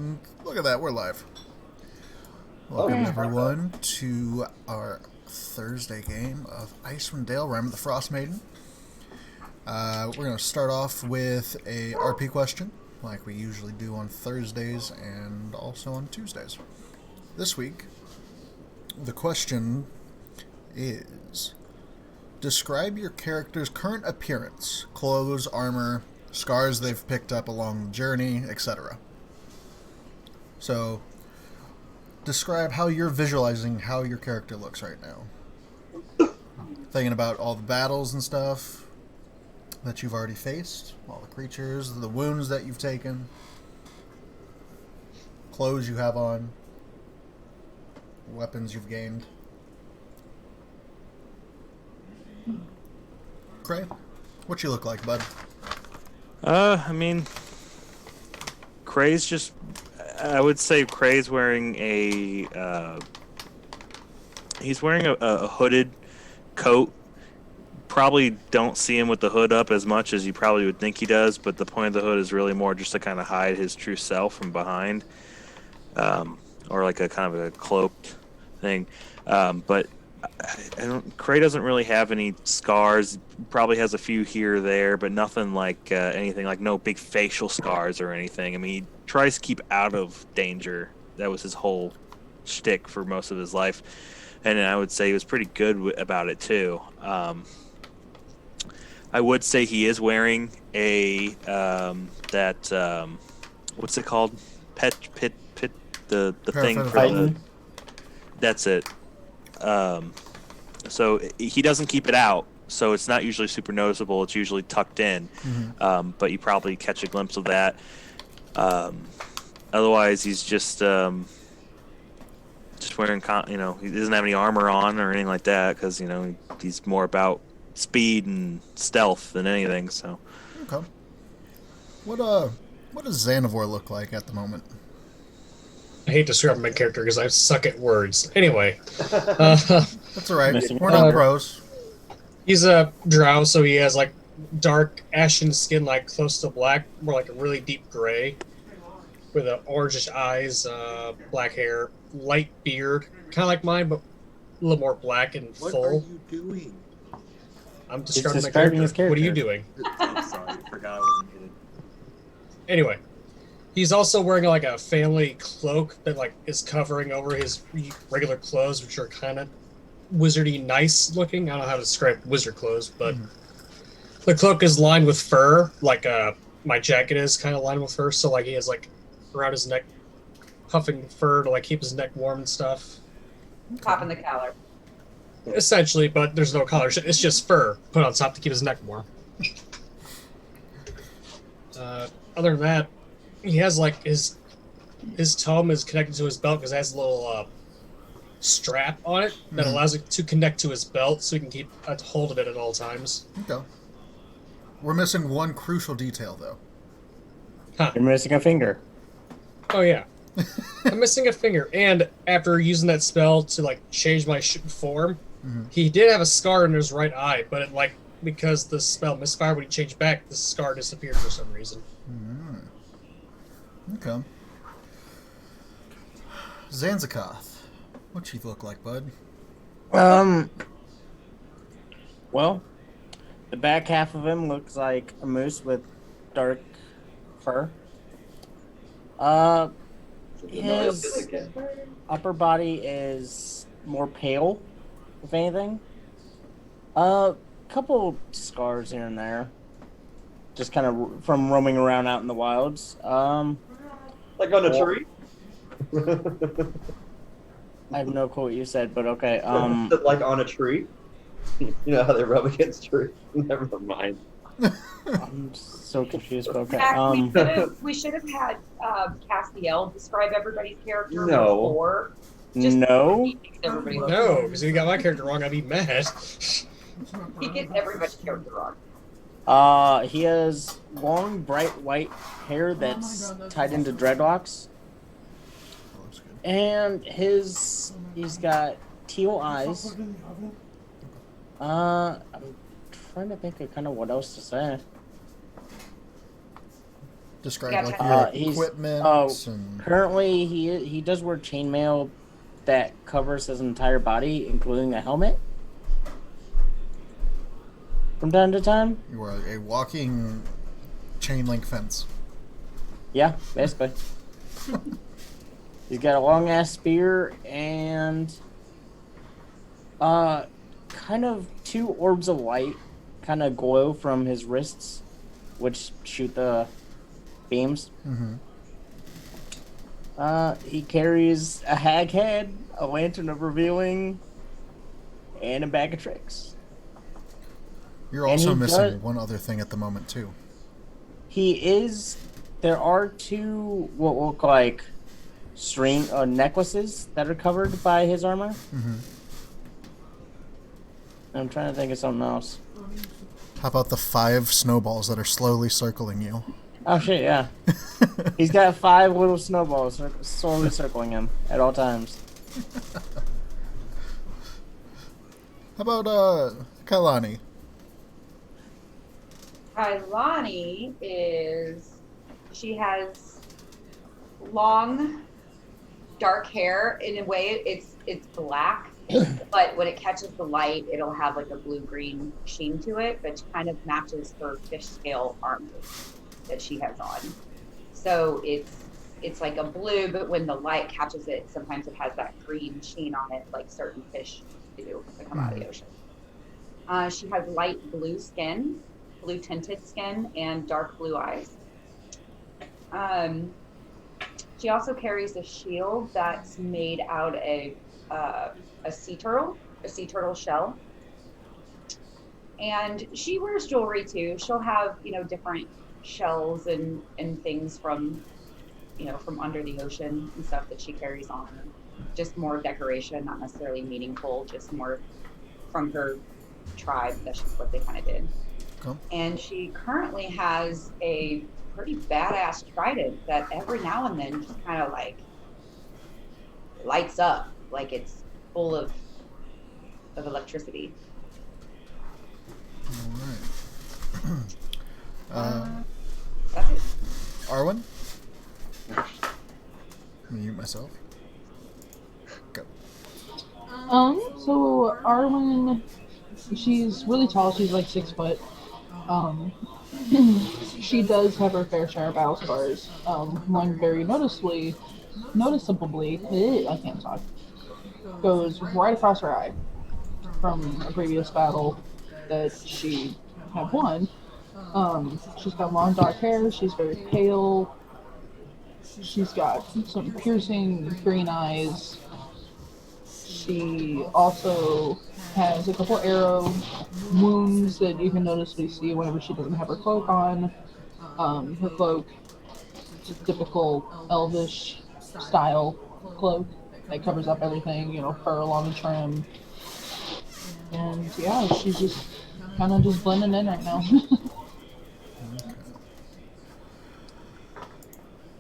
And look at that, we're live. Welcome everyone to our Thursday game of Icewind Rime of the Frostmaiden. We're going to start off with a RP question, like we usually do on Thursdays and also on Tuesdays. This week, the question is, describe your character's current appearance, clothes, armor, scars they've picked up along the journey, etc. So, describe how you're visualizing how your character looks right now. Thinking about all the battles and stuff that you've already faced, all the creatures, the wounds that you've taken, clothes you have on, weapons you've gained. Cray, what you look like, bud? Cray's just... I would say Cray's wearing a... he's wearing a hooded coat. Probably don't see him with the hood up as much as you probably would think he does, but the point of the hood is really more just to kind of hide his true self from behind. Or like a kind of a cloaked thing. But Cray doesn't really have any scars. Probably has a few here or there, but nothing like anything, like no big facial scars or anything. I mean, he tries to keep out of danger. That was his whole shtick for most of his life, and I would say he was pretty good about it too. I would say he is wearing a what's it called? Pit the thing for the. That's it. So he doesn't keep it out, so it's not usually super noticeable. It's usually tucked in, but you probably catch a glimpse of that. Otherwise, he's just wearing, he doesn't have any armor on or anything like that because he's more about speed and stealth than anything. So, okay. What does Xanavor look like at the moment? I hate describing my character because I suck at words. Anyway. That's alright. We're not pros. He's a drow, so he has like dark ashen skin, like close to black, more like a really deep gray, with orangish eyes, black hair, light beard, kind of like mine, but a little more black and full. What are you doing? I'm describing my character. What are you doing? I'm sorry, I forgot I wasn't muted. Anyway. He's also wearing like a family cloak that like is covering over his regular clothes, which are kind of wizardy nice looking. I don't know how to describe wizard clothes, but the cloak is lined with fur, like my jacket is kind of lined with fur. So like he has like around his neck, puffing fur to like keep his neck warm and stuff. Popping the collar. Essentially, but there's no collar. It's just fur put on top to keep his neck warm. Other than that. He has like his tome is connected to his belt because it has a little strap on it that allows it to connect to his belt so he can keep a hold of it at all times. Okay. We're missing one crucial detail though. Huh. You're missing a finger. Oh yeah. I'm missing a finger, and after using that spell to like change my form, he did have a scar in his right eye, but it like because the spell misfired when he changed back, the scar disappeared for some reason. Okay. Zanzakoth, what you look like, bud? Well, the back half of him looks like a moose with dark fur. His upper body is more pale, if anything. Couple scars here and there. Just kind of from roaming around out in the wilds. Like on a tree? I have no clue what you said, but okay. Like on a tree? You know how they rub against trees? Never mind. I'm so confused, but okay. We should have had Castiel describe everybody's character No. before. No? No, because if you got my character wrong, I'd be mad. He gets everybody's character wrong. He has long, bright white hair that's tied into dreadlocks. And he's got teal eyes. I'm trying to think of kind of what else to say. Describe Yeah, like check- your He's equipment and currently he does wear chainmail that covers his entire body, including a helmet. From time to time, you are a walking chain link fence. yeah, basically. He's got a long ass spear and kind of two orbs of light kind of glow from his wrists, which shoot the beams. Mm-hmm. He carries a hag head, a lantern of revealing, and a bag of tricks. You're And also he missing does- one other thing at the moment too. There are two what look like necklaces that are covered by his armor. Mm-hmm. I'm trying to think of something else. How about the 5 snowballs that are slowly circling you? Oh shit, yeah. He's got 5 little snowballs slowly circling him at all times. How about Kailani? Kailani she has long, dark hair. In a way, it's black, but when it catches the light, it'll have like a blue-green sheen to it, which kind of matches her fishtail armor that she has on. So it's like a blue, but when the light catches it, sometimes it has that green sheen on it, like certain fish do that come out of the ocean. She has light blue skin, blue tinted skin, and dark blue eyes. She also carries a shield that's made out of a sea turtle shell. And she wears jewelry too. She'll have, different shells and things from under the ocean and stuff that she carries on her. Just more decoration, not necessarily meaningful, just more from her tribe. That's just what they kind of did. Cool. And she currently has a pretty badass trident that every now and then just kind of like lights up, like it's full of electricity. All right. That's it. Arwen? I'm gonna mute myself. Go. So Arwen, she's really tall. She's like 6 foot. She does have her fair share of battle scars. One very noticeably, I can't talk, goes right across her eye from a previous battle that she had won. She's got long dark hair. She's very pale. She's got some piercing green eyes. She also has a couple arrow wounds that you can noticeably see whenever she doesn't have her cloak on. Her cloak is a typical elvish style cloak that covers up everything, fur along the trim. And yeah, she's just kind of just blending in right now.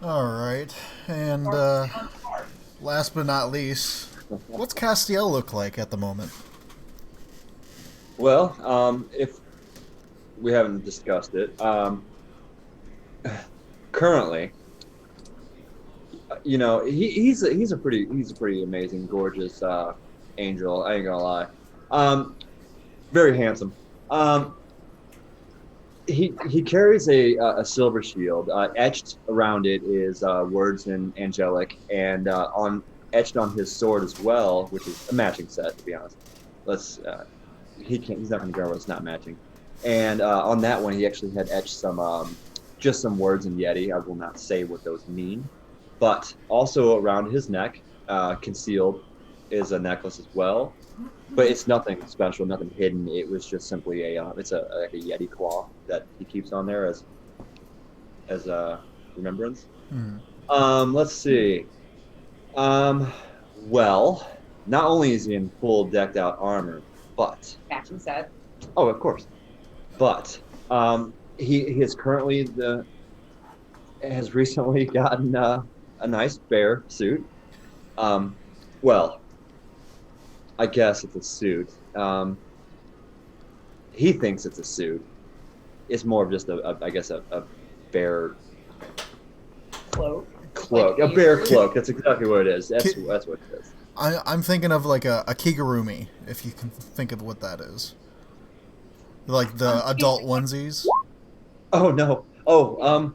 All right. And last but not least, what's Castiel look like at the moment? Well, if we haven't discussed it, currently, he's a pretty amazing, gorgeous angel. I ain't gonna lie. Very handsome. He carries a silver shield. Etched around it is words in angelic, and etched on his sword as well, which is a matching set. To be honest, he's not gonna go where it's not matching. And on that one, he actually had etched just some words in Yeti. I will not say what those mean, but also around his neck, concealed, is a necklace as well. But it's nothing special, nothing hidden. It was just simply like a Yeti claw that he keeps on there as a remembrance. Mm-hmm. Let's see. Well, not only is he in full decked out armor, but Matching set. oh, of course, but he is currently has recently gotten a nice bear suit. Well, I guess it's a suit. He thinks it's a suit. It's more of just a bear Cloak. Cloak, Like a bear bears. cloak. That's exactly what it is. That's what it is. I'm thinking of like a kigurumi, if you can think of what that is. Like the adult onesies. Oh no. Oh,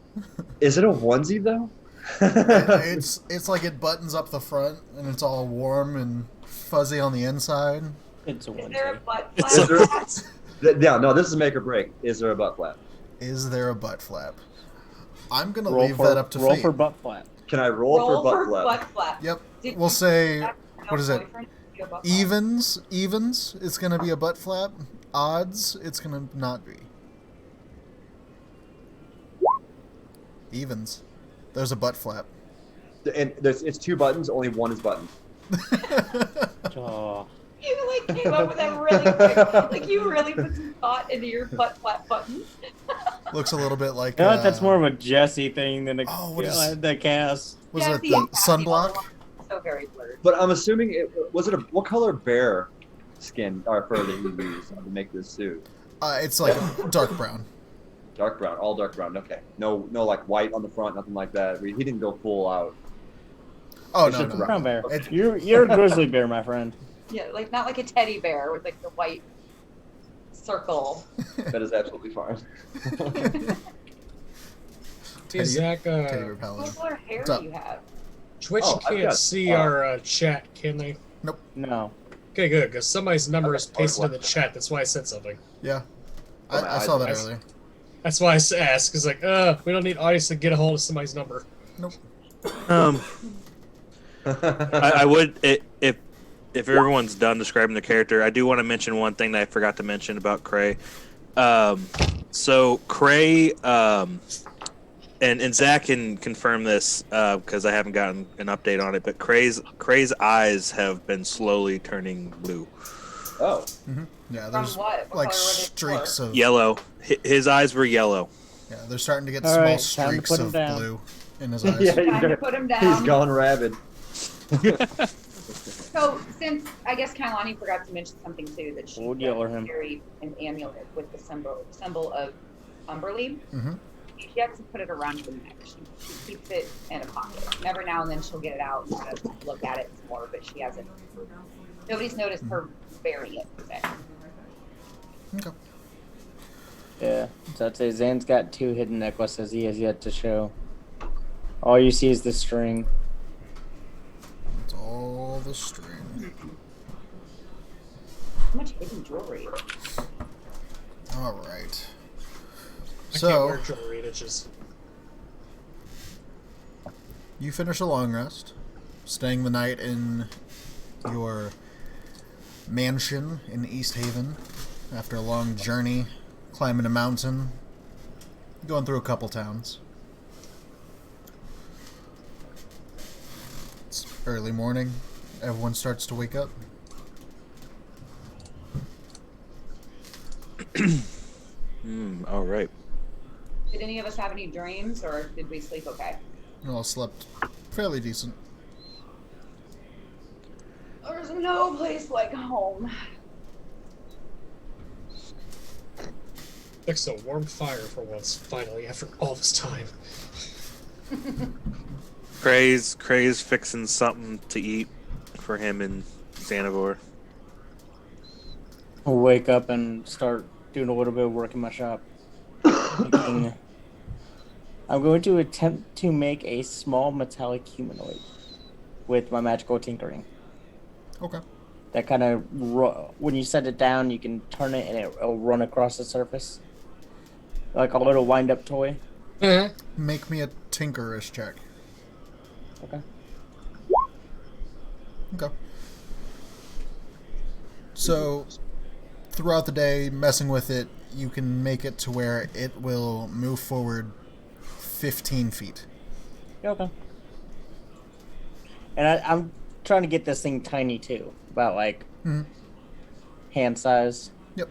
is it a onesie though? It's like it buttons up the front and it's all warm and fuzzy on the inside. It's a Is there a onesie. butt It's flap? Yeah, no, this is make or break. Is there a butt flap? Is there a butt flap? I'm gonna Roll leave for, that up to roll fate. for butt flap. Can I roll, Roll for butt flap? flap. Yep. Did We'll you say, have what is it? boyfriend? You have a butt flap? Evens, it's gonna be a butt flap. Odds, it's gonna not be. Evens. There's a butt flap. And it's 2 buttons. Only one is buttoned. Oh. You like came up with that really quick. Like you really put some thought into your butt flap button. Looks a little bit like. You know what? That's more of a Jesse thing than a what is- the cast. Was Yeah, it see, the I'm happy all sunblock? along. So very blurred. But I'm assuming what color bear skin or fur that he used to make this suit? It's like dark brown. Dark brown, all dark brown. Okay, no like white on the front, nothing like that. He didn't go full out. Oh It's no, just no. Brown bear. It's- You're a grizzly bear, my friend. Yeah, like not like a teddy bear with like the white circle. That is absolutely fine. Hey, Zach, Teddy bear What paladin. color hair What's up? do you have? Twitch Oh, I've can't got, see our chat, can they? No. Okay, good, because somebody's number is Okay, pasted in the chat. That's why I said something. Yeah. Oh, my I saw that eyes. earlier. That's why I asked, because like, we don't need audience to get a hold of somebody's number. I would if everyone's done describing the character, I do want to mention one thing that I forgot to mention about Cray. So Cray, and Zach can confirm this because I haven't gotten an update on it, but Cray's eyes have been slowly turning blue, Oh, Yeah, From there's what? What like color were they streaks of. yellow. His eyes were yellow. Yeah, they're starting to get All small right, time to streaks put 'em of down. blue in his eyes. yeah, Time to put him down. he's gone rabid. So since I guess Kailani forgot to mention something too, that she We'll yell at him. carried an amulet with the symbol of Umberleaf. Mm-hmm. She has to put it around her neck. She keeps it in a pocket. And every now and then she'll get it out and kind of look at it some more, but she hasn't. Nobody's noticed her burying it today. Okay. Yeah. So I'd say Zan's got 2 hidden necklaces he has yet to show. All you see is the string. It's all the string. How much hidden jewelry? All right. I can't So wear jewelry, it's just... you finish a long rest, staying the night in your mansion in Easthaven after a long journey, climbing a mountain, going through a couple towns. It's early morning. Everyone starts to wake up. All right. Did any of us have any dreams, or did we sleep okay? You all slept fairly decent. There's no place like home. Fixed a warm fire for once, finally, after all this time. Cray's fixing something to eat for him and Xanavor. I'll wake up and start doing a little bit of work in my shop. I'm going to attempt to make a small metallic humanoid with my magical tinkering. Okay. That kind of, when you set it down, you can turn it and it'll run across the surface. Like a little wind-up toy. Make me a tinkerish check. Okay. Okay. So, throughout the day, messing with it, you can make it to where it will move forward 15 feet. Okay. And I'm trying to get this thing tiny too. About like hand size. Yep.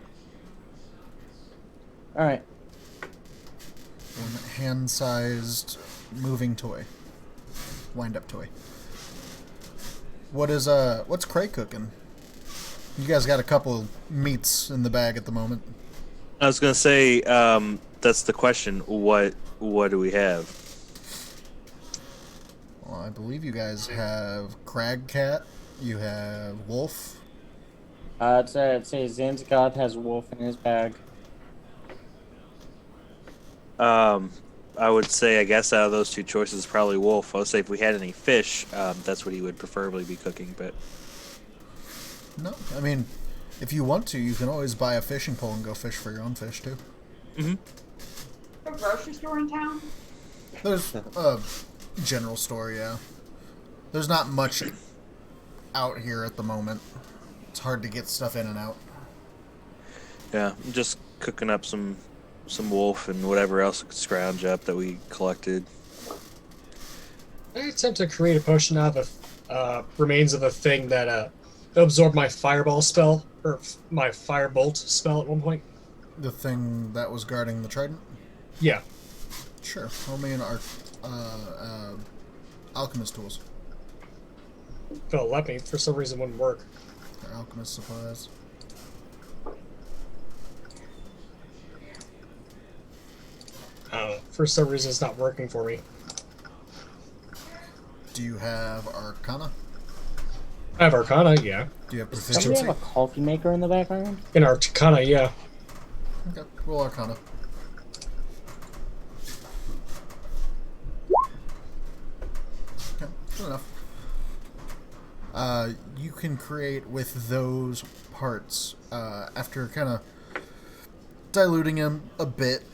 Alright. One hand-sized moving toy. Wind-up toy. What's Cray cooking? You guys got a couple meats in the bag at the moment. I was gonna say that's the question. What do we have? Well, I believe you guys have Crag Cat. You have Wolf. I'd say Zanzigoth has wolf in his bag. I would say, I guess, out of those two choices, probably wolf. I would say if we had any fish, that's what he would preferably be cooking. But No, I mean, if you want to, you can always buy a fishing pole and go fish for your own fish too. A grocery store in town? There's a general store, yeah. There's not much out here at the moment. It's hard to get stuff in and out. yeah, I'm just cooking up some wolf and whatever else we could scrounge up that we collected. I attempt to create a potion out of remains of a thing that absorbed my fireball spell, or my firebolt spell at one point. The thing that was guarding the trident? Yeah. Sure. Roll me an alchemist tools. If it'll let me, for some reason, wouldn't work. Or alchemist supplies. I don't know. For some reason, it's not working for me. Do you have Arcana? I have Arcana, yeah. Do you have Somebody proficiency? have a coffee maker in the background? In Arcana, yeah. Okay, roll Arcana. Okay, good enough. You can create with those parts, after kind of diluting them a bit,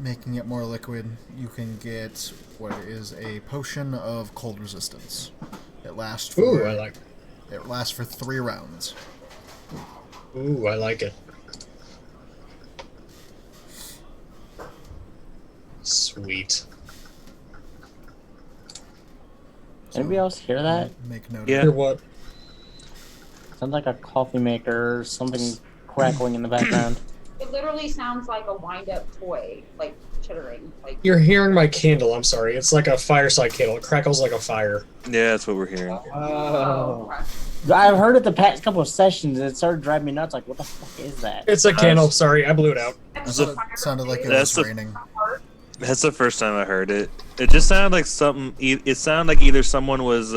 making it more liquid, you can get what is a potion of cold resistance. It lasts for Ooh, I like it. It lasts for 3 rounds. Ooh, I like it. Sweet. Anybody else hear that? Make note. Yeah. Hear what? Sounds like a coffee maker or something crackling in the background. It literally sounds like a wind-up toy, like chittering. Like You're hearing my candle, I'm sorry. It's like a fireside candle. It crackles like a fire. Yeah, that's what we're hearing. Oh. I've heard it the past couple of sessions, and it started driving me nuts. Like, what the fuck is that? It's a candle, sorry, I blew it out. I thought it sounded like it That's was the- raining. That's the first time I heard it. It just sounded like something. It sounded like either someone was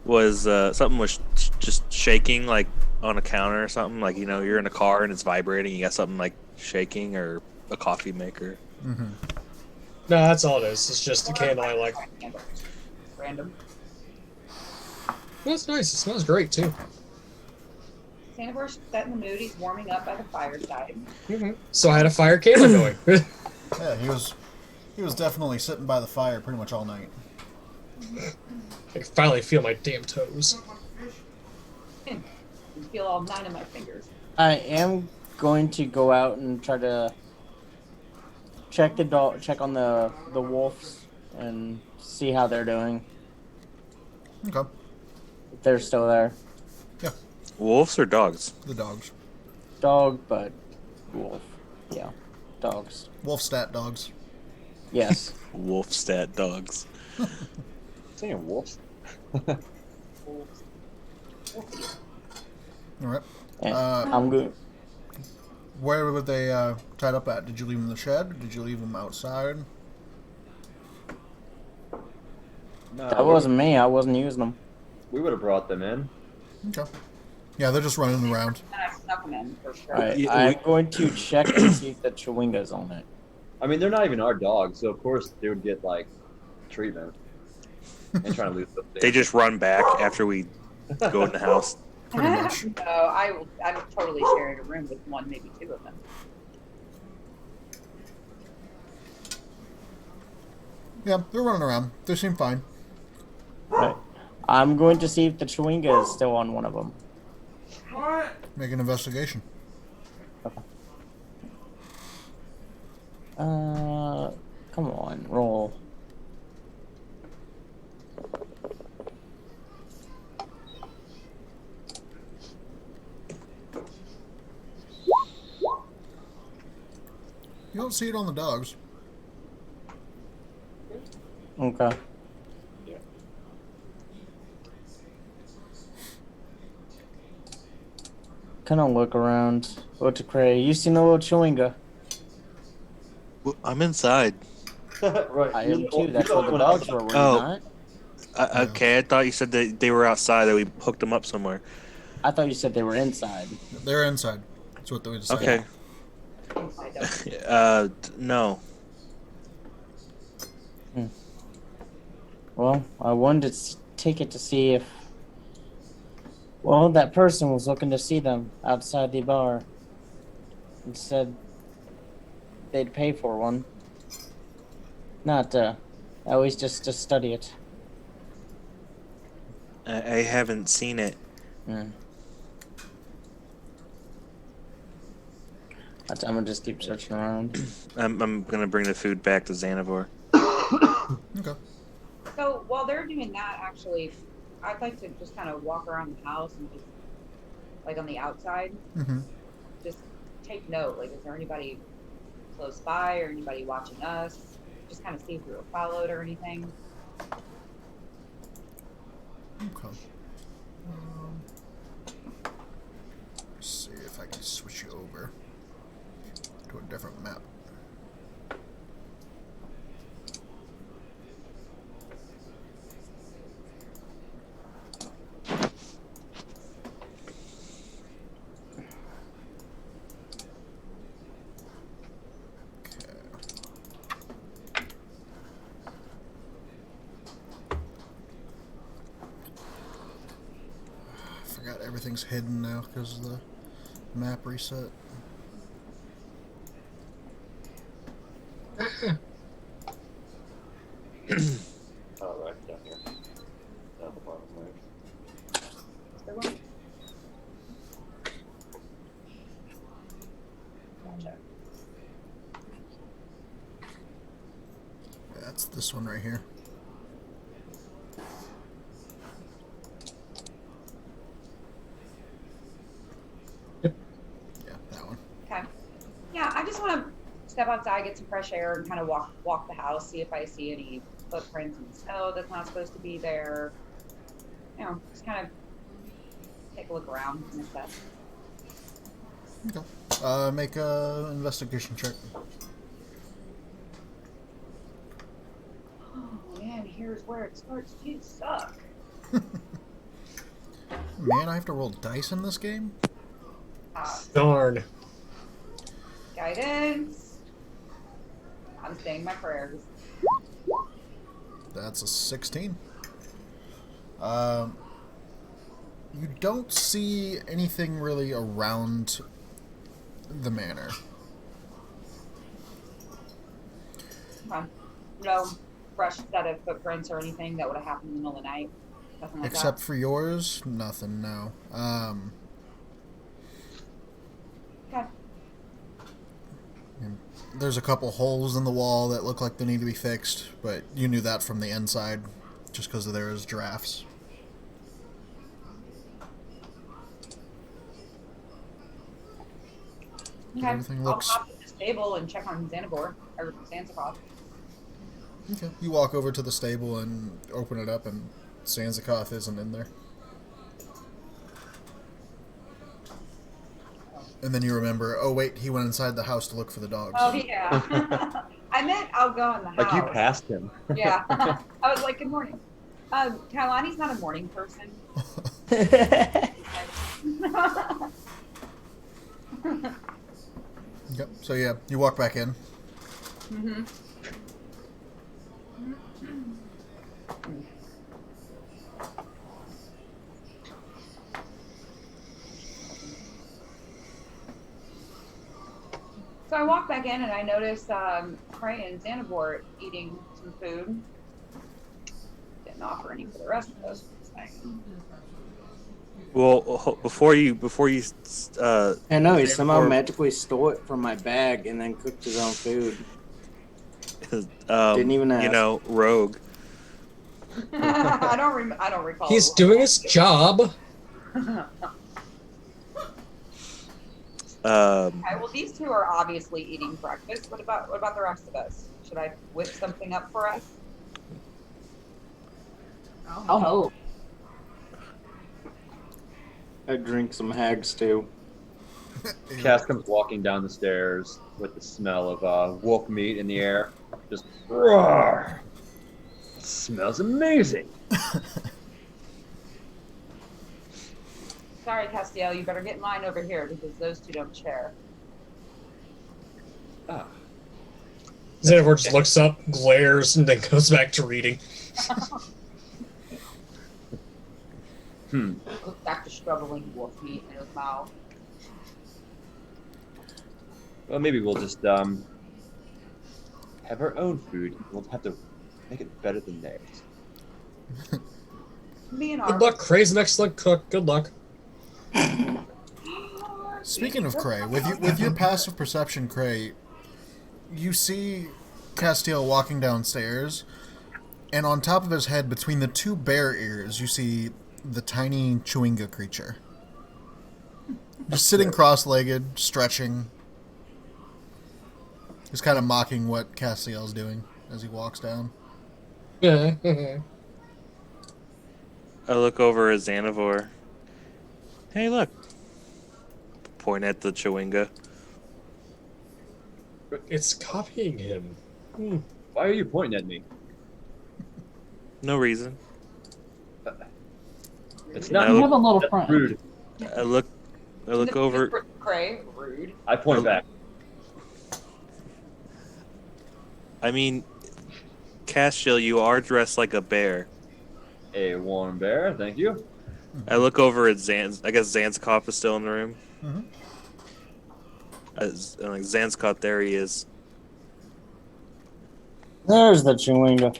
something was just shaking, like on a counter or something. Like, you know, you're in a car and it's vibrating. You got something like shaking, or a coffee maker. Mm-hmm. No, that's all it is. It's just a candle I like. Random. That's nice. It smells great, too. Sandivor's set in the mood. He's warming up by the fireside. So I had a fire candle going. Yeah, he was definitely sitting by the fire pretty much all night. I can finally feel my damn toes. You feel all 9 of my fingers. I am going to go out and try to check on the wolves and see how they're doing. Okay. If they're still there. Wolves or dogs? The dogs. Dog, but wolf. Yeah, dogs. Wolf stat dogs. Yes. Wolf stat dogs. Saying wolves. Alright. And Uh, I'm good. Where were they tied up at? Did you leave them in the shed? Or did you leave them outside? No, That wasn't me. I wasn't using them. we would have brought them in. Okay. Yeah, they're just running around. And I snuck him in for sure. Alright, Yeah, I'm going to check and see if the chewinga's on it. I mean, they're not even our dogs, so of course they would get like treatment. And trying to lose them. They just run back after we go in the house. Pretty much. No, I'm totally sharing a room with 1, maybe 2 of them. Yeah, they're running around. They seem fine. Right. I'm going to see if the chewinga is still on one of them. Make an investigation. Come on, roll. You don't see it on the dogs. Okay. Kind of look around. What to cray? You seen the little chewinga? Well, I'm inside. Right. I am too. That's where the dogs were. Were you Oh. not? Okay, I thought you said that they were outside, that we hooked them up somewhere. I thought you said they were inside. They're inside. That's what we decided. Okay. Inside them. No. Well, I wanted to take it to see if... Well, that person was looking to see them outside the bar. And said they'd pay for one. Not, always just to study it. I haven't seen it. I'm gonna just keep searching around. I'm gonna bring the food back to Xanavor. Okay. So while they're doing that, actually, I'd like to just kind of walk around the house and just, like on the outside, Mm-hmm. just take note. Like, is there anybody close by or anybody watching us? Just kind of see if we were followed or anything. Okay. Let's see if I can switch you over to a different map. Everything's hidden now because of the map reset. Oh, right down here. Down the bottom right. Gotcha. That's this one right here. Yeah, I just want to step outside, get some fresh air, and kind of walk the house, see if I see any footprints in the snow that's not supposed to be there. You know, just kind of take a look around and assess. Okay. Make a investigation check. Oh man, here's where it starts to suck. Man, I have to roll dice in this game? Darn. Guidance. I'm saying my prayers. That's a 16. You don't see anything really around the manor. Okay. No fresh set of footprints or anything that would have happened in the middle of the night. Nothing like Except that. for yours, nothing, no. Okay. There's a couple holes in the wall that look like they need to be fixed, but you knew that from the inside, just because there was drafts. Okay. Everything looks... I'll hop to the stable and check on Xanavor or Sansakoff. Okay. You walk over to the stable and open it up, and Sansakoff isn't in there. And then you remember, oh wait, he went inside the house to look for the dogs. Oh yeah. I meant I'll go in the house. Like you passed him. Yeah. I was like, good morning. Kailani's not a morning person. Yep. So yeah, you walk back in. Mm-hmm. So I walk back in and I notice Frey and Xanavor eating some food. Didn't offer any for the rest of us. Well, before you I know, he somehow magically stole it from my bag and then cooked his own food. Didn't even ask. You know, rogue. I don't recall. He's doing his job. Okay, well, these two are obviously eating breakfast. What about the rest of us? Should I whip something up for us? I'll help. I drink some hag stew. Cass comes walking down the stairs with the smell of wolf meat in the air. Just roar. Smells amazing. Sorry, Castiel, you better get in line over here because those two don't share. Ah. Xanavar just looks up, glares, and then goes back to reading. Goes back to struggling wolf meat in his mouth. Well, maybe we'll just have our own food. We'll have to make it better than theirs. Me and Good Arwen. luck, Cray's an excellent cook. Good luck. Speaking of Cray, with your passive perception, Cray, you see Castiel walking downstairs, and on top of his head, between the two bear ears, you see the tiny Chewinga creature. Just sitting cross-legged, stretching. He's kind of mocking what Castiel's doing as he walks down. Yeah. I look over at Xanavar. Hey, look. Point at the Chewinga. It's copying him. Why are you pointing at me? No reason. It's No, not You have a little that's friend. rude. I look over. Cray, rude. I point back. I mean, Castiel, you are dressed like a bear. A warm bear, thank you. I look over at Zans. I guess Zanskop is still in the room. Mm-hmm. Like Zanskop, there he is. There's the Chewinga.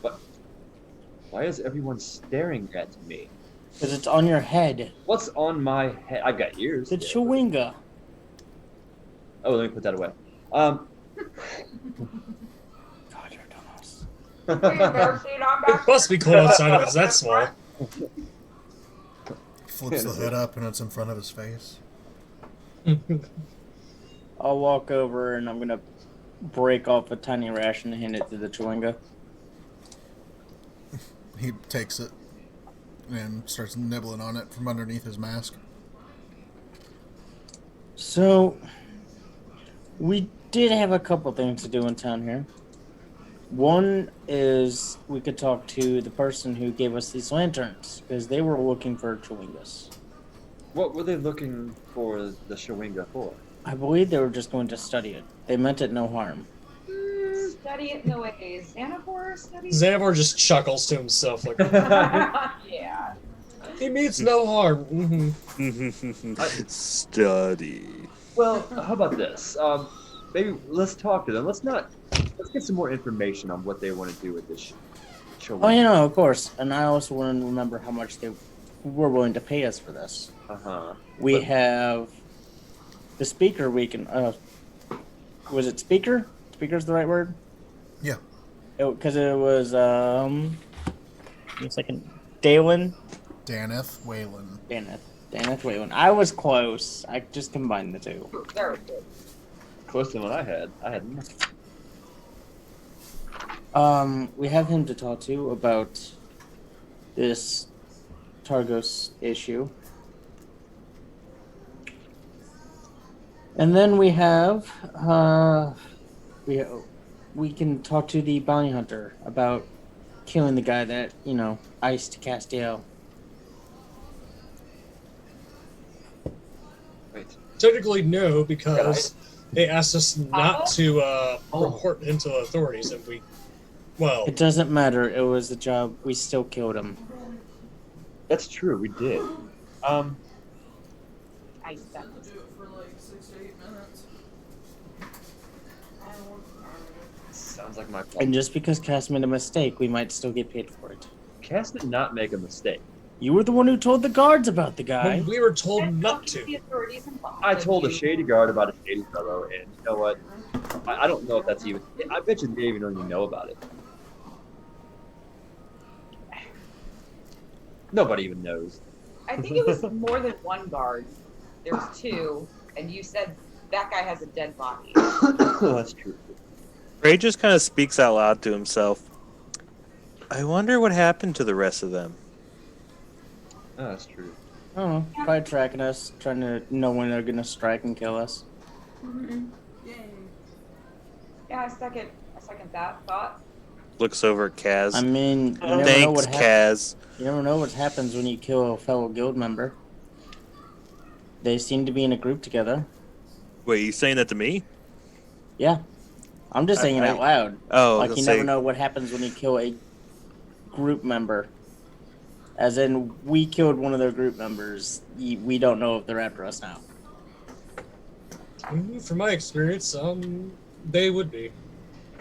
But why is everyone staring at me? Because it's on your head. What's on my head? I've got ears. The Chewinga. Oh, let me put that away. God, you're a dumbass. It must be cold outside if it's that small. Flips the hood up and it's in front of his face. I'll walk over and I'm gonna break off a tiny ration and hand it to the Chewinga. He takes it and starts nibbling on it from underneath his mask. So, we did have a couple things to do in town here. One is we could talk to the person who gave us these lanterns, because they were looking for Chewingas. What were they looking for the Chewinga for? I believe they were just going to study it. They meant it no harm. Study it no ways. Xanavar study? Xanavar just chuckles to himself like, Yeah. he means no harm. Mm-hmm. Study. Well, how about this? Maybe let's talk to them. Let's get some more information on what they want to do with this Chewinga. Oh, you know, of course. And I also want to remember how much they were willing to pay us for this. We have the speaker we can... was it speaker? Speaker's the right word? Yeah. Because it was... one second. Daneth Whalen. Daneth Whalen. I was close. I just combined the two. Very good. Close to what I had. I had nothing. We have him to talk to about this Targos issue. And then we have we can talk to the bounty hunter about killing the guy that, iced Castiel. Wait. Technically, no, because they asked us not to report him to the authorities, and well... It doesn't matter. It was a job. We still killed him. That's true. We did. I spent Do it for like 6 to 8 minutes. Sounds like my fault. And just because Cass made a mistake, we might still get paid for it. Cass did not make a mistake. You were the one who told the guards about the guy. We were told not The to. authorities involved. I told a shady guard about a shady fellow, and you know what? I don't know if that's even... I bet you Dave don't even know about it. Nobody even knows. I think it was more than one guard. There was two, and you said that guy has a dead body. That's true. Ray just kind of speaks out loud to himself. I wonder what happened to the rest of them. Oh, that's true. I don't know. Probably tracking us, trying to know when they're going to strike and kill us. Mm-hmm. Yay. Yeah, I second that thought. Looks over at Kaz. I mean, you never know Thanks, what happens. Kaz. You never know what happens when you kill a fellow guild member. They seem to be in a group together. Wait, you saying that to me? Yeah, I'm just saying it out loud. Oh, Like, you never know what happens when you kill a group member. As in, we killed one of their group members. We don't know if they're after us now. From my experience, they would be.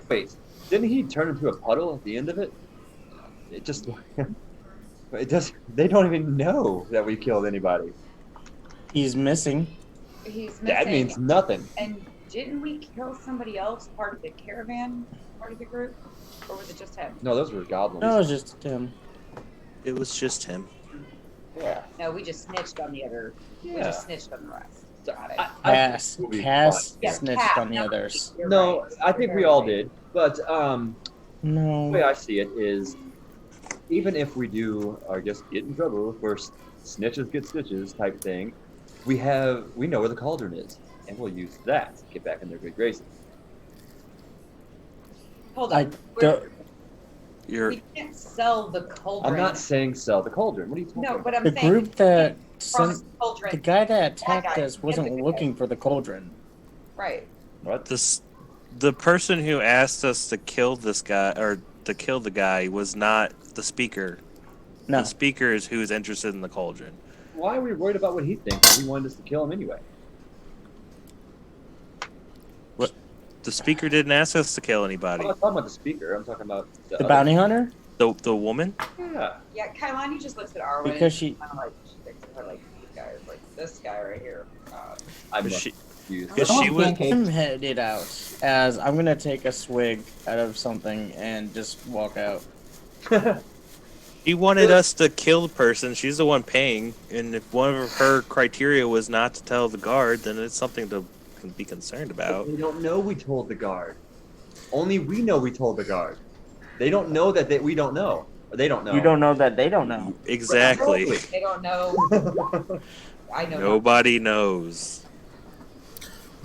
Wait, didn't he turn into a puddle at the end of it? It just... it does. They don't even know that we killed anybody. He's missing. He's missing. That means nothing. And didn't we kill somebody else, part of the caravan, part of the group? Or was it just him? No, those were goblins. No, it was just him. It was just him. Yeah. No, we just snitched on the other. We Yeah. just snitched on the rest. Got it. Cass Yeah, snitched Cass, on the no, others. you're No, right. I think You're we very all right. did. But the No. way I see it is, even if we do, I guess, get in trouble for snitches get stitches type thing, we know where the cauldron is, and we'll use that to get back in their good graces. Hold I on. don't. We can't sell the cauldron. I'm not saying sell the cauldron. What are you talking No, about? but I'm The saying group that from sent cauldron. the guy that That attacked guy. us wasn't Yeah, the looking for the cauldron. Right. What? The person who asked us to kill this guy or to kill the guy was not the speaker. No. The speaker is who's interested in the cauldron. Why are we worried about what he thinks? We wanted us to kill him anyway. The speaker didn't ask us to kill anybody. I'm not talking about the speaker. I'm talking about The other- bounty hunter? The woman? Yeah. Yeah, Kailani just looks at Arwen. Because she- kind of like she thinks of her like these guys, like this guy right here. I'm Because she, confused. because I she want was. pancakes. I'm headed out as I'm gonna take a swig out of something and just walk out. She wanted us to kill the person. She's the one paying, and if one of her criteria was not to tell the guard, then it's something to be concerned about. They don't know we told the guard. Only we know we told the guard. They don't know that we don't know. Or they don't know. We don't know that they don't know. Exactly. They don't know. I know. Nobody knows.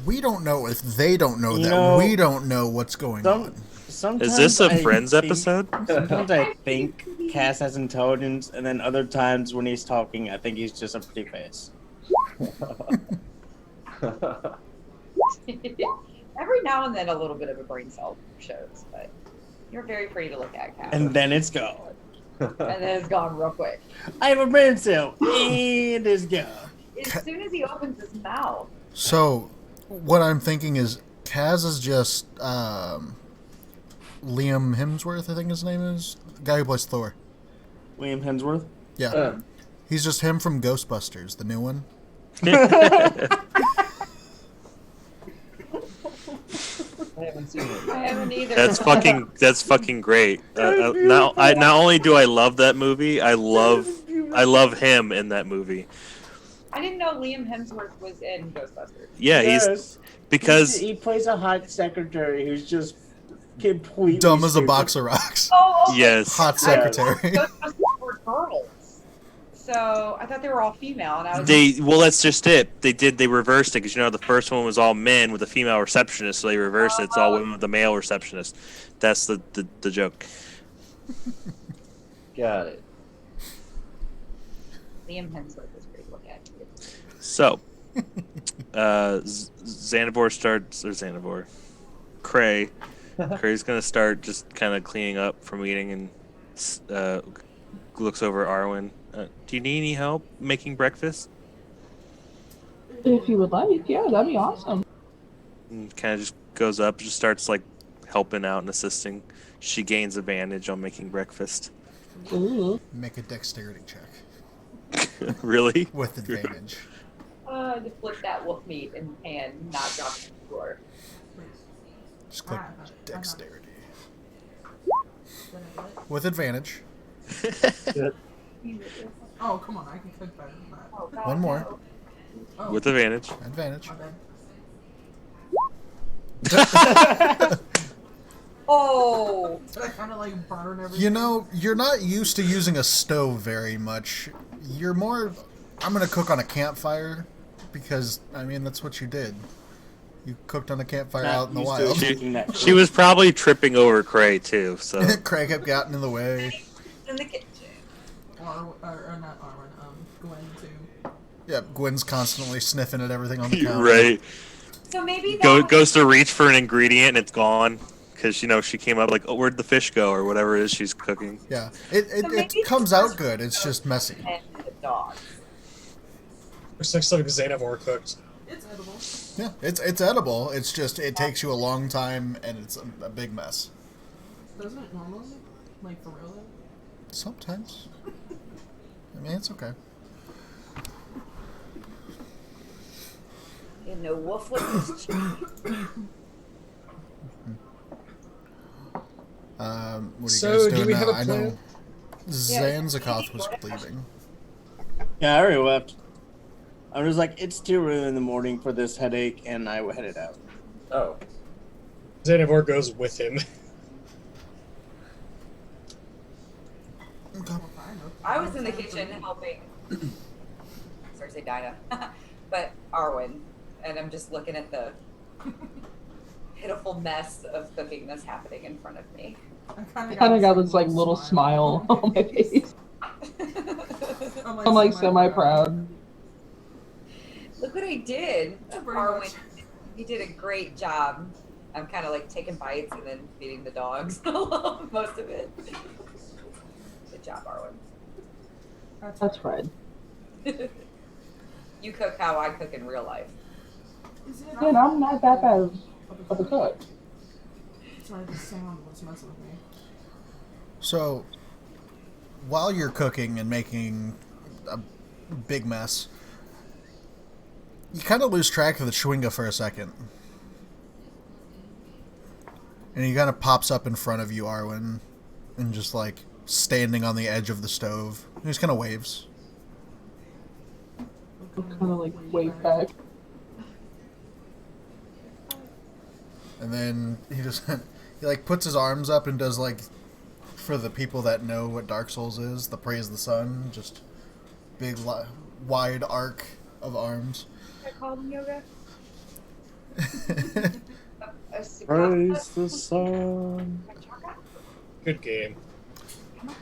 We don't know if they don't know You that know, we don't know what's going on. Sometimes Is this a I Friends think- episode? Sometimes I think Cass has intelligence, and then other times when he's talking, I think he's just a pretty face. Every now and then, a little bit of a brain cell shows, but you're very pretty to look at, Kat. And then it's gone. And then it's gone real quick. I have a brain cell, and it's gone. As soon as he opens his mouth. So, what I'm thinking is, Kaz is just Liam Hemsworth, I think his name is, the guy who plays Thor. William Hemsworth? Yeah, he's just him from Ghostbusters, the new one. I haven't seen it. I haven't either. That's fucking great. Not only do I love that movie, I love him in that movie. I didn't know Liam Hemsworth was in Ghostbusters. Yeah, Yes. he's because he plays a hot secretary who's just completely Dumb as a stupid. box of rocks. Oh, okay. yes. Hot secretary. Ghostbusters were girls. So I thought they were all female, and I was That's just it. They reversed it because the first one was all men with a female receptionist, so they reversed it. It's all women with a male receptionist. That's the joke. Got it. Liam Hemsworth is great to look at. So, Cray's gonna start just kind of cleaning up from eating and looks over at Arwen. Do you need any help making breakfast? If you would like, yeah, that'd be awesome. And kind of just goes up, just starts like helping out and assisting. She gains advantage on making breakfast. Ooh. Make a dexterity check Really? with advantage. To flip that wolf meat and not drop it to the floor. Just click dexterity. With advantage. Oh, come on, I can click better than that. Oh, God, One more. no. Oh, With advantage. Advantage. my bad. Oh, Did I kind of like burn everything? You know, you're not used to using a stove very much. You're more, I'm going to cook on a campfire because, I mean, that's what you did. You cooked on a campfire Not out in the used to wild. making that She was probably tripping over Cray too. So Craig had gotten in the way. In the kitchen. Or not Arwen, Gwen too. Yeah, Gwen's constantly sniffing at everything on the counter. right. So maybe that Goes to reach for an ingredient and it's gone because she came up like, oh, where'd the fish go or whatever it is she's cooking. Yeah, So it maybe comes out good. It's just messy. and the dogs. Looks like something Xanavor cooked. It's edible. Yeah, it's edible. It's just it takes you a long time and it's a big mess. Doesn't it normally? Like for real though? Sometimes. I mean, it's okay. You know, wolf with this chicken. What are you So, guys do doing we now? have a I plan? know Zanzakoth was leaving. Yeah, I already left. I was like, it's too early in the morning for this headache, and I headed out. Oh. Xanavor goes with him. Okay. I was in the kitchen helping. Sorry to say Dinah, but Arwen, and I'm just looking at the pitiful mess of cooking that's happening in front of me. I kind of got this like little smile on my face. I'm like semi-proud. Look what I did, Pretty Arwen. much. You did a great job. I'm kind of like taking bites and then feeding the dogs most of it. Good job, Arwen. That's right. You cook how I cook in real life. And I'm not that bad of a cook. Sorry, the sound was messing with me. So, while you're cooking and making a big mess, you kind of lose track of the Chewinga for a second. And he kind of pops up in front of you, Arwen, and just like standing on the edge of the stove. He just kind of waves. Kind of like wave back. And then he just he like puts his arms up and does like, for the people that know what Dark Souls is, the Praise the Sun, just big wide arc of arms. I call them yoga. Praise the sun. Good game.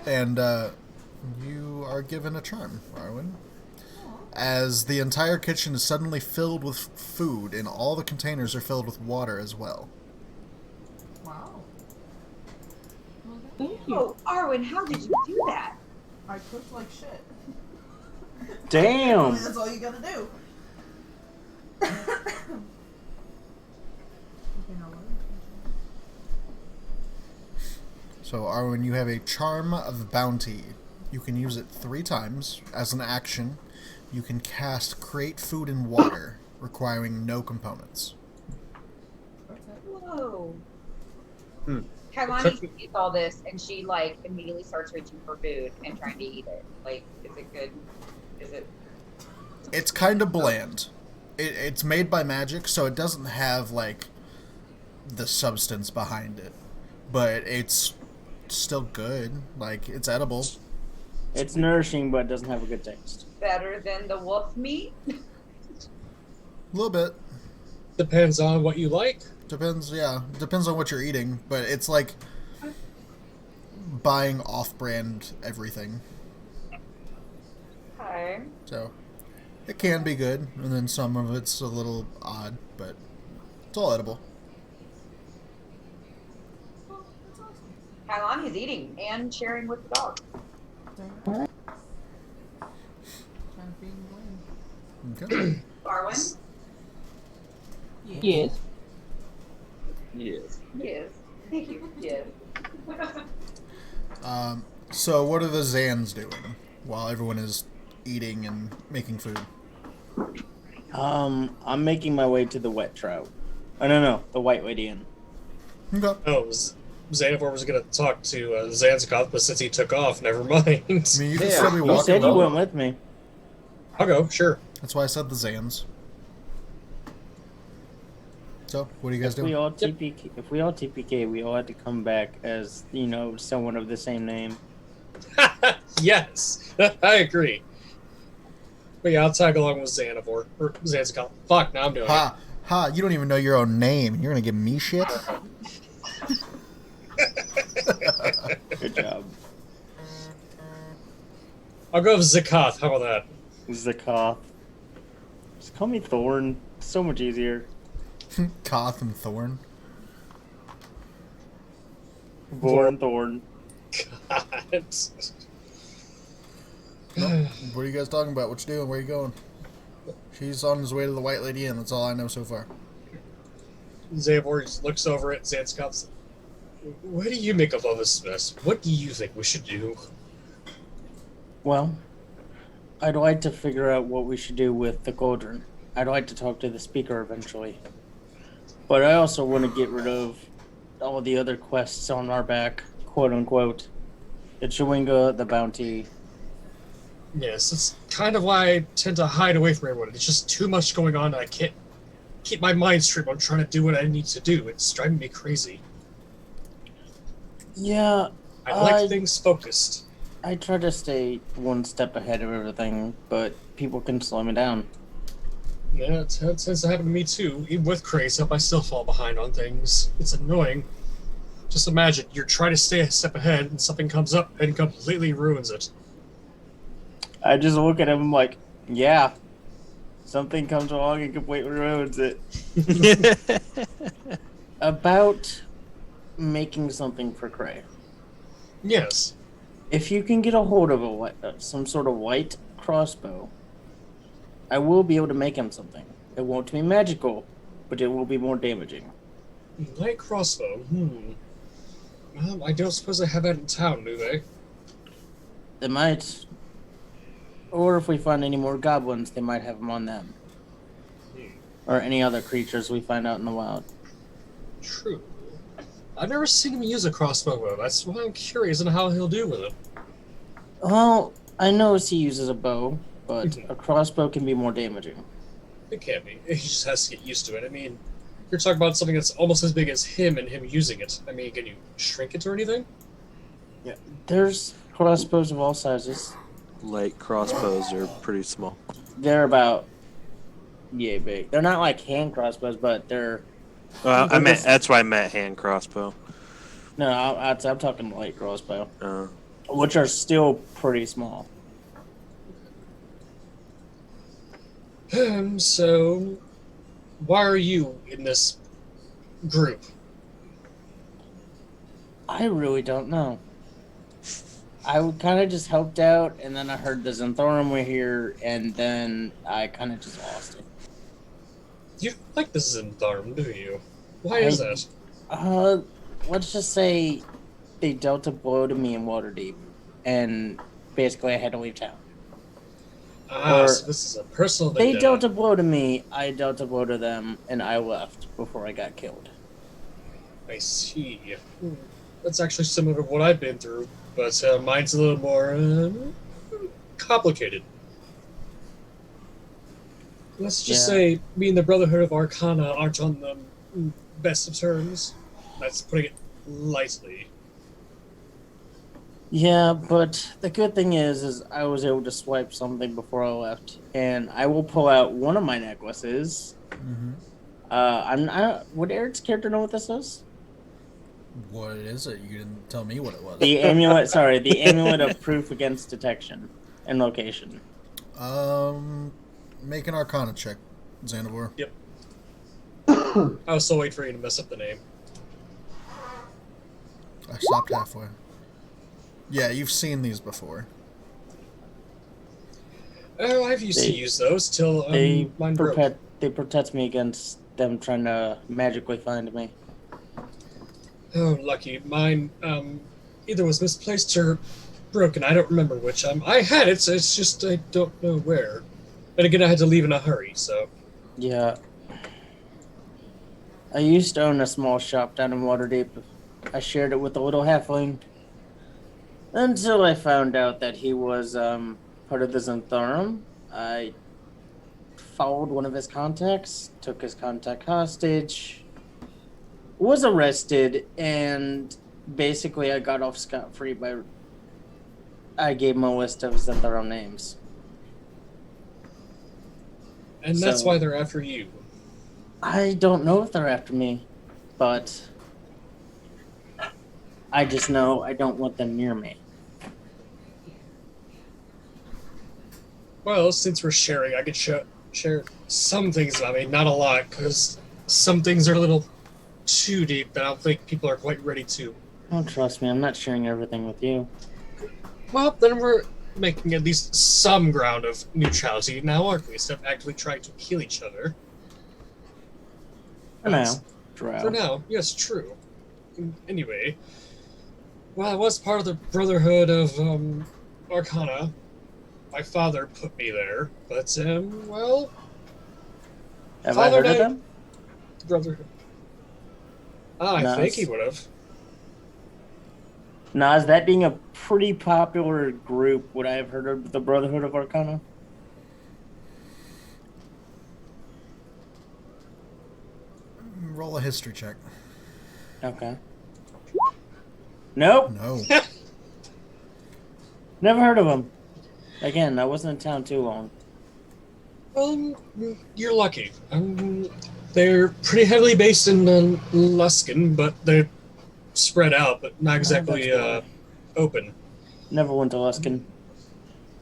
And you are given a charm, Arwen. As the entire kitchen is suddenly filled with food, and all the containers are filled with water as well. Wow. Thank you. Oh, Arwen, how did you do that? I cooked like shit. Damn. That's all you gotta do. So, Arwen, you have a Charm of Bounty. You can use it 3 times. As an action, you can cast Create Food in Water, requiring no components. Whoa. Hmm. Kailani sees all this and she like immediately starts reaching for food and trying to eat it. Like, is it good? Is it? It's kind of bland. It's made by magic, so it doesn't have, like, the substance behind it. But it's still good. Like, it's edible. It's nourishing, but it doesn't have a good taste. Better than the wolf meat? A little bit. Depends on what you like. Depends, yeah. Depends on what you're eating. But it's like buying off-brand everything. Okay. So, it can be good. And then some of it's a little odd. But it's all edible. Kailani is eating and sharing with the dog. Trying to feed Gwen. Okay. Arwen? Yes. Yes. Yes. Thank you. Yes. So what are the Zans doing while everyone is eating and making food? I'm making my way to the wet trout. Oh, no, the white lady inn. Okay. Oh, Xanavor was going to talk to Zanzakoth, but since he took off, never mind. I mean, you can Yeah, still be You walking. said you around. went with me. I'll go, sure. That's why I said the Zans. So, what are you guys If we doing? all TPK, we all had to come back as, someone of the same name. Yes, I agree. But yeah, I'll tag along with Xanavor. Or Zanzakoth. Fuck, now I'm doing it. Ha, you don't even know your own name. You're gonna give me shit? Good job. I'll go with Zakath. How about that? Zakoth. Just call me Thorn. So much easier. Koth and Thorn. Vorn Thorn. God. What are you guys talking about? What you doing? Where you going? He's on his way to the White Lady Inn. That's all I know so far. Zavor just looks over at Zanskop's. What do you make of all this mess? What do you think we should do? Well, I'd like to figure out what we should do with the cauldron. I'd like to talk to the speaker eventually. But I also want to get rid of all the other quests on our back, quote unquote. The Chewinga, the bounty. Yes, it's kind of why I tend to hide away from everyone. It's just too much going on. I can't keep my mind straight. I'm trying to do what I need to do. It's driving me crazy. Yeah, I like things focused. I try to stay one step ahead of everything, but people can slow me down. Yeah, it tends to happen to me too. Even with Craze up, I still fall behind on things. It's annoying. Just imagine, you're trying to stay a step ahead and something comes up and completely ruins it. I just look at him like, yeah, something comes along and completely ruins it. About making something for Cray. Yes. If you can get a hold of some sort of white crossbow, I will be able to make him something. It won't be magical, but it will be more damaging. Light crossbow, Well, I don't suppose they have that in town, do they? They might. Or if we find any more goblins, they might have them on them. Or any other creatures we find out in the wild. True. I've never seen him use a crossbow, though. That's why I'm curious on how he'll do with it. Well, I know he uses a bow, but a crossbow can be more damaging. It can be. He just has to get used to it. I mean, you're talking about something that's almost as big as him and him using it. I mean, can you shrink it or anything? Yeah. There's crossbows of all sizes. Light crossbows are pretty small. They're about yay big. They're not like hand crossbows, but they're... That's why I meant hand crossbow. No, I'm talking light crossbow. Which are still pretty small. So, why are you in this group? I really don't know. I kind of just helped out, and then I heard the Xanthorum were here, and then I kind of just lost it. You don't like the Xanthorum, do you? Why is that? Let's just say they dealt a blow to me in Waterdeep, and basically I had to leave town. So this is a personal They vendetta. dealt a blow to me, I dealt a blow to them, and I left before I got killed. I see. That's actually similar to what I've been through, but mine's a little more complicated. Let's just say me and the Brotherhood of Arcana aren't on the best of terms. That's putting it lightly. Yeah, but the good thing is I was able to swipe something before I left, and I will pull out one of my necklaces. Would Eric's character know what this is? What is it? You didn't tell me what it was. The amulet. Sorry, the amulet of proof against detection and location. Make an Arcana check, Xanavor. Yep. I was so waiting for you to mess up the name. I stopped halfway. Yeah, you've seen these before. Oh, I've used to use those till mine broke. They protect me against them trying to magically find me. Oh, lucky. Mine either was misplaced or broken. I don't remember which. I had it, so it's just I don't know where. And again, I had to leave in a hurry, so... Yeah. I used to own a small shop down in Waterdeep. I shared it with a little halfling. Until I found out that he was part of the Xanthorum. I followed one of his contacts, took his contact hostage, was arrested, and basically I got off scot-free by... I gave him a list of Xanthorum names. And that's why they're after you. I don't know if they're after me, but I just know I don't want them near me. Well, since we're sharing, I could share some things about me, not a lot, because some things are a little too deep that I don't think people are quite ready to. Don't trust me, I'm not sharing everything with you. Well, then we're making at least some ground of neutrality now, aren't we? Instead of actively trying to kill each other. For now, Drow. For now, yes, true. Anyway, well, I was part of the Brotherhood of Arcana. My father put me there, but well, Have I heard of died. them? Brotherhood. I No, think he it's- would have. Nas, that being a pretty popular group, would I have heard of the Brotherhood of Arcana? Roll a history check. Okay. Nope. No. Never heard of them. Again, I wasn't in town too long. You're lucky. They're pretty heavily based in Luskin, but they're spread out, but not exactly that's why. open. Never went to Luskin.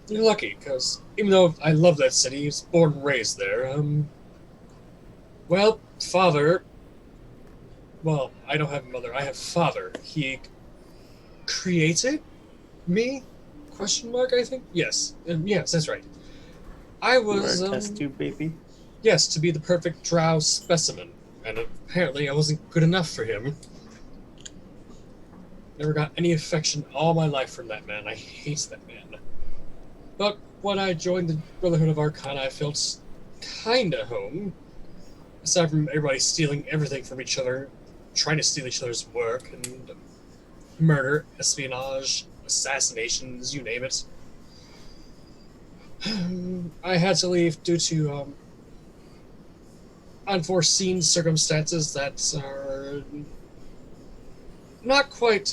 You're lucky, because even though I love that city, I was born and raised there. Well, father. Well, I don't have a mother. I have father. He created me? Question mark? I think. Yes. Yes, that's right. I was You were a test tube baby. yes, to be the perfect drow specimen, and apparently I wasn't good enough for him. Never got any affection all my life from that man. I hate that man. But when I joined the Brotherhood of Arcana, I felt kinda home. Aside from everybody stealing everything from each other, trying to steal each other's work, and murder, espionage, assassinations, you name it. I had to leave due to unforeseen circumstances that are not quite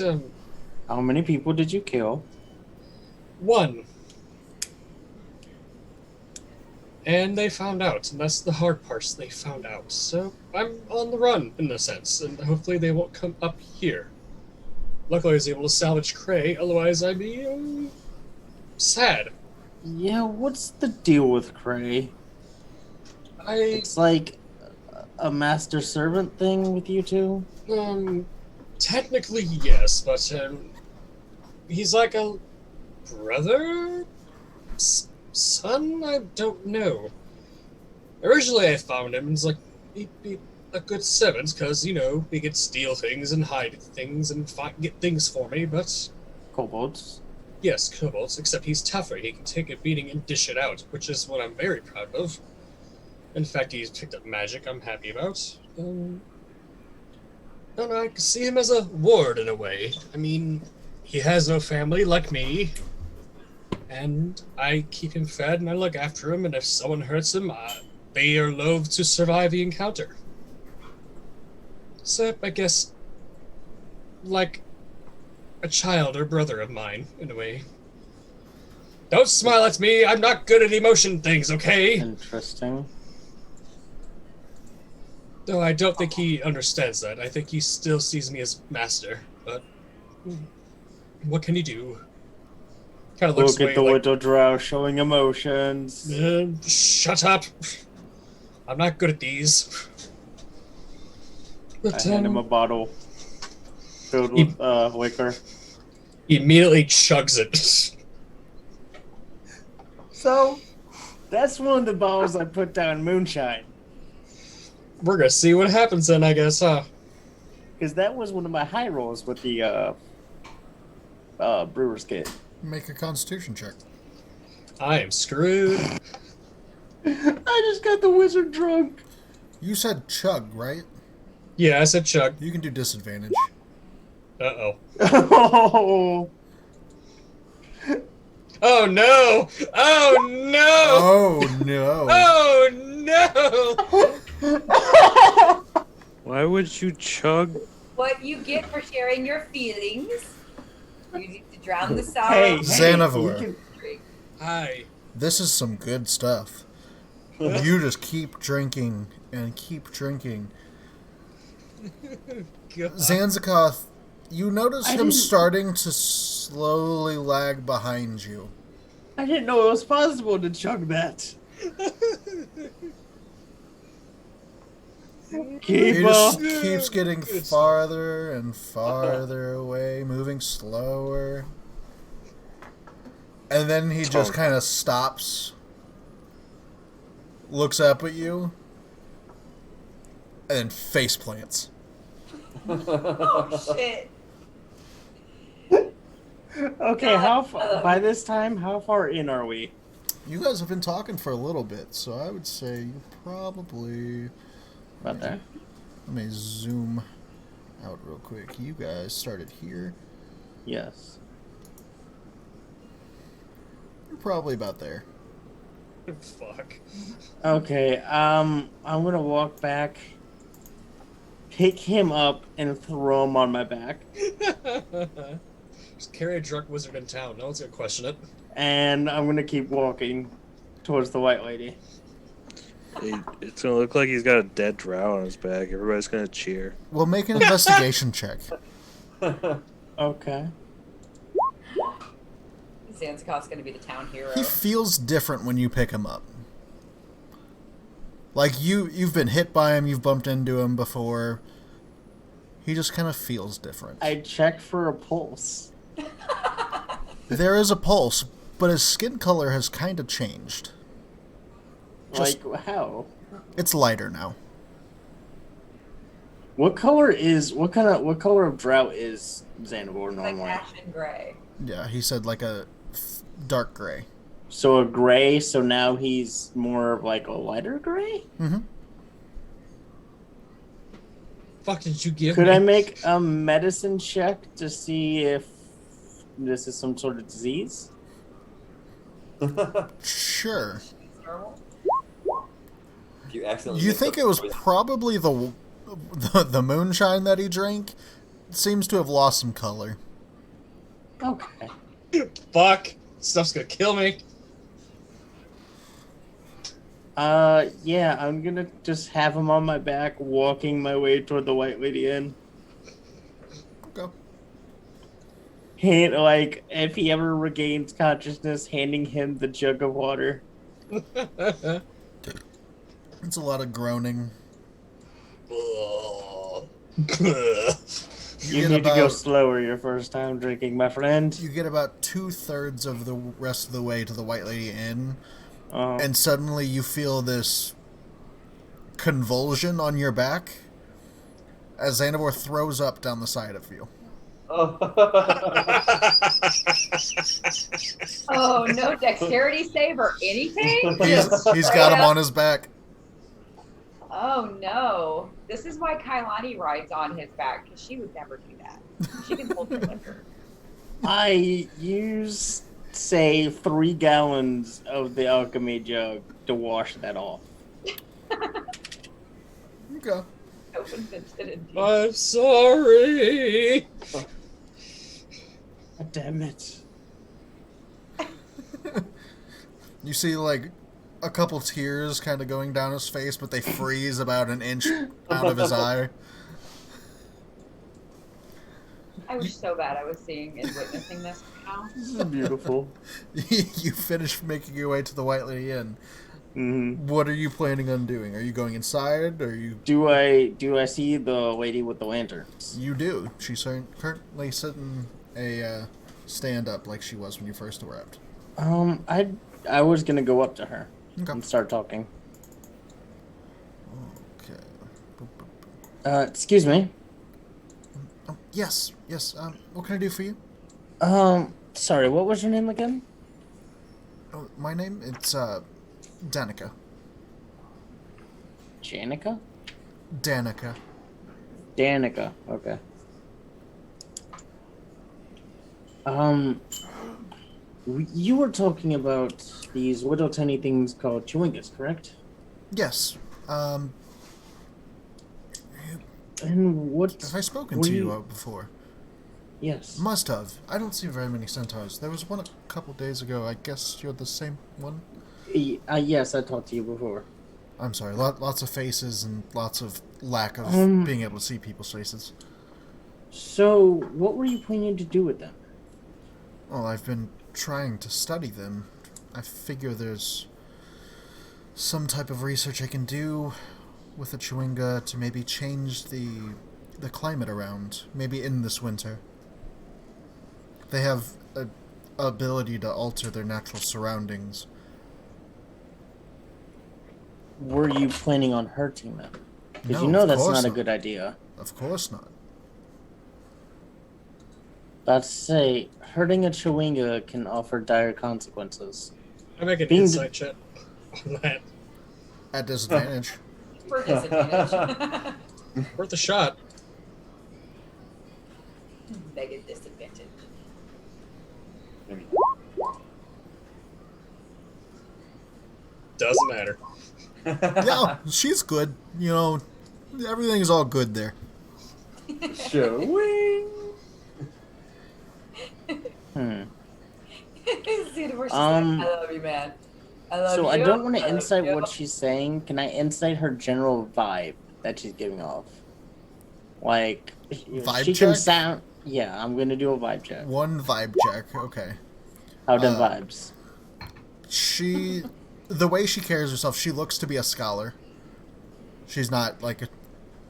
How many people did you kill? one. And they found out, and that's the hard part, they found out. So I'm on the run, in a sense, and hopefully they won't come up here. Luckily I was able to salvage Cray, otherwise I'd be sad. Yeah, what's the deal with Cray? It's like a master servant thing with you two? Technically yes, but he's like a brother? Son? I don't know. Originally I found him and it's like, he'd be a good servant, because, you know, he could steal things and hide things and get things for me, but... Kobolds. Yes, kobolds, except he's tougher. He can take a beating and dish it out, which is what I'm very proud of. In fact, he's picked up magic I'm happy about. And I can see him as a ward in a way. I mean, he has no family like me. And I keep him fed and I look after him, and if someone hurts him, they are loath to survive the encounter. So, I guess, like a child or brother of mine, in a way. Don't smile at me, I'm not good at emotion things, okay? Interesting. Though I don't think he understands that. I think he still sees me as master, but what can he do? Kind of looks Look at the away little drow showing emotions. like, shut up. I'm not good at these. But, I hand him a bottle filled with liquor. he immediately chugs it. So, that's one of the bottles I put down moonshine. We're gonna see what happens then, I guess, huh? Because that was one of my high rolls with the brewer's kit. Make a constitution check. I am screwed. I just got the wizard drunk. You said chug, right? Yeah, I said chug. You can do disadvantage. Uh-oh. Oh. Oh no! Oh no! Oh no! Oh no! Why would you chug? What you get for sharing your feelings. You need to drown the sorrow. Hey, Xanavor. you Hi. This is some good stuff. You just keep drinking and keep drinking. God. Zanzikoth, you notice I him didn't- starting to slowly lag behind you. I didn't know it was possible to chug that. He Keep just up. keeps getting Good farther and farther away, moving slower. And then he just kind of stops, looks up at you, and then face plants. Oh shit. Okay, by this time, how far in are we? You guys have been talking for a little bit, so I would say you probably... About there. Let me zoom out real quick. You guys started here. Yes. You're probably about there. Fuck. Okay, I'm gonna walk back, pick him up, and throw him on my back. Just carry a drunk wizard in town. No one's gonna question it. And I'm gonna keep walking towards the white lady. It's gonna look like he's got a dead drow on his back. Everybody's gonna cheer. Well, make an investigation check. Okay. Zanzikoth's gonna be the town hero. He feels different when you pick him up. Like, you've been hit by him, you've bumped into him before. He just kind of feels different. I check for a pulse. There is a pulse, but his skin color has kind of changed. Just- Like, how? It's lighter now. What color of drought is Xanavor Like normally? ashen gray. Yeah, he said like a dark gray. So a gray, so now he's more of like a lighter gray? Mm-hmm. Fuck did you give Could me? I make a medicine check to see if this is some sort of disease? Sure. Normal? You accidentally You mixed think up it was poison. probably the moonshine that he drank? Seems to have lost some color. Okay. Fuck. Stuff's gonna kill me. Yeah, I'm gonna just have him on my back, walking my way toward the White Lady Inn. Go. Like, if he ever regains consciousness, handing him the jug of water. It's a lot of groaning. You need to go slower your first time drinking, my friend. You get about 2/3 of the rest of the way to the White Lady Inn, Oh. and suddenly you feel this convulsion on your back as Xanavor throws up down the side of you. Oh, no dexterity save or anything? He's got him on his back. Oh no. This is why Kailani rides on his back, because she would never do that. She can hold the liquor. I use, say, 3 gallons of the alchemy jug to wash that off. Okay. Opens it indeed. I'm sorry. God damn it. You see, like, a couple tears kind of going down his face, but they freeze about an inch out of his eye. I wish so bad I was seeing and witnessing this now. This is beautiful. You finish making your way to the White Lady Inn. Mm-hmm. What are you planning on doing? Are you going inside? Or are you... Do I see the lady with the lanterns? You do. She's currently sitting a stand-up like she was when you first arrived. I was gonna go up to her Okay. and start talking. Okay. Excuse me. Oh, yes. What can I do for you? Sorry, what was your name again? Oh, my name? It's, Danica. Janica? Danica. Danica, okay. You were talking about these little tiny things called chewingas, correct? Yes. And what? Have I spoken what to do you before? Yes. Must have. I don't see very many centaurs. There was one a couple days ago. I guess you're the same one? Yes, I talked to you before. I'm sorry, lots of faces and lots of lack of being able to see people's faces. So, what were you planning to do with them? Well, I've been trying to study them. I figure there's some type of research I can do with a chewinga to maybe change the climate around, maybe in this winter. They have a ability to alter their natural surroundings. Were you planning on hurting them? Because No, you know of that's course not a good idea. Of course not. Let's say hurting a chewinga can offer dire consequences. I make an Being insight check on that. At disadvantage. For disadvantage. Worth a shot. Mega disadvantage. Doesn't matter. Yeah, she's good. You know, everything's all good there. Showing. See the worst. I love you, man. I love you. So I don't want to love insight you. what she's saying. Can I insight her general vibe that she's giving off? Like, Vibe she can check? sound. Yeah, I'm gonna do a vibe check. One vibe check, okay. How them vibes? She, the way she carries herself, she looks to be a scholar. She's not like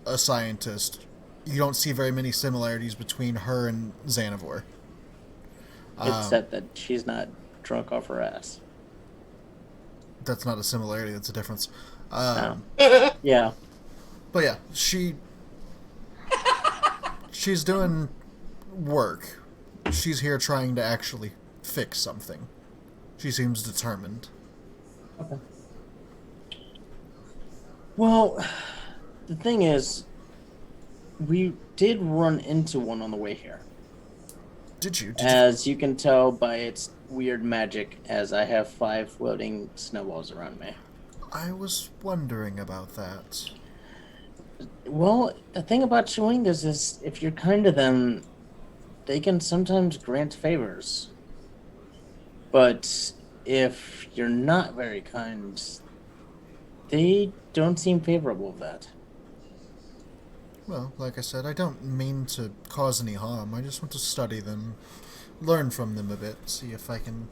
a scientist. You don't see very many similarities between her and Xanavor. Except that she's not drunk off her ass. That's not a similarity, that's a difference. Yeah. But yeah, she's doing work. She's here trying to actually fix something. She seems determined. Okay. Well, the thing is, we did run into one on the way here. Did you? As you can tell by its weird magic, as I have 5 floating snowballs around me. I was wondering about that. Well, the thing about chewingas is, if you're kind to them, they can sometimes grant favors. But if you're not very kind, they don't seem favorable of that. Well, like I said, I don't mean to cause any harm. I just want to study them, learn from them a bit, see if I can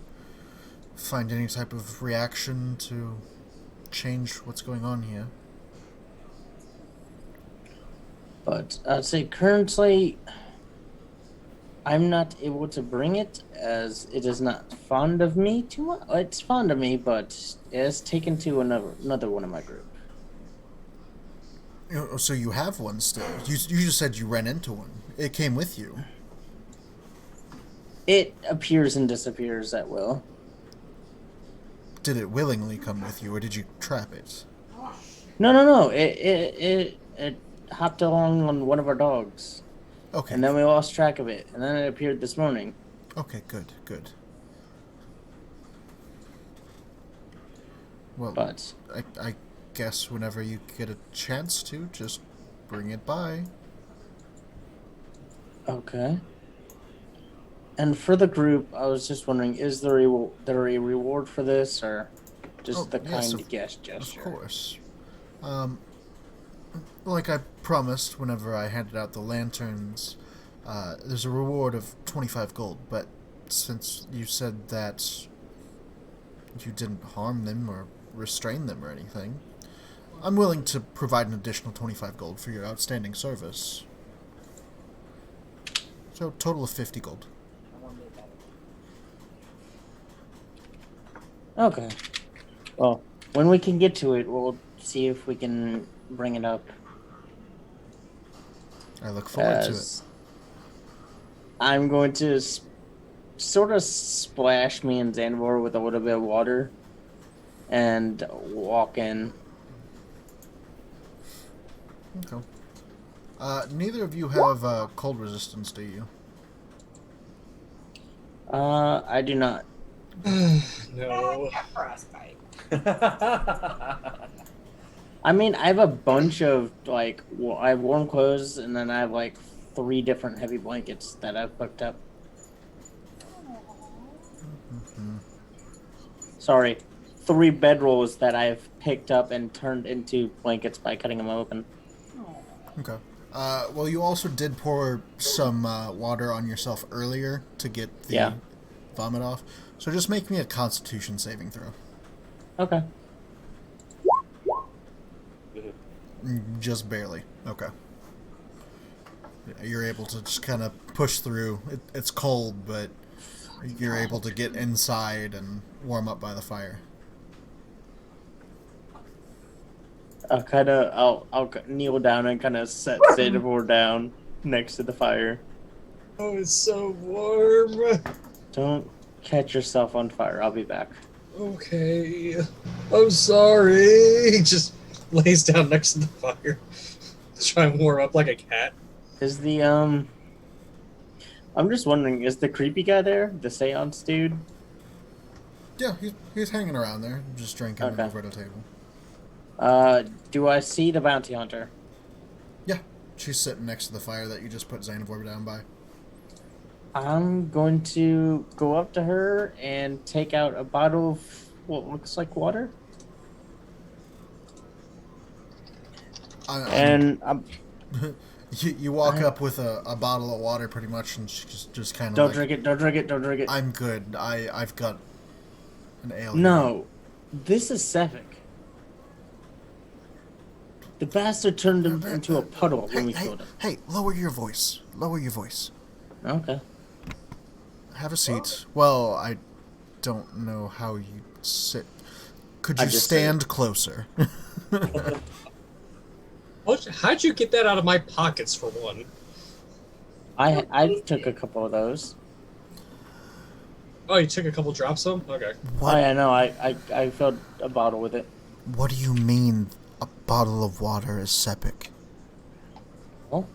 find any type of reaction to change what's going on here. But I'd say currently, I'm not able to bring it, as it is not fond of me too much. It's fond of me, but it has taken to another one of my group. So you have one still. You just said you ran into one. It came with you. It appears and disappears at will. Did it willingly come with you, or did you trap it? No. It hopped along on one of our dogs. Okay. And then we lost track of it. And then it appeared this morning. Okay, good. Well, But I guess whenever you get a chance to, just bring it by. okay. And for the group, I was just wondering, is there a reward for this, or just the yes, kind gesture? Of course. Like I promised whenever I handed out the lanterns, there's a reward of 25 gold, but since you said that you didn't harm them or restrain them or anything, I'm willing to provide an additional 25 gold for your outstanding service. So, total of 50 gold. Okay. Well, when we can get to it, we'll see if we can bring it up. I look forward to it. As I'm going to sort of splash me and Xanavor with a little bit of water and walk in. Okay. Neither of you have cold resistance, do you? I do not. No. Frostbite. I mean, I have a bunch of, like, I have warm clothes, and then I have, like, 3 different heavy blankets that I've hooked up. Sorry, 3 bedrolls that I've picked up and turned into blankets by cutting them open. Okay. Well, you also did pour some water on yourself earlier to get the vomit off. So just make me a Constitution saving throw. Okay. Just barely. Okay. You're able to just kind of push through. It's cold, but you're able to get inside and warm up by the fire. I'll kneel down and kind of set Xanavor down next to the fire. Oh, it's so warm. Don't catch yourself on fire. I'll be back. Okay. I'm sorry. He just lays down next to the fire. Try and warm up like a cat. Is the I'm just wondering, is the creepy guy there? The seance dude? Yeah, he's hanging around there, just drinking Okay. over at a table. Do I see the bounty hunter? Yeah, she's sitting next to the fire that you just put Xanavor down by. I'm going to go up to her and take out a bottle of what looks like water. And I'm... You walk up with a bottle of water pretty much, and she just kind of Don't drink it, don't drink it, don't drink it. I'm good. I've got an ale. No, this is Sevic. The bastard turned him into a puddle when we killed him. Hey, lower your voice. Lower your voice. Okay. Have a seat. Well, I don't know how you sit. Could I you just stand closer? How'd you get that out of my pockets, for one? I took a couple of those. Oh, you took a couple drops of them? Okay. What? Oh yeah, no, I filled a bottle with it. What do you mean a bottle of water is septic? Well,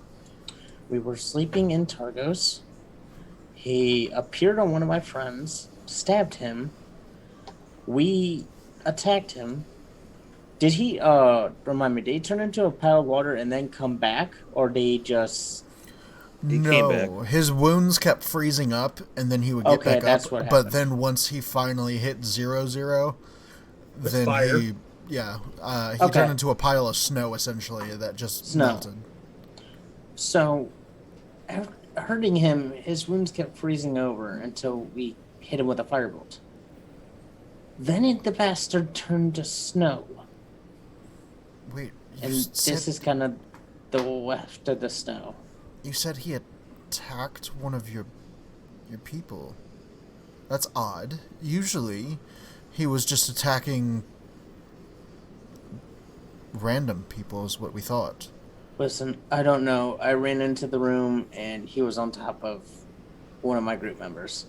we were sleeping in Targos. He appeared on one of my friends, stabbed him. We attacked him. Did he, remind me, did he turn into a pile of water and then come back? Or did he just... He no, came back. His wounds kept freezing up, and then he would get Okay, back that's up. what But happened. then once he finally hit 0-0, With then fire? he Okay. turned into a pile of snow essentially that just melted. So, hurting him, his wounds kept freezing over until we hit him with a firebolt. Then the bastard turned to snow. Wait, And this is kind of the left of the snow. You said he attacked one of your people. That's odd. Usually, he was just attacking random people is what we thought. Listen, I don't know. I ran into the room and he was on top of one of my group members.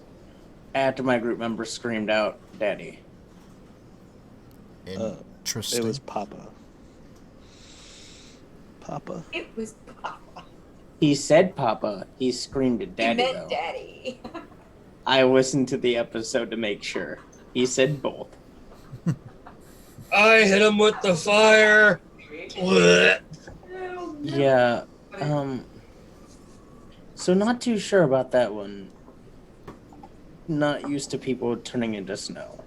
After my group member screamed out, "Daddy." Interesting. It was Papa. Papa. It was Papa. He said Papa. He screamed at He Daddy, meant though. Daddy. I listened to the episode to make sure. He said both. I hit him with the fire. Blech. Yeah, so not too sure about that one. Not used to people turning into snow.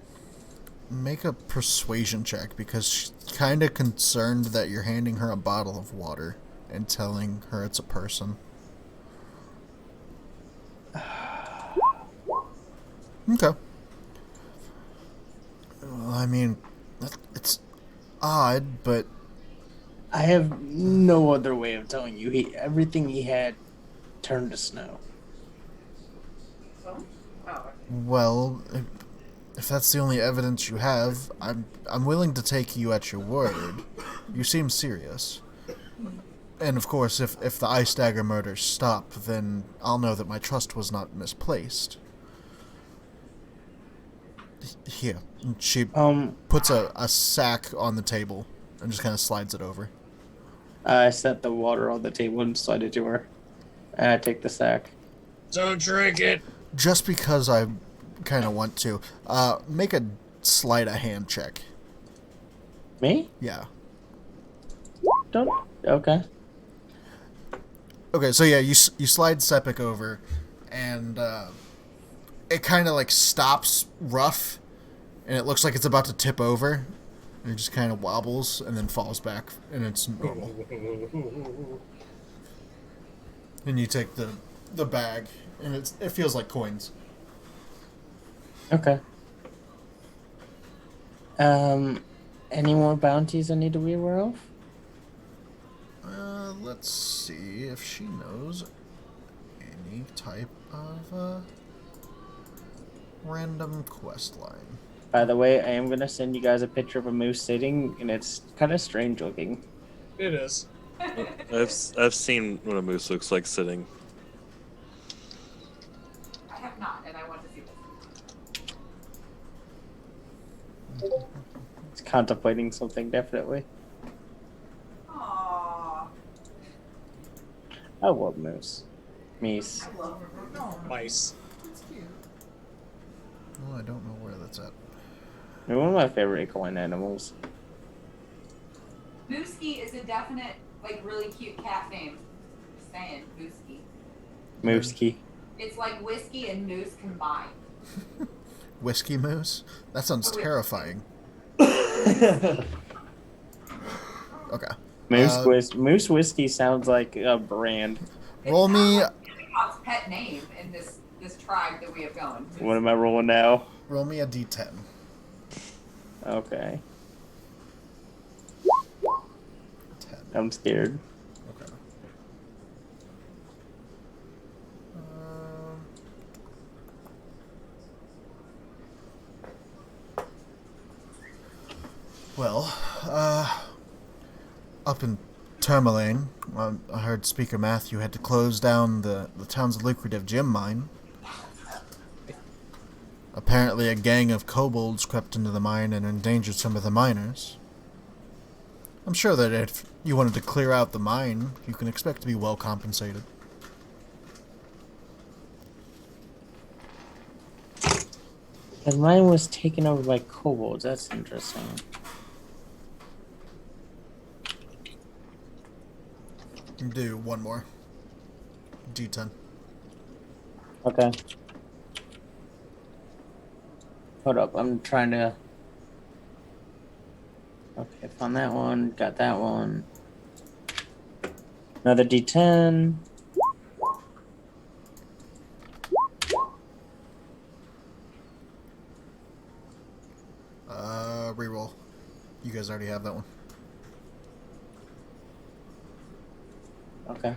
Make a persuasion check because she's kind of concerned that you're handing her a bottle of water and telling her it's a person. Okay. Well, I mean, it's odd, but I have no other way of telling you. Everything he had turned to snow. well, if that's the only evidence you have, I'm willing to take you at your word. You seem serious. And of course, if the Ice Dagger murders stop, then I'll know that my trust was not misplaced. Here. And she puts a sack on the table and just kind of slides it over. I set the water on the table and slide it to her. And I take the sack. Don't drink it. Just because I kind of want to. Make a sleight of hand check. Me? Yeah. Don't. Okay. Okay, so yeah, you slide Sepik over, and it kind of like stops rough, and it looks like it's about to tip over. And it just kind of wobbles and then falls back, and it's normal. And you take the bag, and it feels like coins. Okay. Any more bounties I need to be aware of? Let's see if she knows any type of random quest line. By the way, I am going to send you guys a picture of a moose sitting, and it's kind of strange looking. It is. I've seen what a moose looks like sitting. I have not, and I want to see this. It's contemplating something, definitely. Aww. I love moose. Meese. I love her. Mice. It's cute. Well, I don't know where that's at. They're one of my favorite equine animals. Mooski is a definite, like, really cute cat name. Just saying, Mooski. Mooski. It's like whiskey and moose combined. Whiskey moose? That sounds terrifying. Mooski. Okay. Moose whiskey sounds like a brand. Roll It's me. not like Kennecott's pet name in this tribe that we have going. What am I rolling now? Roll me a d10. Okay. 10. I'm scared. Okay. Well, up in Tourmaline, I heard Speaker Matthew had to close down the town's lucrative gem mine. Apparently a gang of kobolds crept into the mine and endangered some of the miners. I'm sure that if you wanted to clear out the mine, you can expect to be well compensated. And mine was taken over by kobolds. That's interesting. Do one more. D10. Okay. Hold up, I'm trying to... Okay, found that one, got that one. Another D10. Reroll. You guys already have that one. Okay.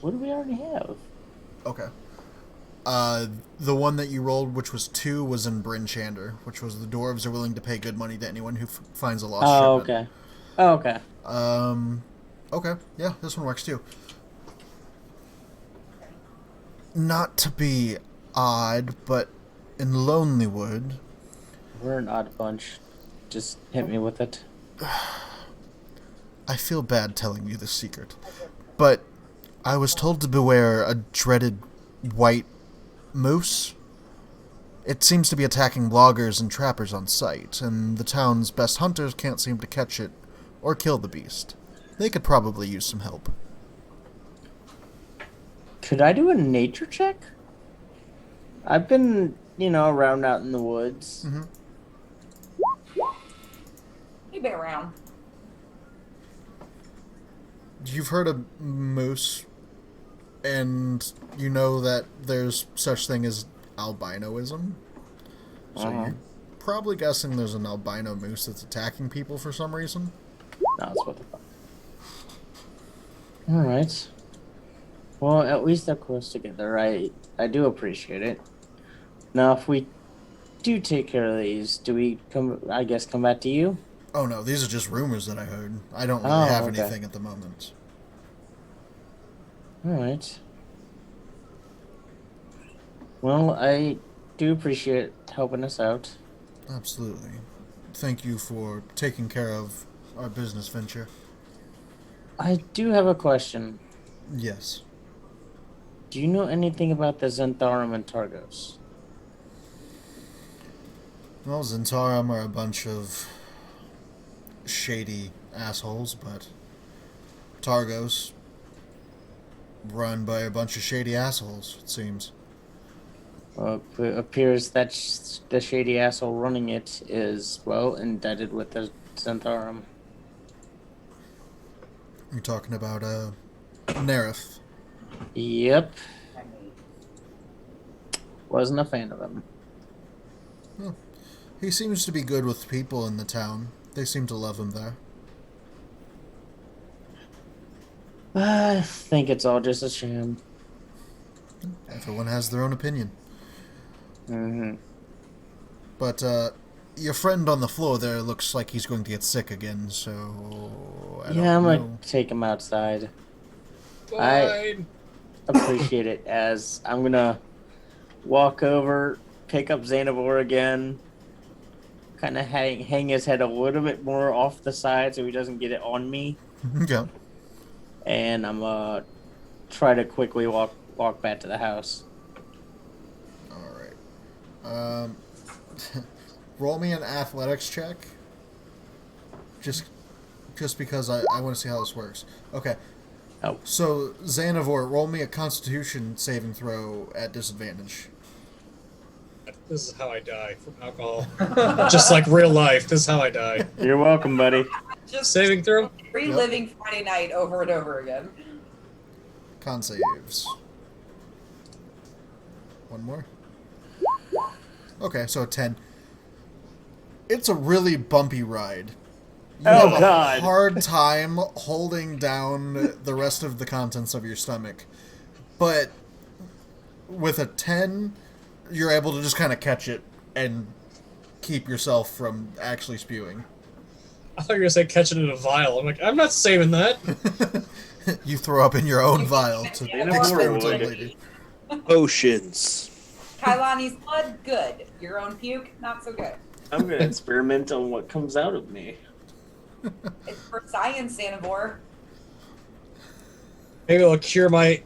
What do we already have? Okay. The one that you rolled, which was 2, was in Bryn Shander, which was the dwarves are willing to pay good money to anyone who finds a lost shipment. Okay. Oh, okay. Okay. Yeah, this one works too. Not to be odd, but in Lonelywood... We're an odd bunch. Just hit me with it. I feel bad telling you this secret, but I was told to beware a dreaded white moose. It seems to be attacking loggers and trappers on sight, and the town's best hunters can't seem to catch it or kill the beast. They could probably use some help. Could I do a nature check? I've been, around out in the woods. Mm-hmm. You've been around. You've heard of moose, and you know that there's such thing as albinoism. So you're probably guessing there's an albino moose that's attacking people for some reason. No, that's what the fuck. Alright. Well, at least they're close together. I do appreciate it. Now, if we do take care of these, do we come back to you? Oh no, these are just rumors that I heard. I don't really have okay. anything at the moment. Alright. Well, I do appreciate helping us out. Absolutely. Thank you for taking care of our business venture. I do have a question. Yes. Do you know anything about the Zentharum and Targos? Well, Zentarum are a bunch of shady assholes, but Targos, run by a bunch of shady assholes, it seems. It appears that the shady asshole running it is, well, indebted with the Zentharum. You're talking about, Nerith. Yep. Wasn't a fan of him. He seems to be good with people in the town. They seem to love him there. I think it's all just a sham. Everyone has their own opinion. Mm-hmm. But, your friend on the floor there looks like he's going to get sick again, so... I don't I'm know. gonna take him outside. Fine. Appreciate it, as I'm gonna walk over, pick up Xanavor again, kind of hang his head a little bit more off the side so he doesn't get it on me, Okay. and I'm gonna try to quickly walk back to the house. Alright. Roll me an athletics check. Just because I want to see how this works. Okay. Oh. So, Xanavor, roll me a constitution saving throw at disadvantage. This is how I die from alcohol. Just like real life, this is how I die. You're welcome, buddy. Just Saving throw? reliving Friday night over and over again. Con saves. One more. Okay, so a 10. It's a really bumpy ride. You have a hard time holding down the rest of the contents of your stomach. But with a 10, you're able to just kind of catch it and keep yourself from actually spewing. I thought you were going to say catch it in a vial. I'm like, I'm not saving that. You throw up in your own vial to experiment on later. Oceans. Kailani's blood, good. Your own puke, not so good. I'm gonna experiment on what comes out of me. It's for science, Xanavor. Maybe it'll cure my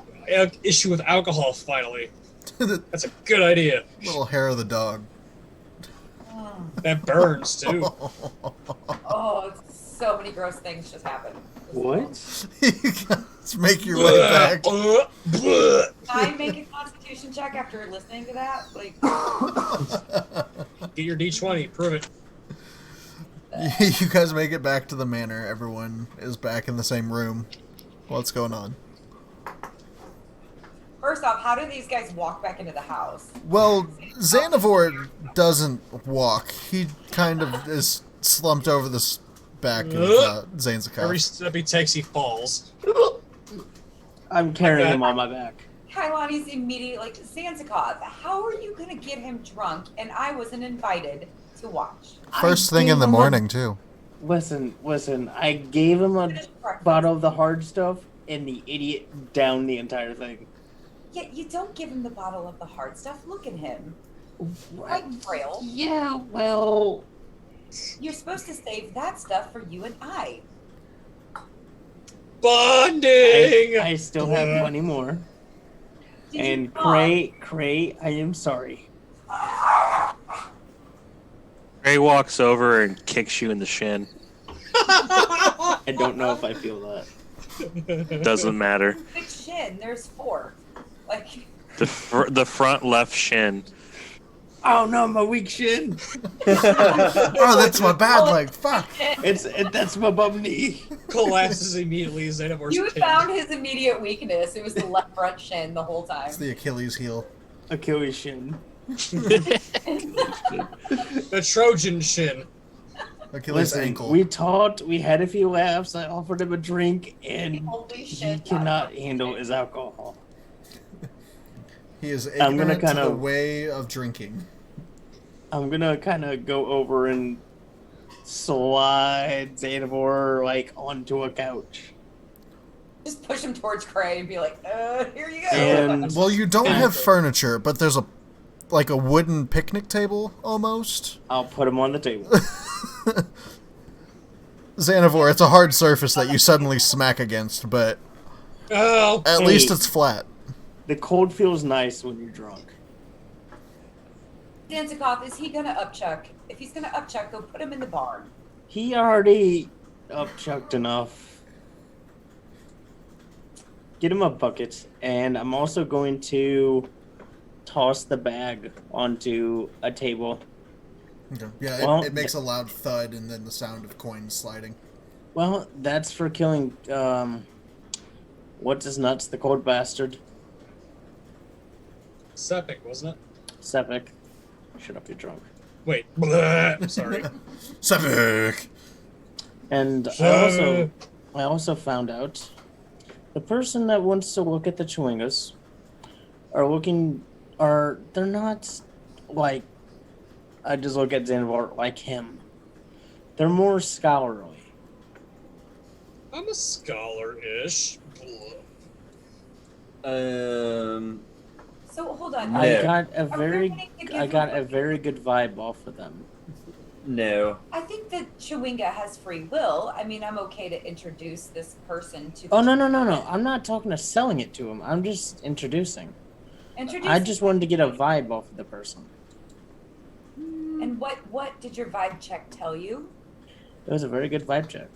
issue with alcohol finally. That's a good idea. Little hair of the dog. That burns, too. Oh, so many gross things just happened. What? You guys make your way back. Can I make a constitution check after listening to that? Like, Get your D20, prove it. You guys make it back to the manor. Everyone is back in the same room. What's going on? first off, how do these guys walk back into the house? Well, Xanavor doesn't walk. He kind of is slumped over the back of Zanzicar. Every step he takes, he falls. I'm carrying him on my back. Kailani's immediately like, Zanzicar, how are you going to get him drunk? And I wasn't invited to watch. First thing in the morning, too. Listen. I gave him a bottle of the hard stuff, and the idiot downed the entire thing. Yeah, you don't give him the bottle of the hard stuff. Look at him. Quite frail. Yeah, well... You're supposed to save that stuff for you and I. Bonding! I still have plenty more. And Cray, I am sorry. Gray walks over and kicks you in the shin. I don't know if I feel that. Doesn't matter. Big shin. There's 4. Like The front left shin. Oh no, my weak shin. Oh, that's my bad leg. Fuck. That's my bum knee. Collapses immediately as Xanavor's you pinned. found his immediate weakness. It was the left front shin the whole time. It's the Achilles heel. Achilles shin. The Trojan shin. Achilles ankle. We talked, we had a few laughs, I offered him a drink, and Holy he shit. cannot handle his alcohol. He is I'm gonna ignorant to the way of drinking. I'm gonna kind of go over and slide Xanavor, like, onto a couch. Just push him towards Cray and be like, here you go. And Well, you don't have furniture, but there's a wooden picnic table, almost. I'll put him on the table. Xanavor, it's a hard surface that you suddenly smack against, but Oh, at least it's flat. The cold feels nice when you're drunk. Danzikov, is he gonna upchuck? If he's gonna upchuck, go put him in the barn. He already upchucked enough. get him a bucket, and I'm also going to toss the bag onto a table. Okay. Yeah, Well, it makes a loud thud and then the sound of coins sliding. Well, that's for killing, what's his nuts, the cold bastard. Septic, wasn't it? Sepik. Shut up, you're drunk. Wait. Bleh, sorry. Sepik! And I also found out the person that wants to look at the Chewingas they're not like, I just look at Xanavar like him. They're more scholarly. I'm a scholar-ish. So hold on. I No. got a Are we very gonna give I got him- a very good vibe off of them. No. I think that Chewinga has free will. I mean, I'm okay to introduce this person to. Oh no. I'm not talking to selling it to him. I'm just introducing. Introduce. I just wanted to get a vibe off of the person. And what did your vibe check tell you? It was a very good vibe check.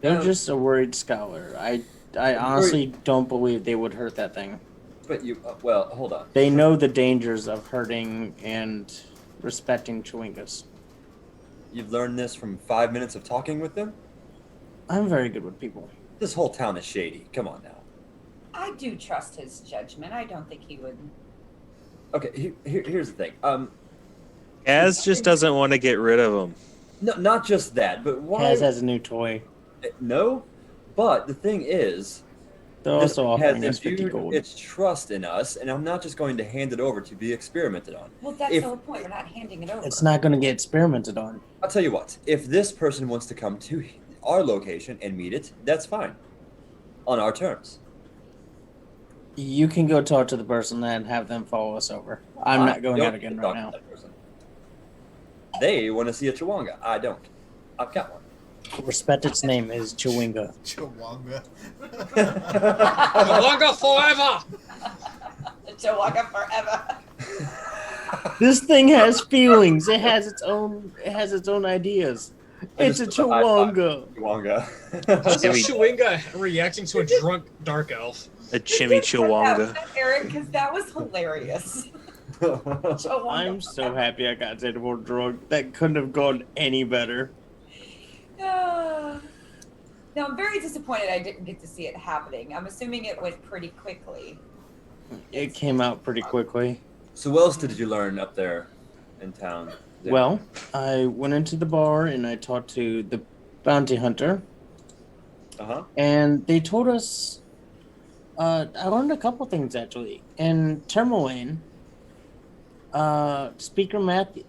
They're just a worried scholar. I honestly don't believe they would hurt that thing. But you, well, hold on. They know the dangers of hurting and respecting Chewingas. You've learned this from 5 minutes of talking with them? I'm very good with people. This whole town is shady. Come on now. I do trust his judgment. I don't think he would. Okay, here's the thing. Kaz just doesn't want to get rid of him. No, not just that, but why? Kaz has a new toy. No, but the thing is, They're this also has offering us 50 imbued gold. its trust in us, and I'm not just going to hand it over to be experimented on. Well, that's If- the whole point. We're not handing it over. It's not going to get experimented on. I'll tell you what. If this person wants to come to our location and meet it, that's fine, on our terms. You can go talk to the person and have them follow us over. I'm not going don't out again talk right to now. that person. They want to see a Chewanga. I don't. I've got one. Respect its name is Chewinga. Chewanga. Chewinga forever! Chewinga forever. This thing has feelings. It has its own ideas. It's a Chewinga. Chewanga. How's a Jimmy. Chewinga reacting to a drunk dark elf? A chimichurri. Eric, because that was hilarious. Chewinga I'm so forever. happy I got Xanavar drunk. That couldn't have gone any better. No, I'm very disappointed I didn't get to see it happening. I'm assuming it went pretty quickly. It came out pretty quickly. So what else did you learn up there in town? Well, I went into the bar and I talked to the bounty hunter, Uh-huh. and they told us. I learned a couple things actually. In Tourmaline, Speaker Matthew,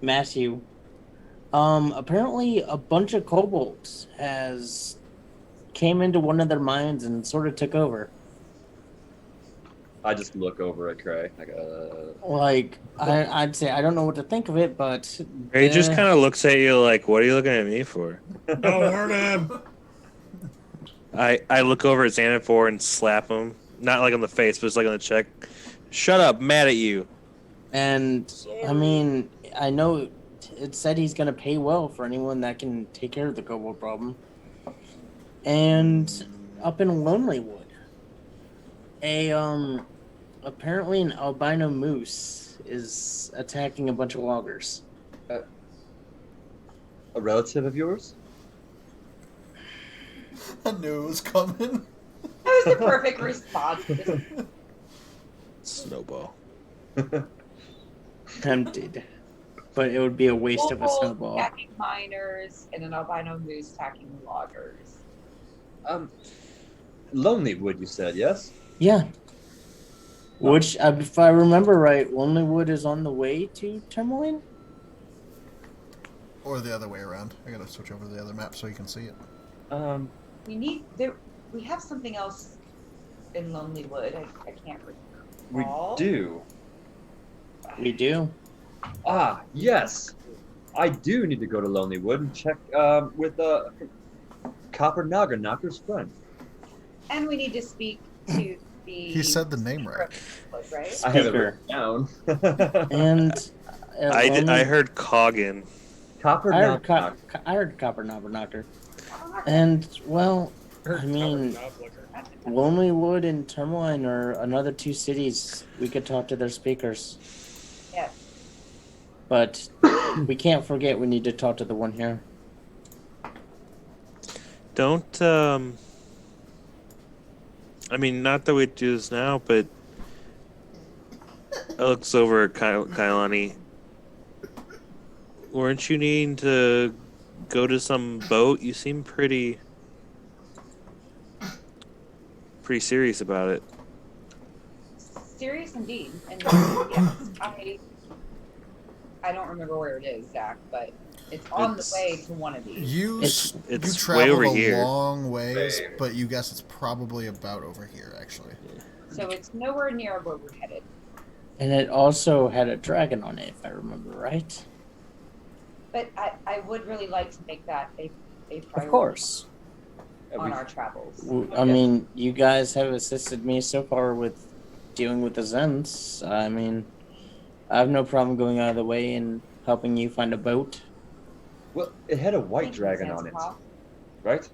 Matthew. Apparently a bunch of kobolds came into one of their mines and sort of took over. I just look over at Cray. Like, I'd say I don't know what to think of it, but He just kind of looks at you like, "What are you looking at me for?" Don't hurt him! I look over at Xanafor and slap him, not like on the face, but just like on the cheek. Shut up, mad at you. And I mean, I know it said he's gonna pay well for anyone that can take care of the kobold problem. And up in Lonelywood, apparently an albino moose is attacking a bunch of loggers. A relative of yours? I knew it was coming. That was the perfect response. Snowball. Tempted, but it would be a waste of a Kobolds snowball. attacking miners and an albino moose attacking loggers. Lonelywood, you said, yes? Yeah. Which, if I remember right, Lonelywood is on the way to Tourmaline? Or the other way around. I gotta switch over to the other map so you can see it. We have something else in Lonelywood. I can't We recall. do. We do. Ah, yes. I do need to go to Lonelywood and check with Copper Knocker's friend. And we need to speak to the. He said the name right. Right? I have it Speaker. written down. And I heard Coggin. Copper I heard, knock. I heard Copper Knobber Knocker. And, well, Heard I mean, Knob Liquor. Lonely Wood and Tourmaline are another 2 cities we could talk to their speakers. Yes. But we can't forget we need to talk to the one here. Don't I mean, not that we do this now, but I looks over at Kailani. Weren't you needing to go to some boat? You seem pretty serious about it. Serious indeed. And yes, I don't remember where it is, Zach, but it's on the way to one of these. You It's traveled way over a here. long ways, but you guess it's probably about over here, actually. So it's nowhere near where we're headed. And it also had a dragon on it, if I remember right. But I would really like to make that a priority Of course. on our travels. I mean, you guys have assisted me so far with dealing with the Zens. I mean, I have no problem going out of the way and helping you find a boat. Well, it had a white Thank you, dragon on it, Sansa. right?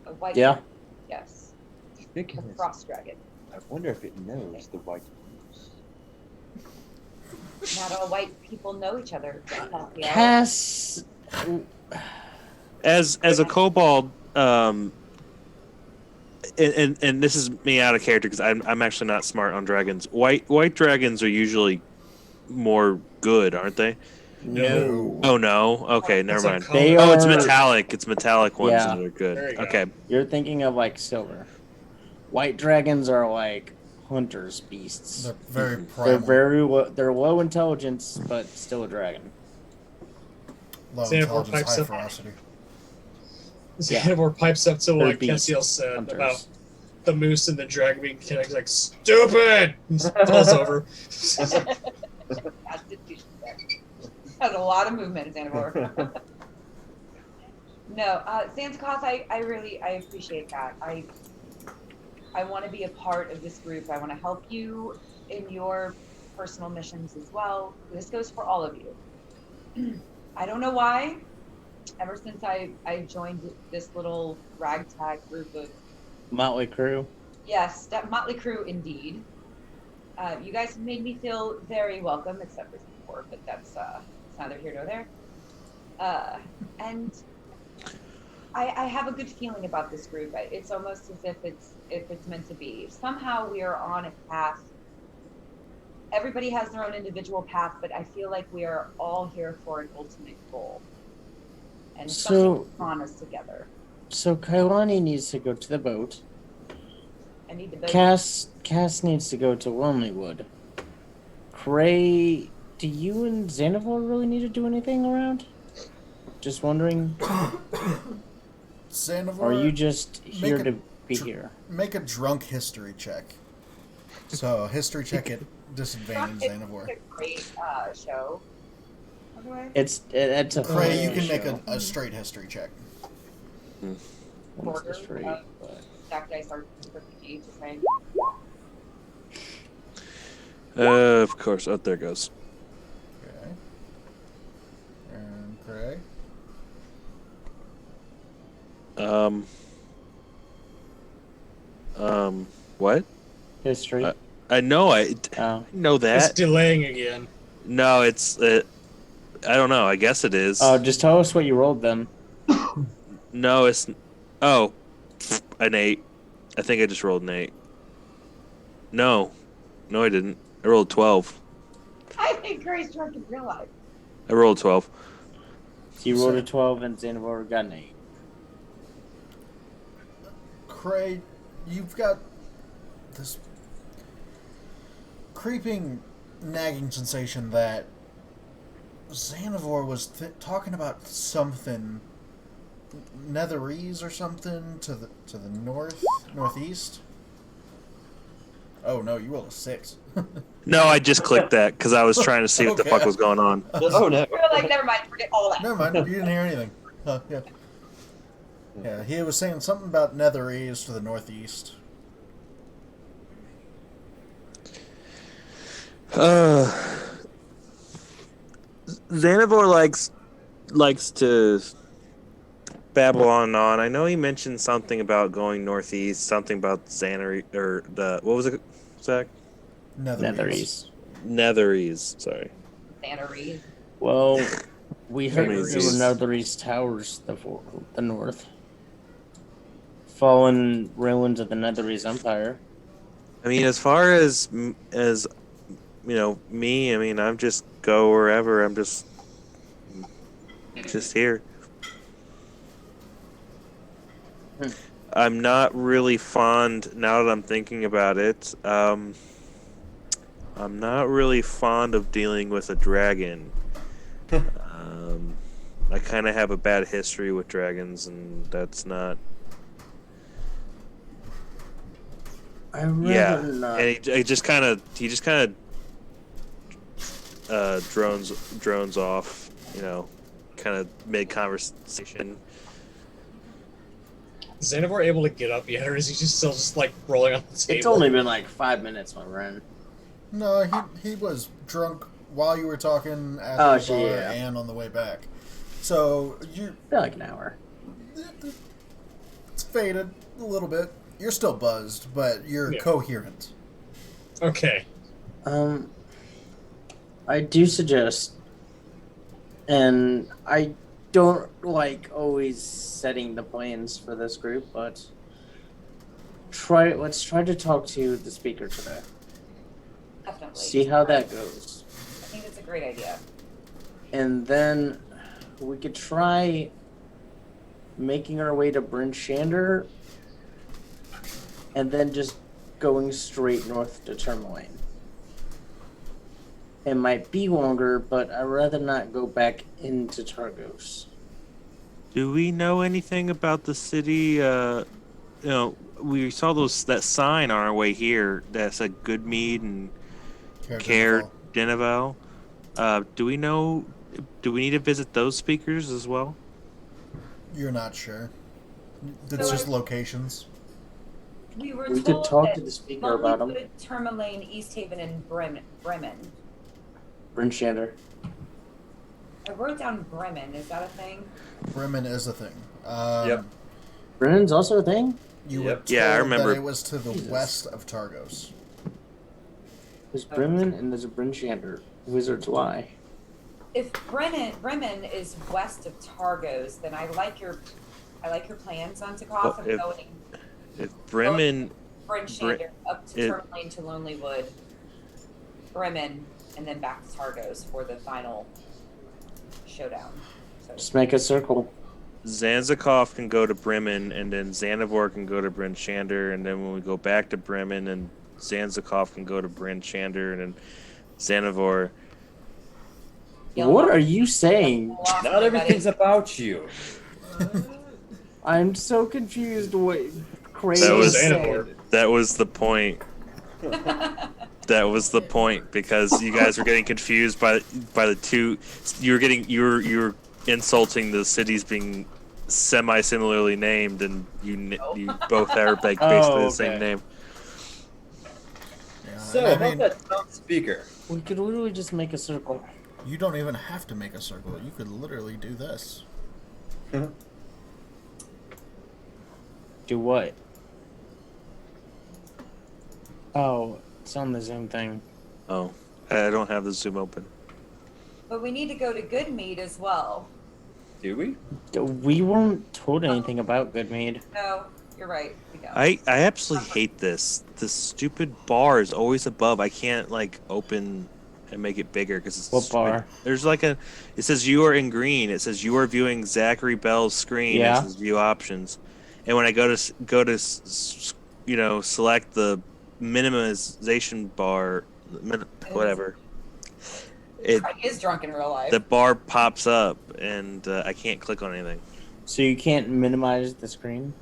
A white Yeah. dragon, yes. I think A it is. frost dragon. I wonder if it knows the white moose. Not all white people know each other. Raphael. Cass. As a kobold, and this is me out of character because I'm actually not smart on dragons. White dragons are usually more good, aren't they? No. Oh no. Okay, never It's a mind. color. They Oh, it's are- metallic. It's metallic ones Yeah. that are good. There you go. Okay. You're thinking of like silver. White dragons are like hunters' beasts. They're very They're primal. they're low intelligence, but still a dragon. Low Xanathar intelligence, pipes high up. ferocity. Yeah. Xanathar pipes up to They're what beasts, Kessiel said hunters. about the moose and the dragon being connected. He's like, stupid! He falls over. Constitution check. Has a lot of movement, Xanathar. No, Santa Claus, I appreciate that. I want to be a part of this group. I want to help you in your personal missions as well. This goes for all of you. I don't know why. Ever since I joined this little ragtag group of Motley Crew. yes, that motley crew indeed. You guys have made me feel very welcome, except for support, but that's neither here nor there. And I have a good feeling about this group. It's almost as if it's meant to be. Somehow we are on a path. Everybody has their own individual path, but I feel like we are all here for an ultimate goal. And something's drawn us together. So Kailani needs to go to the boat. I need to build. Cass needs to go to Lonelywood. Cray, do you and Xanathar really need to do anything around? Just wondering. Sandovar, Or are you just here make to be dr- here? Make a drunk history check. So, history check at disadvantage, Xanavar. It's a great show. By the way. It's a Cray, you funny can make show. a straight history check. What's the straight, but- StackedDiceRP, just saying. Of course. Oh, there it goes. Okay. And Cray. What? History. I know. I Oh. know It's that. delaying again. No, it's. I don't know. I guess it is. Oh, just tell us what you rolled then. No, it's. Oh, an 8. I think I just rolled an 8. No, I didn't. I rolled 12. I think Grace drunk in real life. I rolled 12. So you rolled a 12 and Xanathar got an 8. Cray, you've got this creeping, nagging sensation that Xanathar was talking about something Netherese or something to the northeast. Oh no, you rolled a 6. No, I just clicked that because I was trying to see what the Okay. fuck was going on. Oh no. We were like, never mind, forget all that. Never mind, you didn't hear anything. Yeah. Yeah, he was saying something about Netherese to the northeast. Xanavor likes to babble on and on. I know he mentioned something about going northeast, something about Xanary or the what was it, Zach? Netherese. Netherese. Sorry. Santeries. Well, we heard Amazing. there were Netherese towers, the north. Fallen ruins of the Netherese Empire. I mean, as far as me, I mean, I'm just go wherever. I'm just here. Hmm. I'm not really fond now that I'm thinking about it. I'm not really fond of dealing with a dragon. I kind of have a bad history with dragons, and that's not. I rather Yeah, not. and he just kind of drones off, kind of mid conversation. Is Xanavor able to get up yet, or is he still like rolling on the table? It's only been like 5 minutes, my friend. No, he was drunk while you were talking at the bar and on the way back. So you feel like an hour. It's faded a little bit. You're still buzzed, but you're coherent. Okay. I do suggest, and I don't like always setting the plans for this group, but let's try to talk to the speaker today. Definitely. See how that goes. I think it's a great idea. And then we could try making our way to Bryn Shander and then just going straight north to Tourmaline. It might be longer, but I'd rather not go back into Targos. Do we know anything about the city? We saw that sign on our way here that said Goodmead and Care Denivel. Do we know? Do we need to visit those speakers as well? You're not sure. It's just locations. We were We told could talk that to the speaker about them. Tourmaline, Easthaven, and Bremen. Bryn Shander. I wrote down Bremen. Is that a thing? Bremen is a thing. Yep. Brennan's also a thing? You were told I remember. that it was to the west of Targos. There's Bremen and there's a Bryn Shander. Wizards lie. If Bremen is west of Targos, then I like your plans on Takoff and going. If Bremen, Bryn Shander up to Tourmaline to Lonely Wood, Bremen, and then back to Targos for the final showdown. So. Just make a circle. Zanzikov can go to Bremen, and then Xanavor can go to Bryn Shander, and then when we go back to Bremen, and Zanzikov can go to Bryn Shander, and then Xanavor. What are you saying? Not everything's about you. I'm so confused. What crazy said. That was the point. That was the point, because you guys were getting confused by the two. You were insulting the cities being semi-similarly named, and you both are like basically the same name. Yeah, So about that sound speaker. We could literally just make a circle. You don't even have to make a circle. You could literally do this. Do what? Oh, it's on the Zoom thing. Oh, I don't have the Zoom open. But we need to go to Goodmead as well. Do we? We weren't told anything about Goodmead. No, you're right. We don't. I absolutely hate this. This stupid bar is always above. I can't open and make it bigger because it's what bar? There's it says you are in green. It says you are viewing Zachary Bell's screen. Yeah. It says view options, and when I go to select the minimization bar, whatever. He is drunk in real life. The bar pops up, and I can't click on anything. So you can't minimize the screen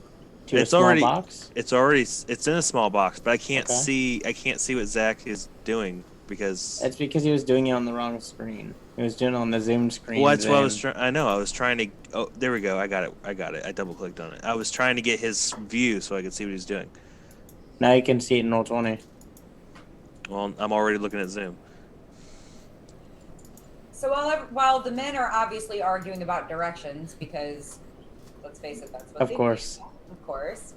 to It's a small already box? It's in a small box, but I can't see what Zach is doing because That's because he was doing it on the wrong screen. He was doing it on the Zoom screen. Well, that's what I was trying. I know. I was trying to. Oh, there we go. I got it. I double clicked on it. I was trying to get his view so I could see what he's doing. Now you can see it in Roll20. Well, I'm already looking at Zoom. So while the men are obviously arguing about directions, because let's face it, that's what Of they course. do. Of course.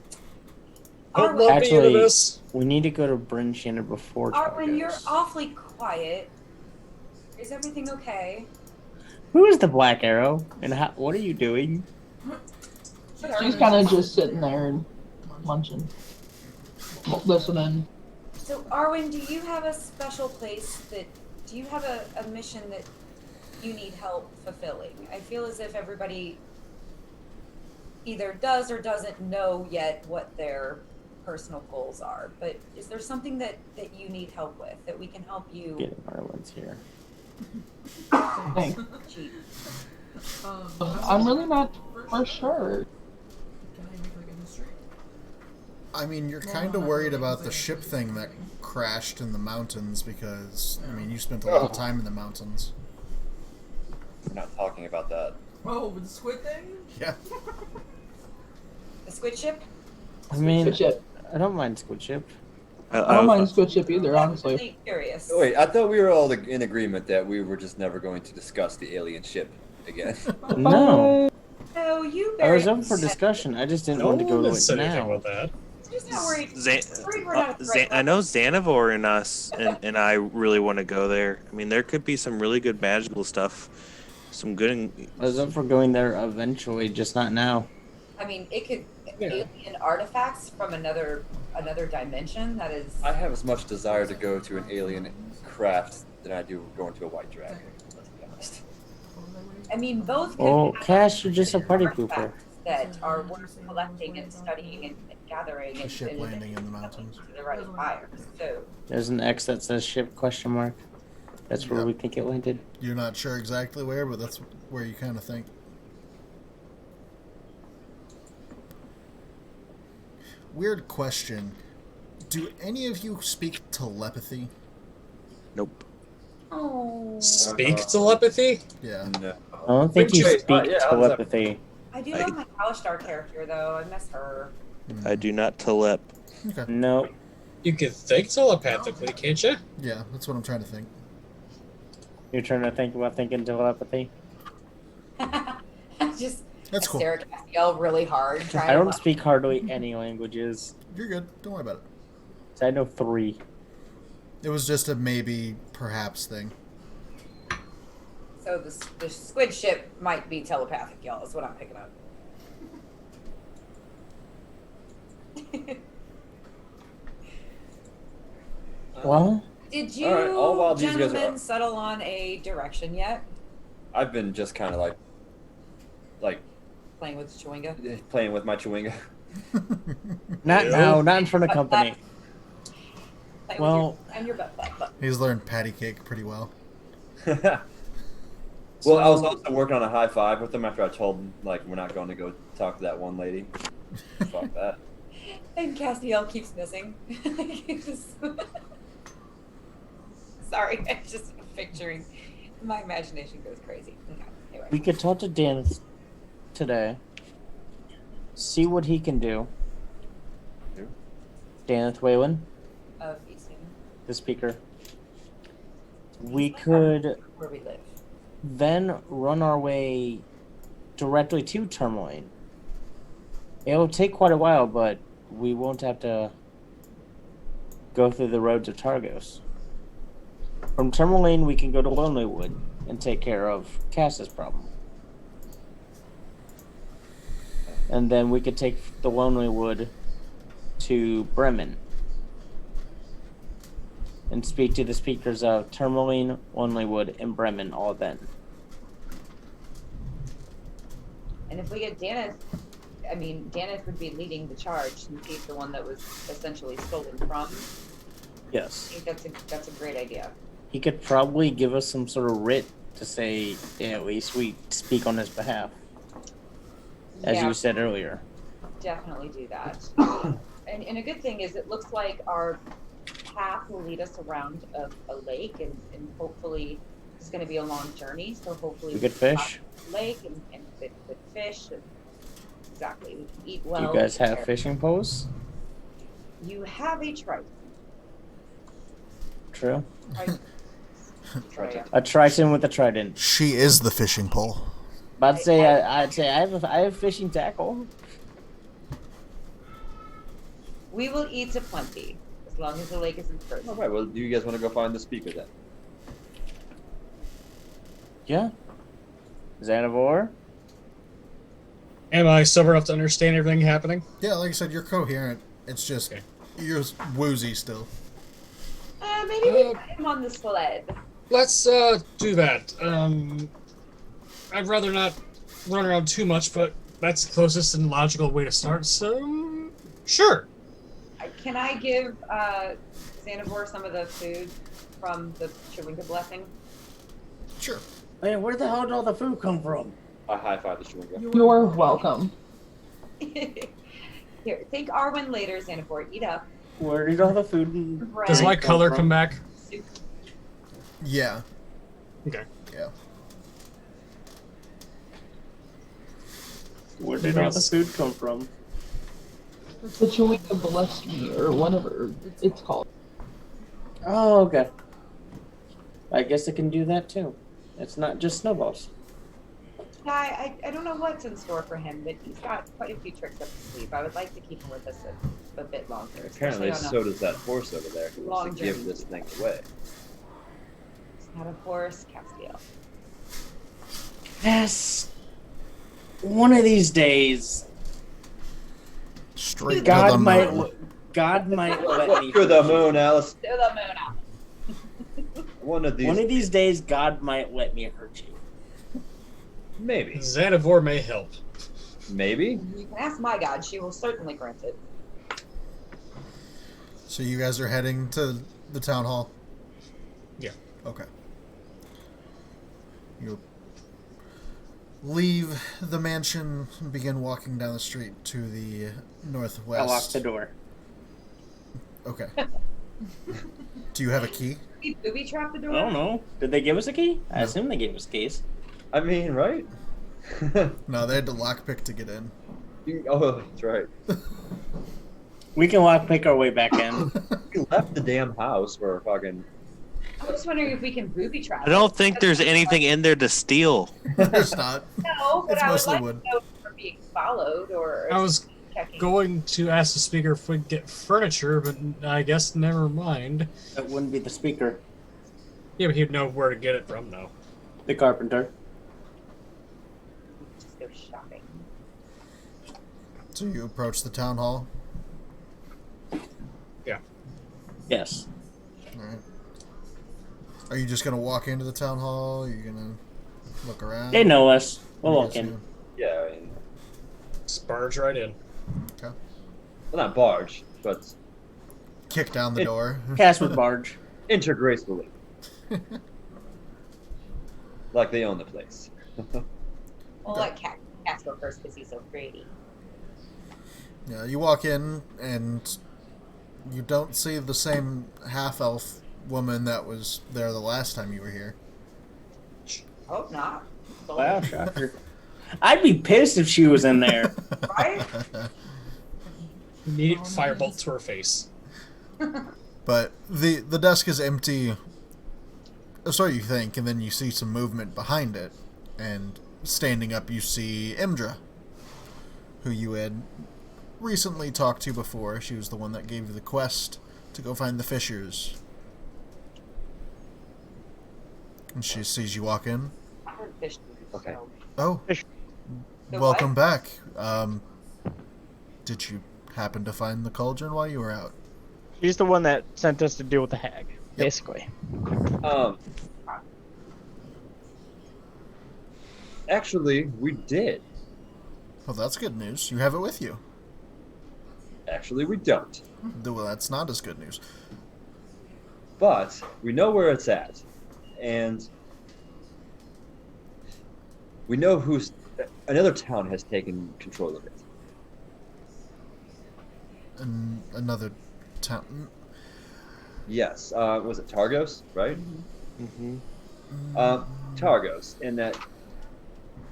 Don't Arwen, love the end of Actually, this. we need to go to Bryn Shannon before Arwen, you're Targos. awfully quiet. Is everything okay? Who is the Black Arrow? And what are you doing? She's kind of just sitting there and munching, listening. So, Arwen, do you have a special place do you have a mission that you need help fulfilling? I feel as if everybody either does or doesn't know yet what their personal goals are, but is there something that you need help with, that we can help you? Getting Arwen's here. Thanks. achieve? I'm really not for sure. Can I make like a history? I mean, you're kind of worried about the ship thing that crashed in the mountains because, I mean, you spent a lot of time in the mountains. We're not talking about that. Oh, with the squid thing? Yeah. The squid ship? I mean, Squid ship. I don't mind Squid Ship. I don't mind squid ship either, I'm honestly. really curious. Wait, I thought we were all in agreement that we were just never going to discuss the alien ship again. No, No, you I very was up for discussion. I just didn't No want to go one to has it said anything now. about that. I'm just not worried. Worried we're not at the right I know level. Xanavor and us and I really want to go there. I mean, there could be some really good magical stuff. Some good. I was up for going there eventually, just not now. I mean, it could Yeah. alien artifacts from another dimension. That is. I have as much desire to go to an alien craft than I do going to a white dragon. Let's be honest. I mean, both. can Oh, have Cash, you're just a party pooper. artifacts that are worth collecting and studying and gathering The and ship landing in the mountains. to the right fire. So There's an X that says ship question mark. That's where Yep. we think it landed. You're not sure exactly where, but that's where you kind of think. Weird question. Do any of you speak telepathy? Nope. oh, Speak telepathy? Yeah. No. I don't think you Wait, speak yeah, how does that- telepathy. I do love my Alistar character though. I miss her. I do not telep. Okay. No. You can think telepathically, can't you? Yeah, that's what I'm trying to think. You're trying to think about thinking telepathy? Just That's cool. stare at Castiel really hard. Trying I don't to speak hardly any languages. You're good. Don't worry about it. So I know 3. It was just a maybe, perhaps thing. So the squid ship might be telepathic, y'all. Is what I'm picking up. Well, Did you All right, all while these guys are gentlemen up. settle on a direction yet? I've been just kind of like Playing with Chewinga? playing with my chewinga. not Yeah. now, not in front of company. Playing Well- with your, and your butt. He's learned patty cake pretty well. Well, I was also working on a high five with him after I told him like we're not going to go talk to that one lady. Fuck that. And Castiel keeps missing. Sorry, I'm just picturing. My imagination goes crazy. Okay, anyway. We could talk to Dan today. See what he can do. Who? Daneth Whalen, Of Easthaven, the speaker. We could where we live. then run our way directly to Tourmaline. It'll take quite a while, but we won't have to go through the roads of Targos. From Tourmaline, we can go to Lonelywood and take care of Cass's problem. And then we could take the Lonelywood to Bremen and speak to the speakers of Tourmaline, Lonelywood, and Bremen all then. And if we get Danith, I mean, Danith would be leading the charge since he's the one that was essentially stolen from. I Yes. think that's a great idea. He could probably give us some sort of writ to say, yeah, at least we speak on his behalf, as Yeah. you said earlier. Definitely do that. And a good thing is it looks like our path will lead us around a lake and hopefully it's going to be a long journey. So hopefully We could fish. lake and good fish. And exactly. We can eat well. You guys have there. fishing poles? You have a trike. True. Right? A Triton with a trident. She is the fishing pole. I'd say I have fishing tackle. We will eat aplenty, as long as the lake isn't frozen. All right. Well, do you guys want to go find the speaker then? Yeah. Xanavor? Am I sober enough to understand everything happening? Yeah, like I said, you're coherent. It's just Okay. you're woozy still. Maybe we put him on the sled. Let's do that. I'd rather not run around too much, but that's the closest and logical way to start, so sure. Can I give Xanavor some of the food from the Chewinga blessing? Sure. Man, where the hell did all the food come from? I high-five the Chewinga. You're welcome. Here, thank Arwen later, Xanavor. Eat up. Where did all the food Bread. Does my come color from? come back? Soup. Yeah. Okay. Yeah. Where did all the food come from? The Chewinga blessed me, or whatever it's called. Oh, okay. I guess I can do that too. It's not just snowballs. I don't know what's in store for him, but he's got quite a few tricks up his sleeve. I would like to keep him with us a bit longer. Apparently, especially on so does that horse over there who long wants to give journey. this thing away. It's not a horse, Castiel. Yes. One of these days, Straight to the God moon. might let me. To the moon, Alice. To the moon out. One of One these. of these days, God might let me hurt you. Maybe. Xanavor may help. Maybe. You can ask my god; she will certainly grant it. So you guys are heading to the town hall? Yeah. Okay. You leave the mansion and begin walking down the street to the northwest. I locked the door. Okay. Do you have a key? We booby trap the door. I don't know. Did they give us a key? I assume they gave us keys. I mean, right? No, they had to lockpick to get in. Oh, that's right. We can lockpick our way back in. We left the damn house for fucking. I'm just wondering if we can booby trap. I don't think there's anything in there to steal. There's not. No, but It's I would mostly like wood. to know if we're being followed or. I was checking. going to ask the speaker if we'd get furniture, but I guess never mind. That wouldn't be the speaker. Yeah, but he'd know where to get it from, though. The carpenter. Just go shopping. So you approach the town hall. Yes. Alright. Are you just gonna walk into the town hall? Are you gonna look around? They know us. We'll You walk guys in. know? Yeah, I mean, Just barge right in. Okay. well, not barge, but Kick down the door. Cast with barge. enter gracefully. Like they own the place. We'll let Cat go first because he's so pretty. Yeah, you walk in and you don't see the same half-elf woman that was there the last time you were here. Hope not. Wow, shocker. I'd be pissed if she was in there. Right? Immediate firebolt to her face. But the desk is empty. So you think, and then you see some movement behind it, and standing up you see Imdra, who you had recently talked to before. She was the one that gave you the quest to go find the fishers. And she sees you walk in. I heard fish. Okay. So. Oh, The welcome what? back. Did you happen to find the cauldron while you were out? She's the one that sent us to deal with the hag, basically. Actually, we did. Well, that's good news. You have it with you. Actually, we don't. Well, that's not as good news. But we know where it's at, and we know who's. Another town has taken control of it. And another town. Yes. Was it Targos? Right. Mm-hmm. Targos, and that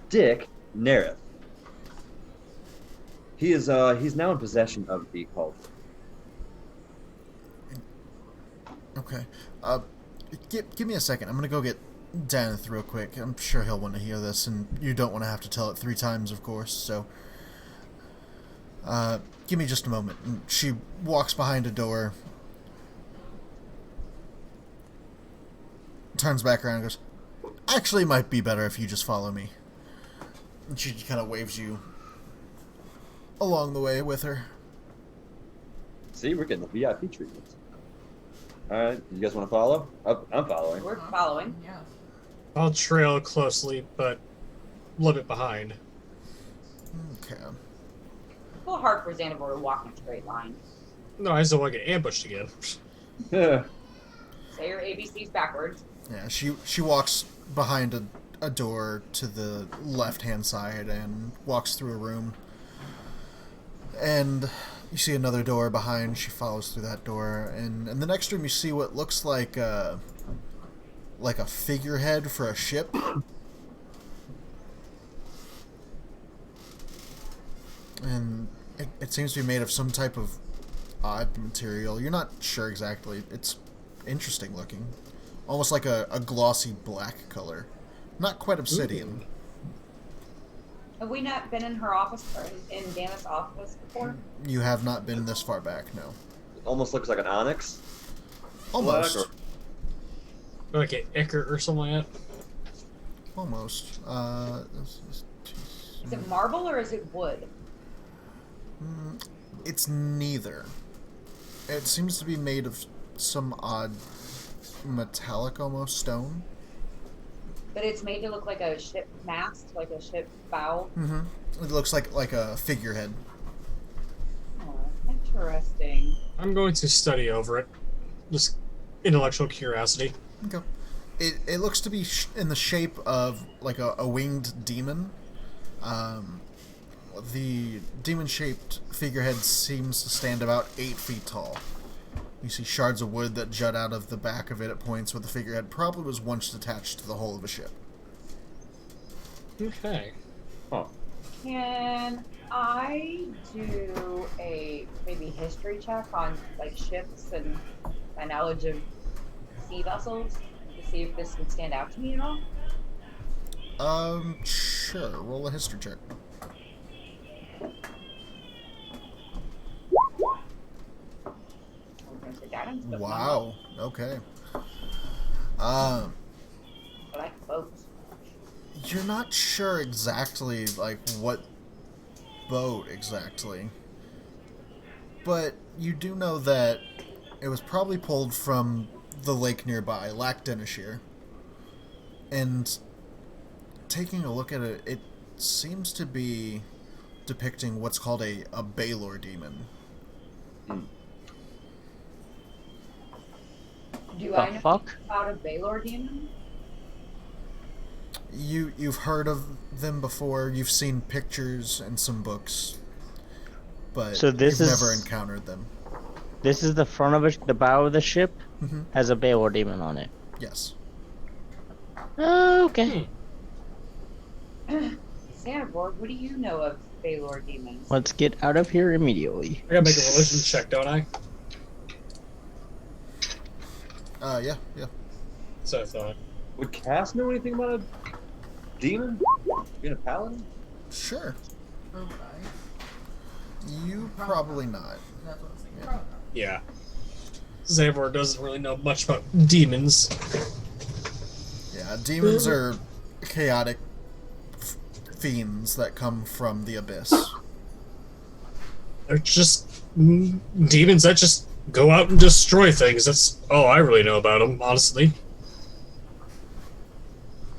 Dick Nerith. He is. He's now in possession of the cauldron. Okay. Give me a second. I'm gonna go get Daneth real quick. I'm sure he'll want to hear this, and you don't want to have to tell it 3 times, of course. So, give me just a moment. And she walks behind a door, turns back around, and goes, "Actually, it might be better if you just follow me." And she kind of waves you along the way with her. See, we're getting the VIP treatment. All right, you guys want to follow? I'm following. We're following. Yeah. I'll trail closely, but a little bit behind. Okay. It's a little hard for Xanavor to walk in a straight line. No, I just don't want to get ambushed again. Yeah. Say your ABCs backwards. Yeah, she walks behind a door to the left-hand side and walks through a room. And you see another door behind. She follows through that door. And in the next room, you see what looks like a figurehead for a ship. And it seems to be made of some type of odd material. You're not sure exactly. It's interesting looking. Almost like a glossy black color. Not quite obsidian. Have we not been in her office or in Dana's office before? You have not been this far back, no. Almost looks like an onyx. Almost. Black Like an ichor or something like that. Almost. Is it marble or is it wood? It's neither. It seems to be made of some odd metallic almost stone. But it's made to look like a ship mast, like a ship bow. Mm-hmm. It looks like a figurehead. Oh, interesting. I'm going to study over it. Just intellectual curiosity. Okay. It looks to be in the shape of like a winged demon. The demon-shaped figurehead seems to stand about 8 feet tall. You see shards of wood that jut out of the back of it at points where the figurehead probably was once attached to the hull of a ship. Okay. Huh. Can I do a maybe history check on like ships and my knowledge of sea vessels to see if this would stand out to me at all? Sure. Roll a history check. Wow. Okay. I like boats. You're not sure exactly, like, what boat exactly. But you do know that it was probably pulled from the lake nearby, Lac Denishir. And taking a look at it, it seems to be depicting what's called a Baylor Demon. Do The I know fuck? about a Baylor Demon? You've heard of them before, you've seen pictures and some books, but So this you've is- never encountered them. This is the front of the bow of the ship. Mm-hmm. Has a Baylor demon on it. Yes. Okay. Xanavor, what do you know of Baylor Demons? Let's get out of here immediately. I gotta make a religion check, don't I? Yeah. So I thought. Would Cass know anything about a demon? Being a paladin? Sure. Or would I? You probably not. That's what I was thinking. Yeah. Probably not. Yeah. Xanavor doesn't really know much about demons. Yeah, demons are chaotic fiends that come from the abyss. They're just demons that just go out and destroy things. That's all I really know about them, honestly.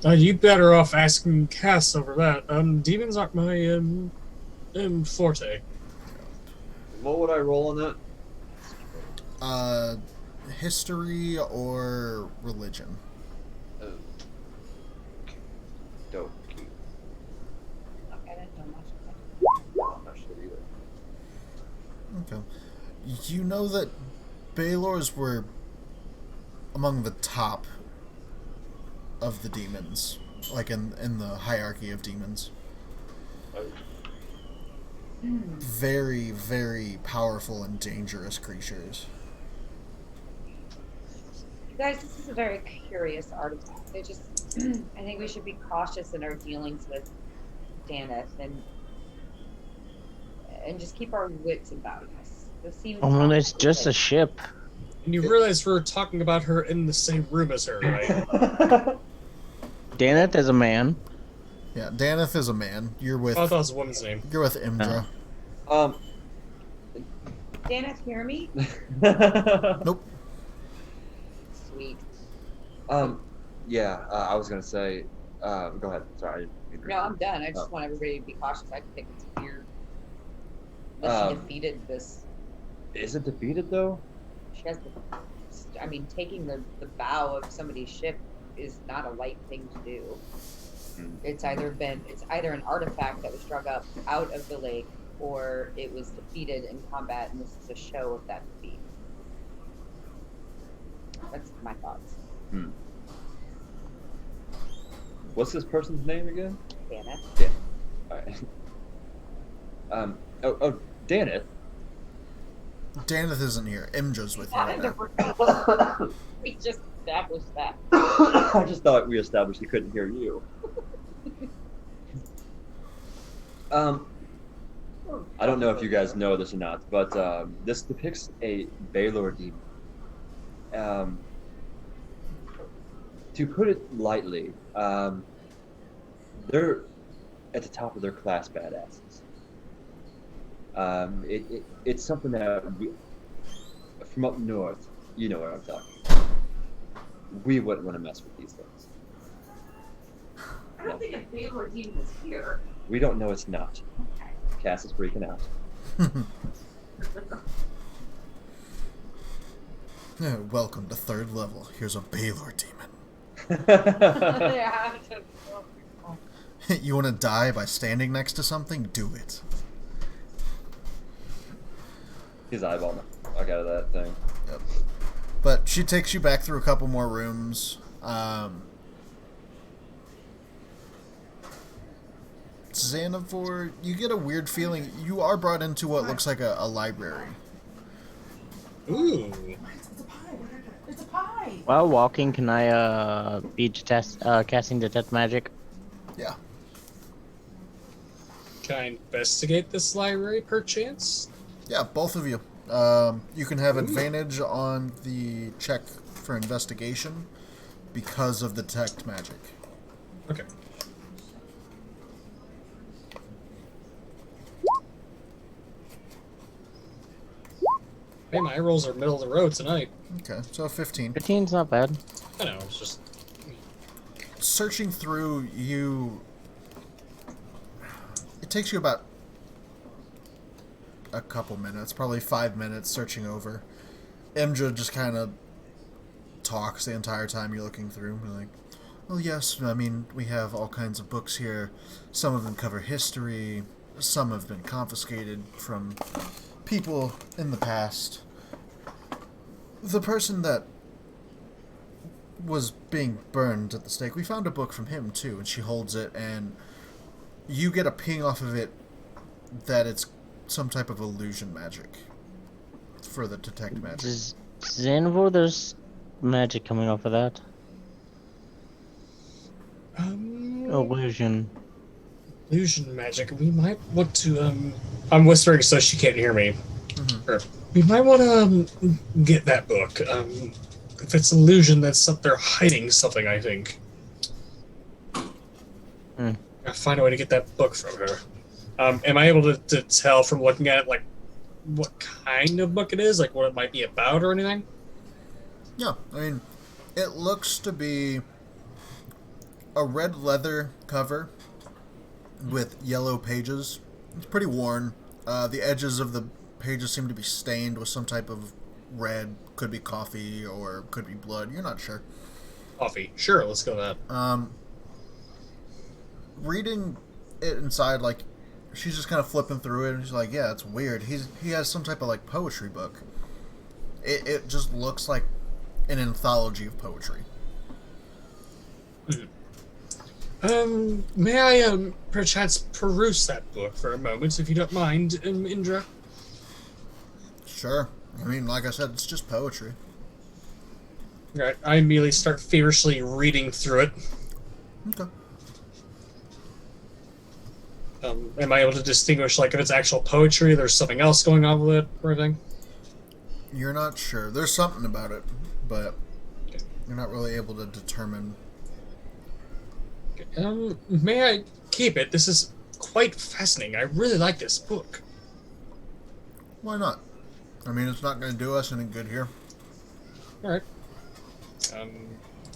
You better off asking Cass over that. Demons aren't my forte. What would I roll on that? History or religion? Oh. Dope. Okay, I didn't know much about I'm not sure either. Okay. You know that Baylors were among the top of the demons, like in the hierarchy of demons. Very, very powerful and dangerous creatures. Guys, this is a very curious artifact. I think we should be cautious in our dealings with Daneth and just keep our wits about us. This seems. Oh, well, it's just a ship. And you realize we're talking about her in the same room as her, right? Daneth is a man. Yeah, Daneth is a man. You're with. Oh, I thought it was a woman's name. You're with Imdra. Daneth, hear me? Nope. Sweet. Yeah. I was gonna say. Go ahead. Sorry. No, I'm done. I just want everybody to be cautious. I think it's weird that she defeated this. Is it defeated though? She has taking the bow of somebody's ship is not a light thing to do. It's either an artifact that was drug up out of the lake, or it was defeated in combat, and this is a show of that defeat. That's my thoughts. What's this person's name again? Daneth. Yeah. All right. Daneth. Daneth isn't here. Imdra's with you right now. We just established that. I just thought we established he couldn't hear you. I don't know if you guys know this or not, but this depicts a Baylor Demon. To put it lightly, they're at the top of their class badasses. It's something that from up north, you know what I'm talking about. We wouldn't want to mess with these things. I don't think a Baylor Demon is here. We don't know it's not. Okay. Cass is freaking out. Welcome to 3rd level. Here's a Baylor Demon. You want to die by standing next to something? Do it. He's eyeballing the fuck out of that thing. Yep. But she takes you back through a couple more rooms. Xanavor, you get a weird feeling. You are brought into what looks like a library. Ooh. It's a pie. While walking, can I be casting detect magic? Yeah. Can I investigate this library, perchance? Yeah, both of you. You can have advantage on the check for investigation because of the detect magic. Okay. Hey, my rolls are middle of the road tonight. Okay, so 15. 15's not bad. I know, it's just... Searching through, it takes you about a couple minutes, probably 5 minutes searching over. Imdra just kind of talks the entire time you're looking through. You're like, well, yes, I mean, we have all kinds of books here. Some of them cover history. Some have been confiscated from people in the past. The person that was being burned at the stake, we found a book from him too, and she holds it, and you get a ping off of it that it's some type of illusion magic for the detect magic. Xanavor, there's magic coming off of that. Illusion. Illusion magic. We might want to, I'm whispering so she can't hear me. We might want to get that book. If it's illusion, that's up there hiding something, I think. I'll find a way to get that book from her. Am I able to tell from looking at it, like, what kind of book it is? Like, what it might be about or anything? Yeah, I mean, it looks to be a red leather cover with yellow pages. It's pretty worn. The edges of the pages seem to be stained with some type of red. Could be coffee or could be blood. You're not sure. Coffee. Sure, let's go with that. Reading it inside, like, she's just kind of flipping through it, and she's like, yeah, it's weird. He has some type of, like, poetry book. It just looks like an anthology of poetry. May I, perchance peruse that book for a moment, if you don't mind, Indra? Sure. I mean, like I said, it's just poetry. Right. I immediately start feverishly reading through it. Okay. Am I able to distinguish, like, if it's actual poetry, there's something else going on with it, or anything? You're not sure. There's something about it, but you're not really able to determine. May I keep it? This is quite fascinating. I really like this book. Why not? I mean, it's not going to do us any good here. Alright.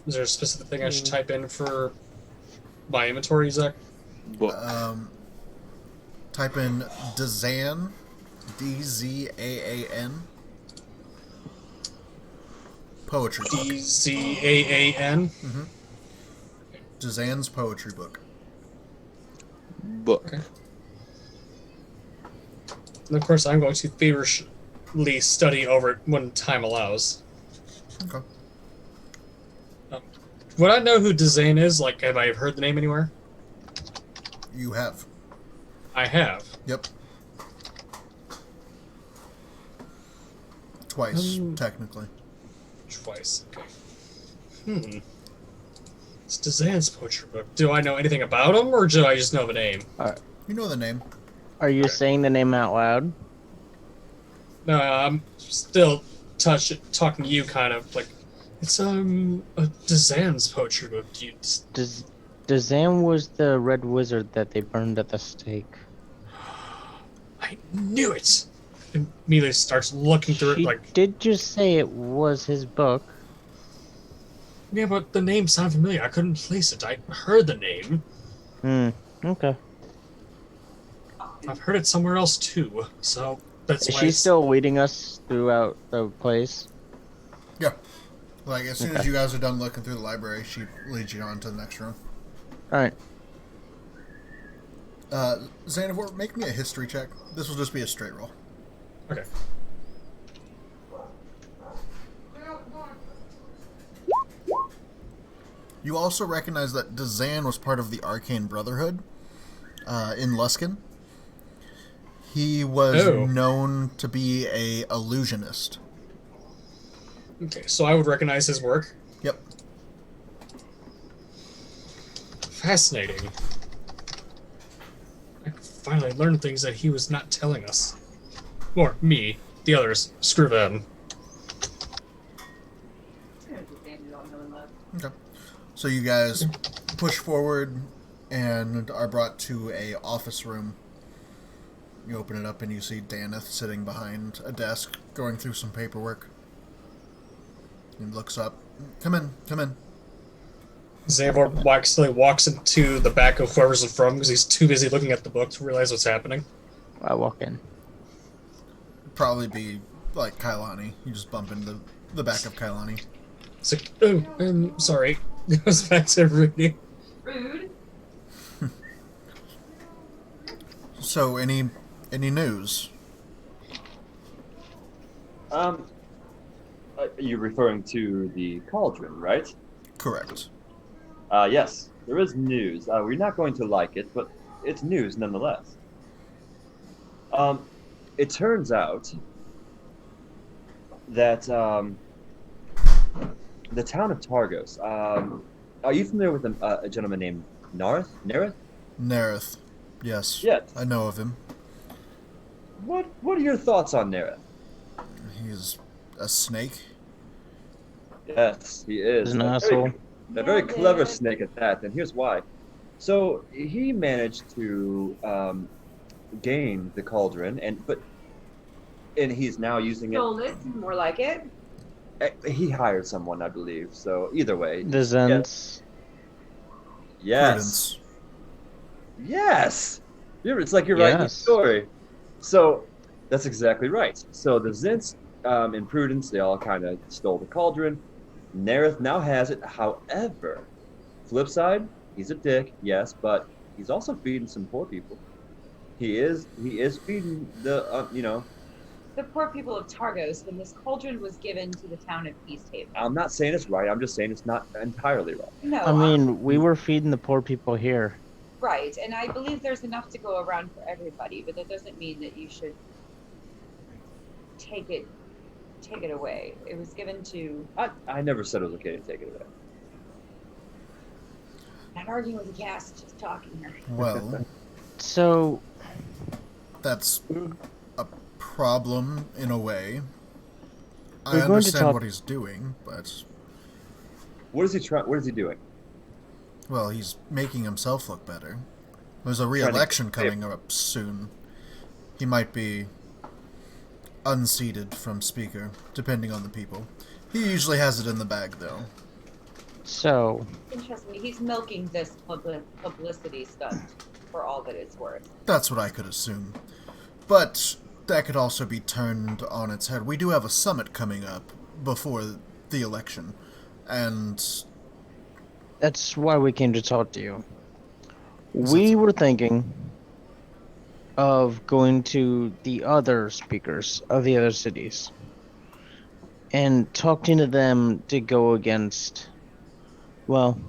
Is there a specific thing I should type in for my inventory, Zach? Book. Type in Dzaan, D-Z-A-A-N. Poetry book. D-Z-A-A-N? Mm-hmm. Dzaan's poetry book. Book. Okay. And of course, I'm going to feverishly study over it when time allows. Okay. Would I know who Dzaan is? Like, have I heard the name anywhere? You have. I have. Yep. Twice, technically. Twice. Okay. It's Dzaan's poetry book. Do I know anything about him, or do I just know the name? You know the name. Are you saying the name out loud? No, I'm still talking to you, kind of like it's a Dzaan's poetry book. Dzaan was the red wizard that they burned at the stake. I knew it. And Amelia starts looking through She it like. did just say it was his book. Yeah, but the name sounded familiar. I couldn't place it. I heard the name. Okay. I've heard it somewhere else too. So that's Is why. she still leading us throughout the place? Yeah. Like, as soon as you guys are done looking through the library, she leads you on to the next room. Alright. Xanavor, make me a history check. This will just be a straight roll. Okay. You also recognize that Dzaan was part of the Arcane Brotherhood in Luskan. He was known to be a illusionist. Okay, so I would recognize his work. Yep. Fascinating. I finally learned things that he was not telling us. Or me. The others. Screw them. Okay. So you guys push forward and are brought to a office room. You open it up and you see Daneth sitting behind a desk going through some paperwork. He looks up. Come in, come in. Xanavor walks into the back of whoever's in front because he's too busy looking at the book to realize what's happening. I walk in. Probably be like Kailani. You just bump into the back of Kailani. It's like, oh, I'm sorry. Goes back to reading. Rude. So, any news? You're referring to the cauldron, right? Correct. Yes, there is news. We're not going to like it, but it's news nonetheless. It turns out that the town of Targos. Are you familiar with a gentleman named Nareth? Nerith. Yes. Yes. I know of him. What are your thoughts on Nareth? He's a snake. Yes, he is. He's an asshole. A very clever snake at that, and here's why. So he managed to gain the cauldron, and he's now using Stole it, more like it. He hired someone, I believe. So either way, The Zens. yes, yes. It's like you're writing the story. So that's exactly right. So the Zents and Prudence, they all kind of stole the cauldron. Nerith now has it. However, flip side, he's a dick, yes, but he's also feeding some poor people. He is feeding the The poor people of Targos, when this cauldron was given to the town of Easthaven. I'm not saying it's right. I'm just saying it's not entirely right. No, I mean, we were feeding the poor people here. right, and I believe there's enough to go around for everybody, but that doesn't mean that you should take it take it away. It was given to. I never said it was okay to take it away. Not arguing with the cast, just talking here. Well, So, that's a problem in a way. I We're going to understand talk- what he's doing, but What is he trying? What is he doing? well, he's making himself look better. There's a to re-election get- coming up soon. He might be unseated from speaker, depending on the people. He usually has it in the bag, though. so Interesting. He's milking this publicity stunt for all that it's worth. That's what I could assume. But that could also be turned on its head. We do have a summit coming up before the election, and that's why we came to talk to you. We were thinking of going to the other speakers of the other cities and talking to them to go against, well,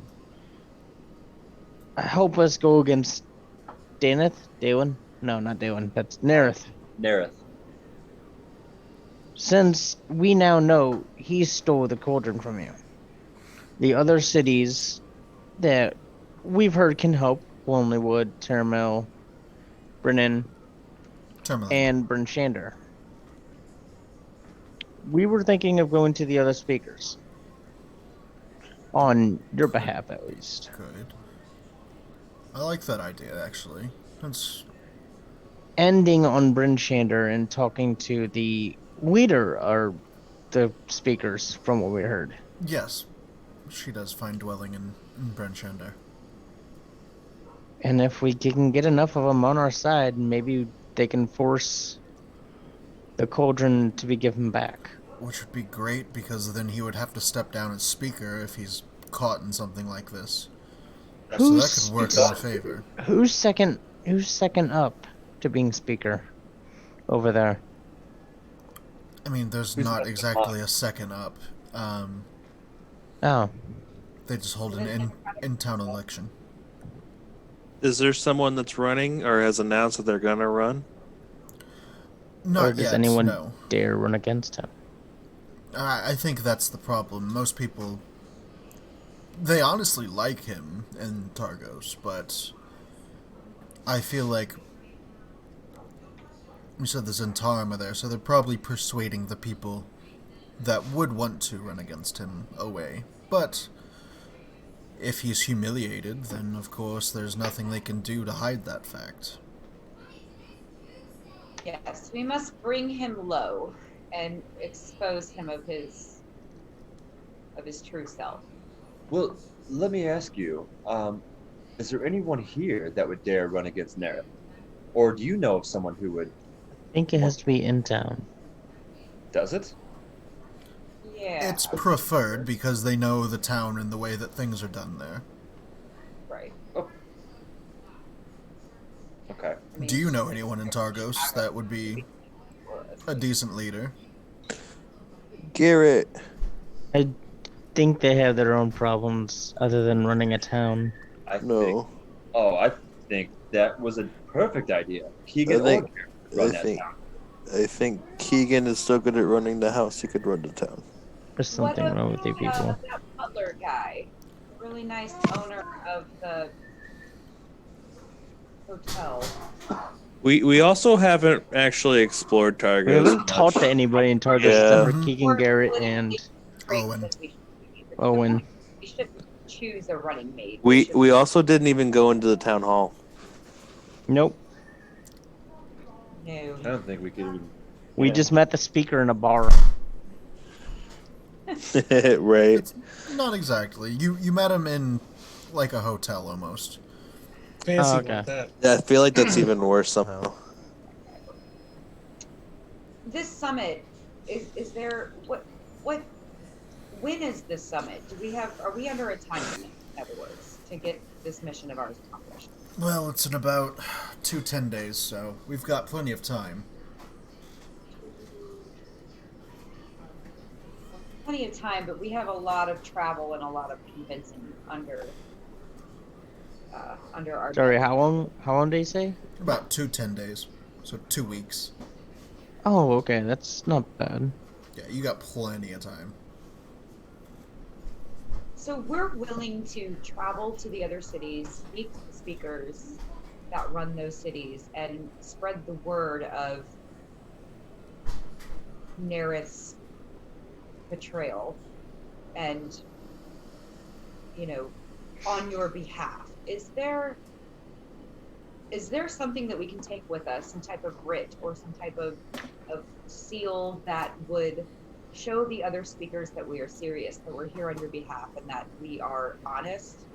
help us go against Daewin? No, not Daewin. That's Nerith. Nerith. Since we now know he stole the cauldron from you, the other cities that we've heard can help, Lonelywood, Termel, Brennan, terminal. and Brinchander. We were thinking of going to the other speakers. On your behalf, at least. Good. I like that idea, actually. That's Ending on Brinchander and talking to the leader or the speakers from what we heard. yes. She does find dwelling in Brenchander. And if we can get enough of them on our side, maybe they can force the cauldron to be given back. Which would be great, because then he would have to step down as speaker if he's caught in something like this. So that could work in our favor. Who's second up to being speaker over there? I mean, there's not exactly a second up. Oh, They just hold an in-town election. Is there someone that's running or has announced that they're gonna run? Not or does yet, anyone no. dare run against him? I think that's the problem. Most people, they honestly like him in Targos, but I feel like we said the Zentarim are there, so they're probably persuading the people that would want to run against him away. But if he's humiliated, then of course there's nothing they can do to hide that fact. Yes, we must bring him low and expose him of his true self. Well, let me ask you, is there anyone here that would dare run against Nerith? Or do you know of someone who would? I think it has to be in town. Does it? Yeah. It's preferred because they know the town and the way that things are done there. right. Oh. Okay. I mean, Do you know anyone in Targos that would be a decent leader? Garrett. I think they have their own problems other than running a town. I think. No. Oh, I think that was a perfect idea. Keegan I think- or run I that think- town. I think Keegan is so good at running the house he could run the town. There's something what wrong with you about, people. that butler guy, the really nice owner of the hotel. We also haven't actually explored We Targos. haven't talked to anybody in Targos Yeah. except for Keegan Garrett and Owen. Owen. We should choose a running mate. We also didn't even go into the town hall. Nope. No. I don't think we could even. We Yeah. just met the speaker in a bar. Right. It's not exactly. You met him in like a hotel almost. Fancy okay. like that. Yeah, I feel like that's even worse somehow. This summit is there what when is this summit? Are we under a time limit, in other words, to get this mission of ours accomplished? Well, it's in about 10 days, so we've got plenty of time. Plenty of time, but we have a lot of travel and a lot of convincing under our. Sorry, how long did he say? About 10 days, so 2 weeks. Oh, okay, that's not bad. Yeah, you got plenty of time. So we're willing to travel to the other cities, speak to the speakers that run those cities, and spread the word of Nerith's betrayal and, on your behalf. Is there something that we can take with us, some type of writ or some type of seal that would show the other speakers that we are serious, that we're here on your behalf, and that we are honest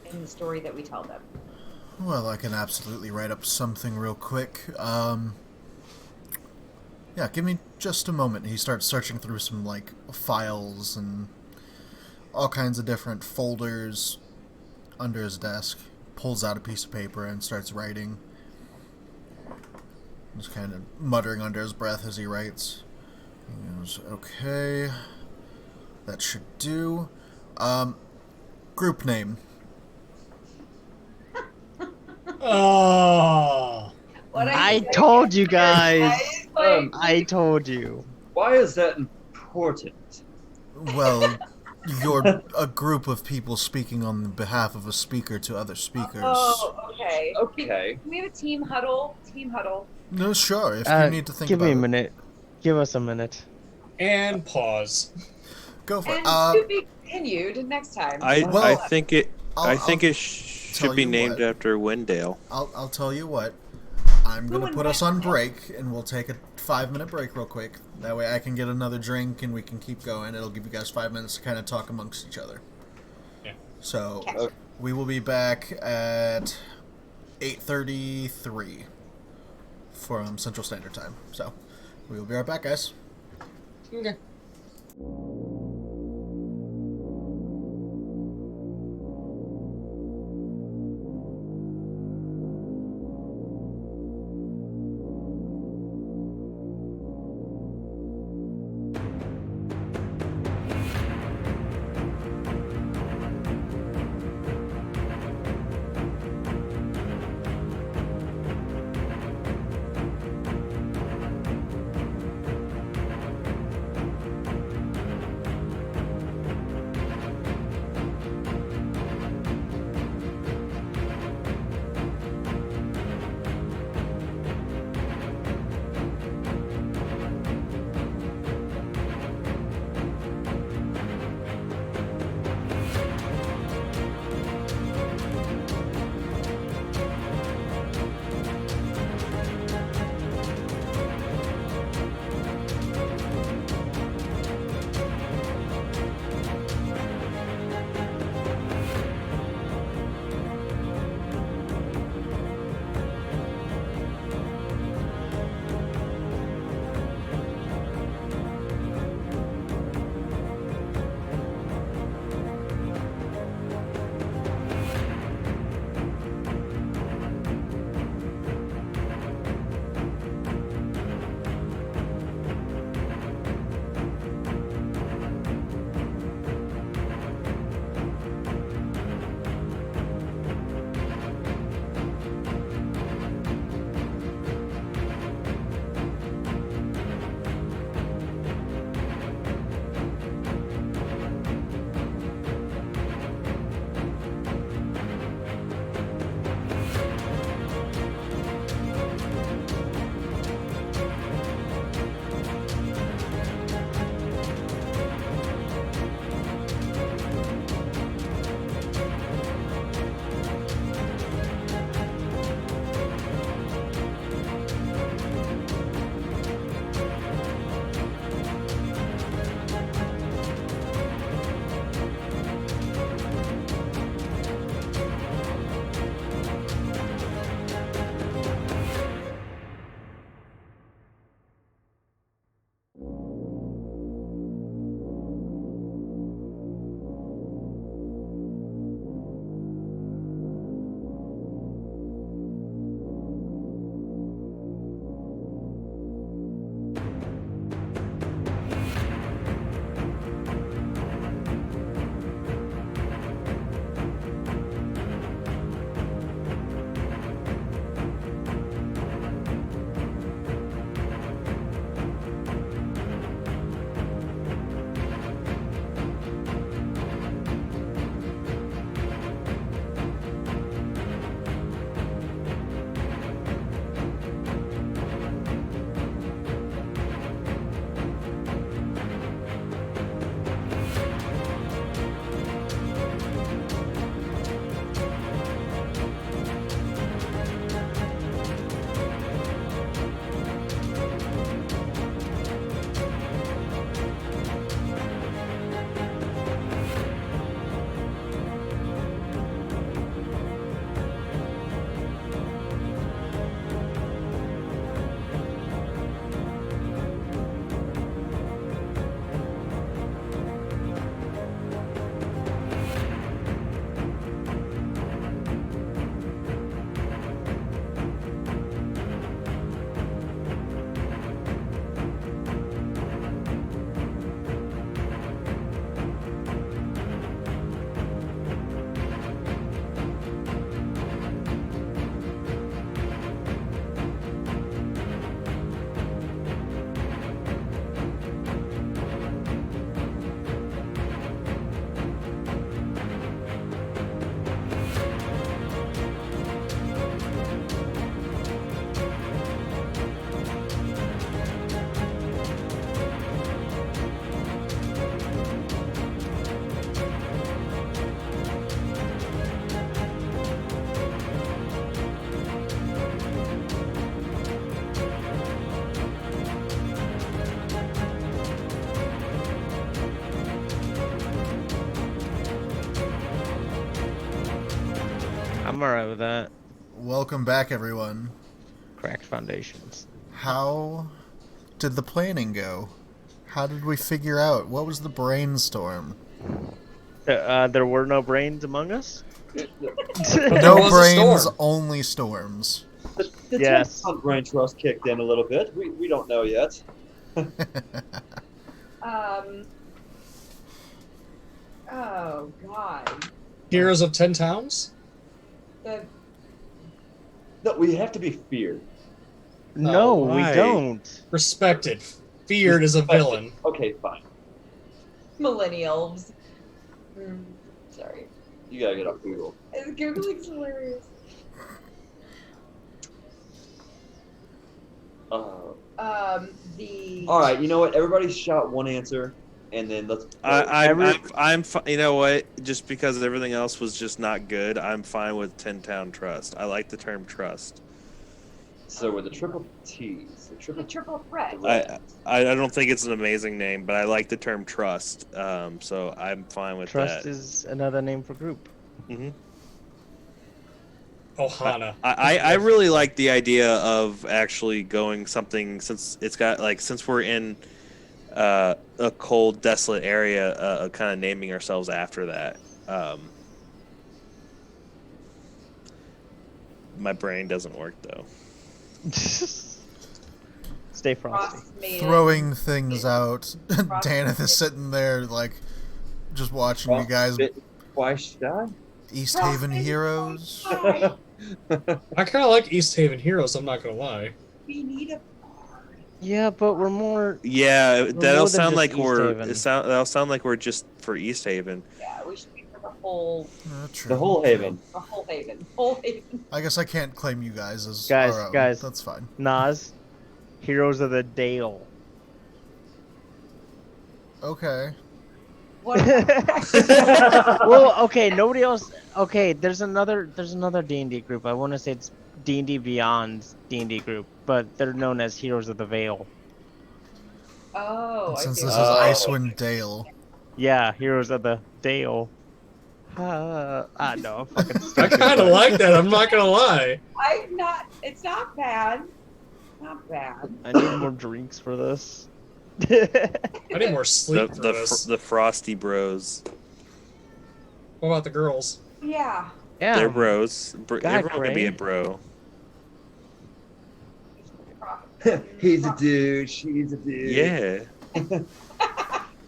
in the story that we tell them? Well, I can absolutely write up something real quick. Yeah, give me just a moment. He starts searching through some, files and all kinds of different folders under his desk. Pulls out a piece of paper and starts writing. Just kind of muttering under his breath as he writes. He goes, okay. That should do. Group name. Oh. I told you guys. I told you. Why is that important? Well, you're a group of people speaking on behalf of a speaker to other speakers. Oh, okay. Okay. Can we have a team huddle? Team huddle. No, sure. If you need to think give about me a it. minute. Give us a minute. And pause. Go for And it. to be continued next time. I think it I'll should tell be you named what. after Wendale. I'll tell you what. I'm going to put us on break, and we'll take a 5-minute break real quick. That way I can get another drink, and we can keep going. It'll give you guys 5 minutes to kind of talk amongst each other. Yeah. So, Okay. we will be back at 8:33 from Central Standard Time. So, we will be right back, guys. Okay. I'm alright with that. Welcome back, everyone. Cracked foundations. How did the planning go? How did we figure out? What was the brainstorm? There were no brains among us? No was a brains, storm. only storms. The Yes. brain trust kicked in a little bit. We don't know yet. Oh God. Heroes of 10 Towns? The No, we have to be feared. No, we why? don't. Respected. Feared is a villain. Okay, fine. millennials. Sorry. You gotta get off Google. Googling's hilarious. The. All right, you know what? Everybody shout one answer, and then let's. You know what? Just because everything else was just not good, I'm fine with 10 Town Trust. I like the term trust. So with the triple T's, the triple threat. I don't think it's an amazing name, but I like the term trust. So I'm fine with Trust that. is another name for group. Mm-hmm. Ohana. I really like the idea of actually going something since we're in a cold, desolate area, kind of naming ourselves after that. My brain doesn't work though. Stay frosty. Throwing things out. Daneth is sitting there, like, just watching you guys. Twice done. Easthaven Heroes. I kind of like Easthaven Heroes, I'm not going to lie. We need a. Yeah, but we're more. Yeah, that'll more than sound just like Easthaven. that'll sound like we're just for Easthaven. Yeah, we should be for the whole. The whole haven. The whole haven. Whole haven. I guess I can't claim you guys as our own. Guys. That's fine. Nas, Heroes of the Dale. Okay. What? Well, okay, nobody else. Okay, there's another D&D group. I want to say it's D&D Beyond's D&D group, but they're known as Heroes of the Vale. Oh. And I since see. this is Icewind Dale. Yeah, Heroes of the Dale. No, I'm fucking I stupid. kind of like that, I'm not going to lie. It's not bad. Not bad. I need more drinks for this. I need more sleep for this. The Frosty Bros. What about the girls? Yeah. Yeah. They're bros. God, Everyone can be a Craig. bro. He's a dude. She's a dude. Yeah.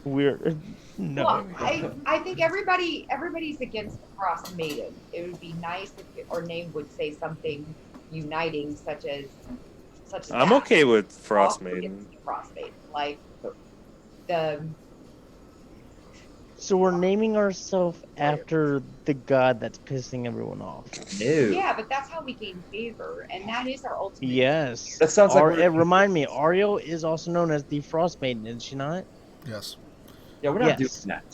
We're no. Well, I think everybody's against the Frostmaiden. It would be nice if our name would say something uniting, such as. I'm that. okay with All Frostmaiden. against the Frostmaiden, like the. So we're naming ourselves after the god that's pissing everyone off. No. Yeah, but that's how we gain favor, and that is our ultimate. Yes. That sounds like. Remind me, Ariel is also known as the Frostmaiden, is she not? Yes. Yeah, we're not Yes. doing that.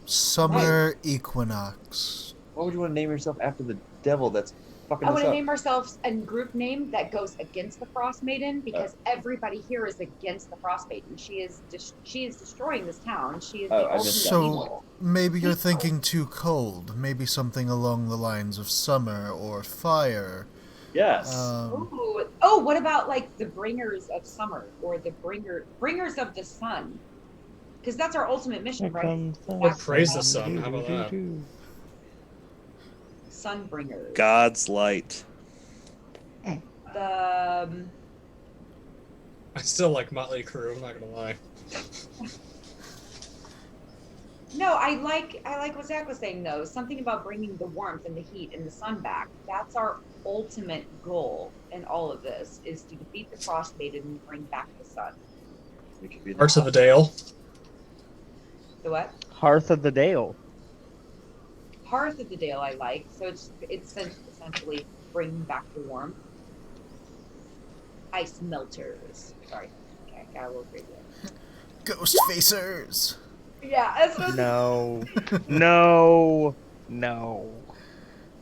Summer Equinox. Why would you want to name yourself after the devil that's fucking I us want to up? name ourselves a group name that goes against the Frostmaiden because everybody here is against the Frostmaiden. She is destroying this town. She is the I ultimate missed that. So evil. maybe you're thinking too cold. Maybe something along the lines of summer or fire. Yes. Ooh. Oh, what about like the bringers of summer or the bringers of the sun? Because that's our ultimate mission, right? Or praise the sun, how about that? Sunbringers. God's light. The I still like Motley Crue, I'm not going to lie. No, I like what Zach was saying though. Something about bringing the warmth and the heat and the sun back. That's our ultimate goal in all of this is to defeat the Frostmaiden and bring back the sun. We could be the Hearts of the Dale. The what? Hearth of the Dale. Hearth of the Dale I like. So it's essentially bringing back the warmth. Ice melters. Sorry. Okay, I got a little crazy. Ghost Facers. Yeah, that's what No. No.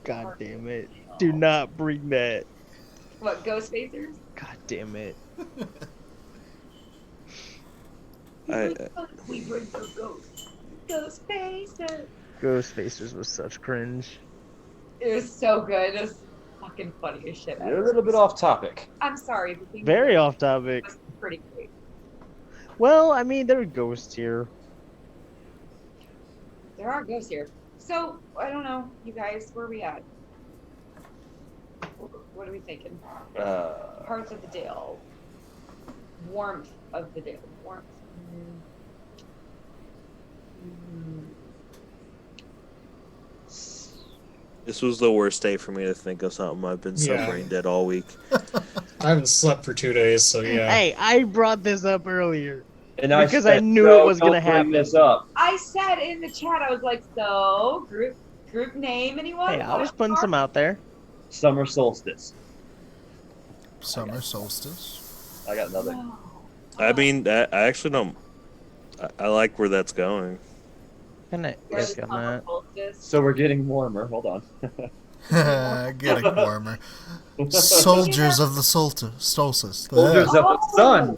God damn it. Do not bring that. What, Ghost Facers? God damn it. We bring the ghosts. Ghost Facers. Ghost Facers was such cringe. It was so good. It was fucking funny as shit. You're a little bit off topic. I'm sorry. The thing Very off topic. was pretty great. Well, I mean, there are ghosts here. There are ghosts here. So, I don't know, you guys, where are we at? What are we thinking? Parts of the Dale. Warmth of the Dale. Warmth. This was the worst day for me to think of something. I've been so Yeah. brain dead all week. I haven't slept for 2 days, so yeah. Hey, I brought this up earlier. And Because I said, knew "Bro, it was gonna don't bring happen." this up. I said in the chat, I was like, so, group name, anyone? Hey, I was putting some out there. Summer solstice. Summer solstice. I got another. Oh. I mean, I actually don't. I like where that's going. Can I Where's look on summer that? solstice? So we're getting warmer. Hold on. Getting warmer. Soldiers of the solstice. Soldiers Yeah. of the sun.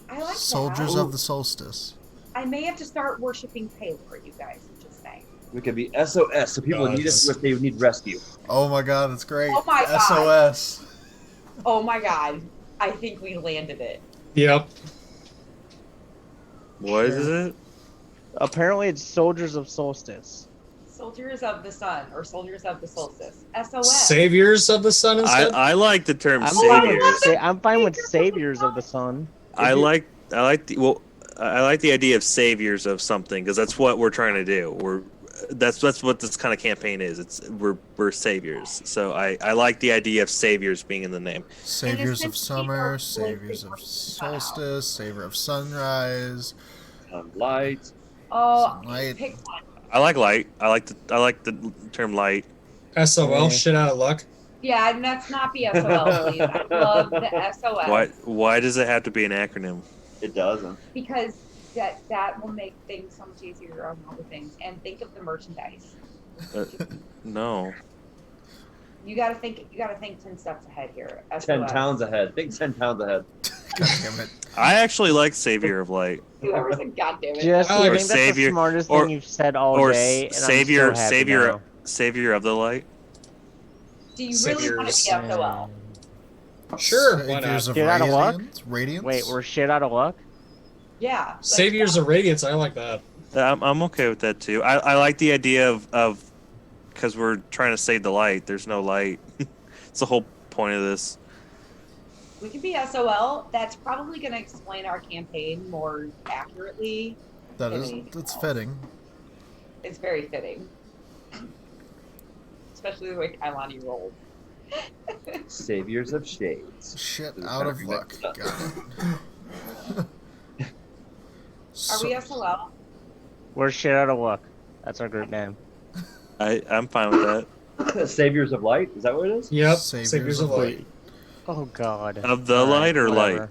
I like Soldiers that. of the solstice. I may have to start worshiping Baylor, you guys. I'm just saying. We could be SOS, so people need us if they need rescue. Oh my god, that's great. Oh my God. SOS. Oh my god. I think we landed it. Yep. What is it? Apparently, it's Soldiers of Solstice. Soldiers of the sun or soldiers of the solstice. SOS. Saviors of the sun instead? I like the term I'm fine, with, saviors. I'm fine with Saviors of the Sun. I like the idea of saviors of something because that's what we're trying to do. That's what this kind of campaign is. We're saviors. So I like the idea of saviors being in the name. Saviors of summer, saviors of solstice, savior of sunrise. Light. Oh, Sunlight. pick one. I like light. I like the term light. SOL, shit out of luck. Yeah, and let's not be SOL, please. I love the SOS. Why does it have to be an acronym? It doesn't. Because that will make things so much easier on all the things. And think of the merchandise. No. You gotta think 10 steps ahead here. SOS. 10 towns ahead. Think 10 towns ahead. God damn it. I actually like savior of light. Whoever said God damn it. Jesse, I I like think that's Savior- the smartest or- thing you've said all or day. And savior I'm so happy savior now. savior of the light. Do you really want to be SOL? Sure, why Saviors not? of Get out of luck? Radiance? Wait, we're shit out of luck? Yeah. Saviors of Radiance, I like that. I'm okay with that too. I like the idea of because we're trying to save the light. There's no light. It's the whole point of this. We can be SOL. That's probably going to explain our campaign more accurately. That's fitting. It's very fitting. Especially the way Kailani rolled. Saviors of Shades. Shit This is out of kinda luck. mixed up. Got it. Are we SOL? We're shit out of luck. That's our group name. I'm fine with that. Saviors of Light? Is that what it is? Yep, Saviors Saviors of of Light. Oh, God. Of the All right, light or whatever. light?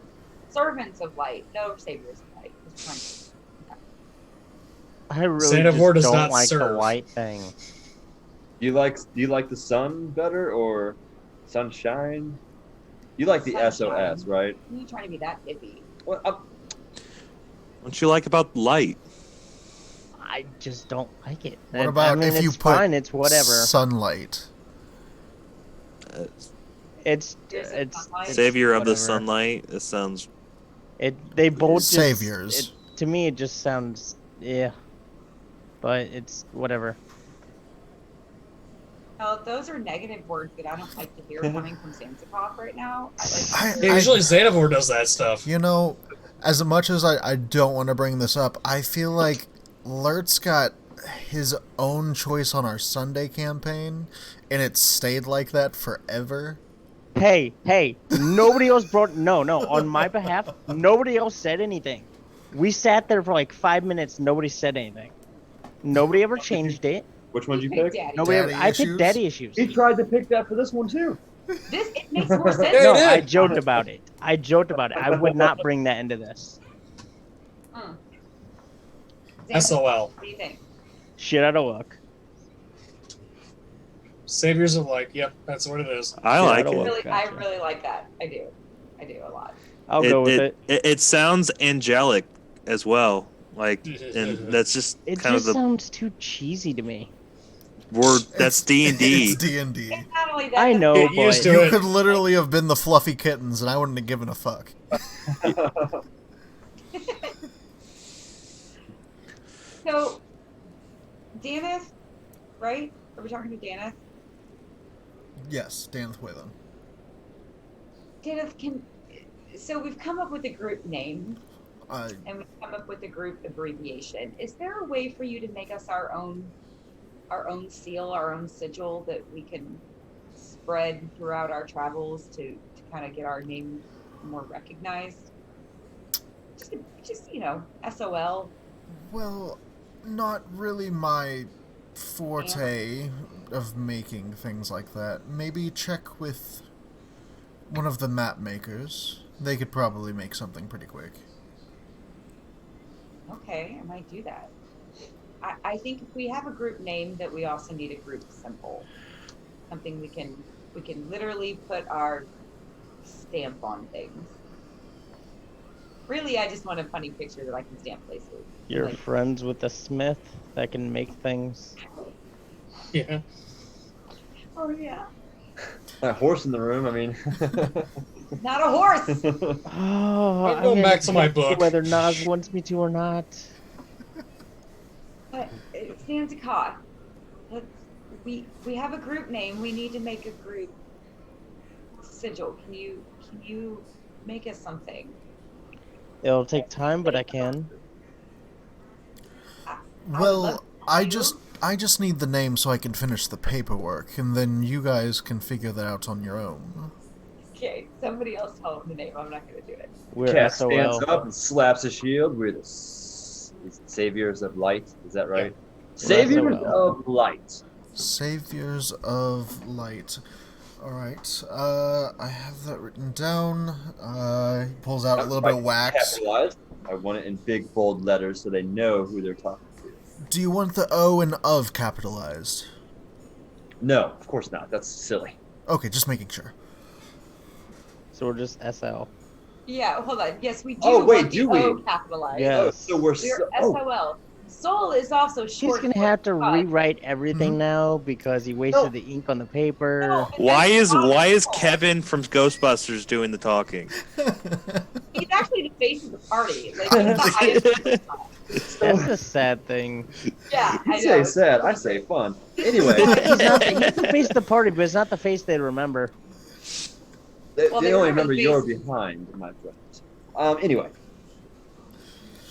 Servants of light. No saviors of light. Just one. I really Xanavar does just don't not like the serve. light thing. Do you like the sun better or sunshine? You like the Sunshine. SOS, right? Are you trying to be that hippie? Well, What you like about light? I just don't like it. What about I mean, if you it's put fine, it's whatever. sunlight? It's Sunlight? Savior of the whatever. sunlight. It sounds. They both just, Saviors. to me, it just sounds but it's whatever. No, those are negative words that I don't like to hear coming from Santikov right now. Yeah, usually Xanavar does that stuff. You know, as much as I don't want to bring this up, I feel like Lert's got his own choice on our Sunday campaign, and it's stayed like that forever. Hey, nobody else on my behalf, nobody else said anything. We sat there for like 5 minutes, nobody said anything. Nobody ever changed it. which one did you pick? Daddy. Nobody ever, Daddy I issues? picked daddy issues. He tried to pick that for this one too. It makes more sense. Yeah, No, it I did. joked about it. I would not bring that into this. Xanavar, SOL. What do you think? Shit out of luck. Saviors of Light. Yep, that's what it is. I Shit, like I don't it. like- I Gotcha. really like that. I do a lot. I'll go with it. It sounds angelic as well. Like, and that's just It kind just of the. sounds too cheesy to me. That's D&D. It's D&D. And not only that, I the know, Get used but to You it. could literally have been the fluffy kittens, and I wouldn't have given a fuck. So, Danith, right? Are we talking to Danith? Yes, Danith Whalen. Danith, so we've come up with a group name I and we've come up with a group abbreviation. Is there a way for you to make us our own seal, our own sigil that we can spread throughout our travels to kind of get our name more recognized? Just S.O.L. Well, not really my forte of making things like that. Maybe check with one of the map makers. They could probably make something pretty quick. Okay, I might do that. I think if we have a group name, that we also need a group symbol. Something we can literally put our stamp on things. Really, I just want a funny picture that I can stamp places. You're Like, friends with a smith that can make things. Yeah. oh yeah. That horse in the room. I mean. Not a horse. Oh, I'm going gonna back to my check book. Whether Nas wants me to or not. But it stands to cost. We have a group name. We need to make a group sigil. Can you make us something? It'll take time, but I can. I would love Well, to I help just you. I just need the name so I can finish the paperwork, and then you guys can figure that out on your own. Okay, somebody else tell him the name. I'm not going to do it. We're Cat SOL. stands up and slaps a shield. We're the saviors of light. Is that right? Saviors SOL. of light. Saviors of Light. Alright, I have that written down. He pulls out a little bit of wax. Capitalized. I want it in big, bold letters so they know who they're talking to. Do you want the O and of capitalized? No, of course not. That's silly. Okay, just making sure. So we're just SL. Yeah, hold on. Yes, we do. Oh, wait, want the do we? O capitalized. Yeah. Oh, Yes. so we're S.O.L. Soul is also He's short. gonna for have to God. rewrite everything now because he wasted the ink on the paper. No, Why is that's Kevin from Ghostbusters doing the talking? He's actually the face of the party. Like he's the highest. That's the sad thing. Yeah, You I say know. sad, I say fun. Anyway, He's the face of the party, but it's not the face they remember. they, Well, they they only remember remember the you're face. behind, my friends. Anyway.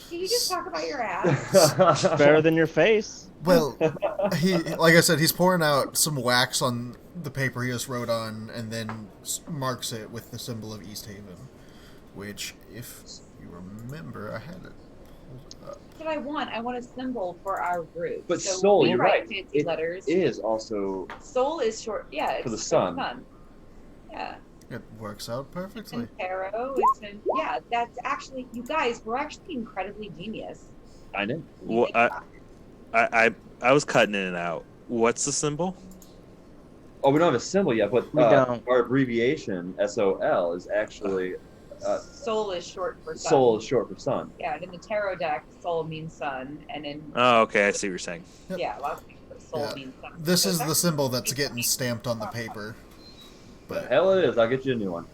Can you just talk about your ass? It's better than your face. Well, like I said, he's pouring out some wax on the paper he just wrote on, and then marks it with the symbol of Easthaven, which, if you remember, I had it pulled up. That's what I want. I want a symbol for our group. But so soul, we you're write right. fancy It letters. is also Soul is short. Yeah, it's For the sun. Yeah. It works out It's perfectly. in tarot. It's in That's actually, you guys, we're actually incredibly genius. I know. Well, I was cutting in and out. What's the symbol? Oh, we don't have a symbol yet, but We don't. our abbreviation S.O.L. is actually Soul is short for sun. soul is short for sun. Yeah, and in the tarot deck, soul means sun, and in Oh, okay, I see what you're saying. Yep. yeah, a lot of people soul Yeah. means sun. This So is it's the actually- symbol that's getting stamped on the paper. The But hell it is. I'll get you a new one.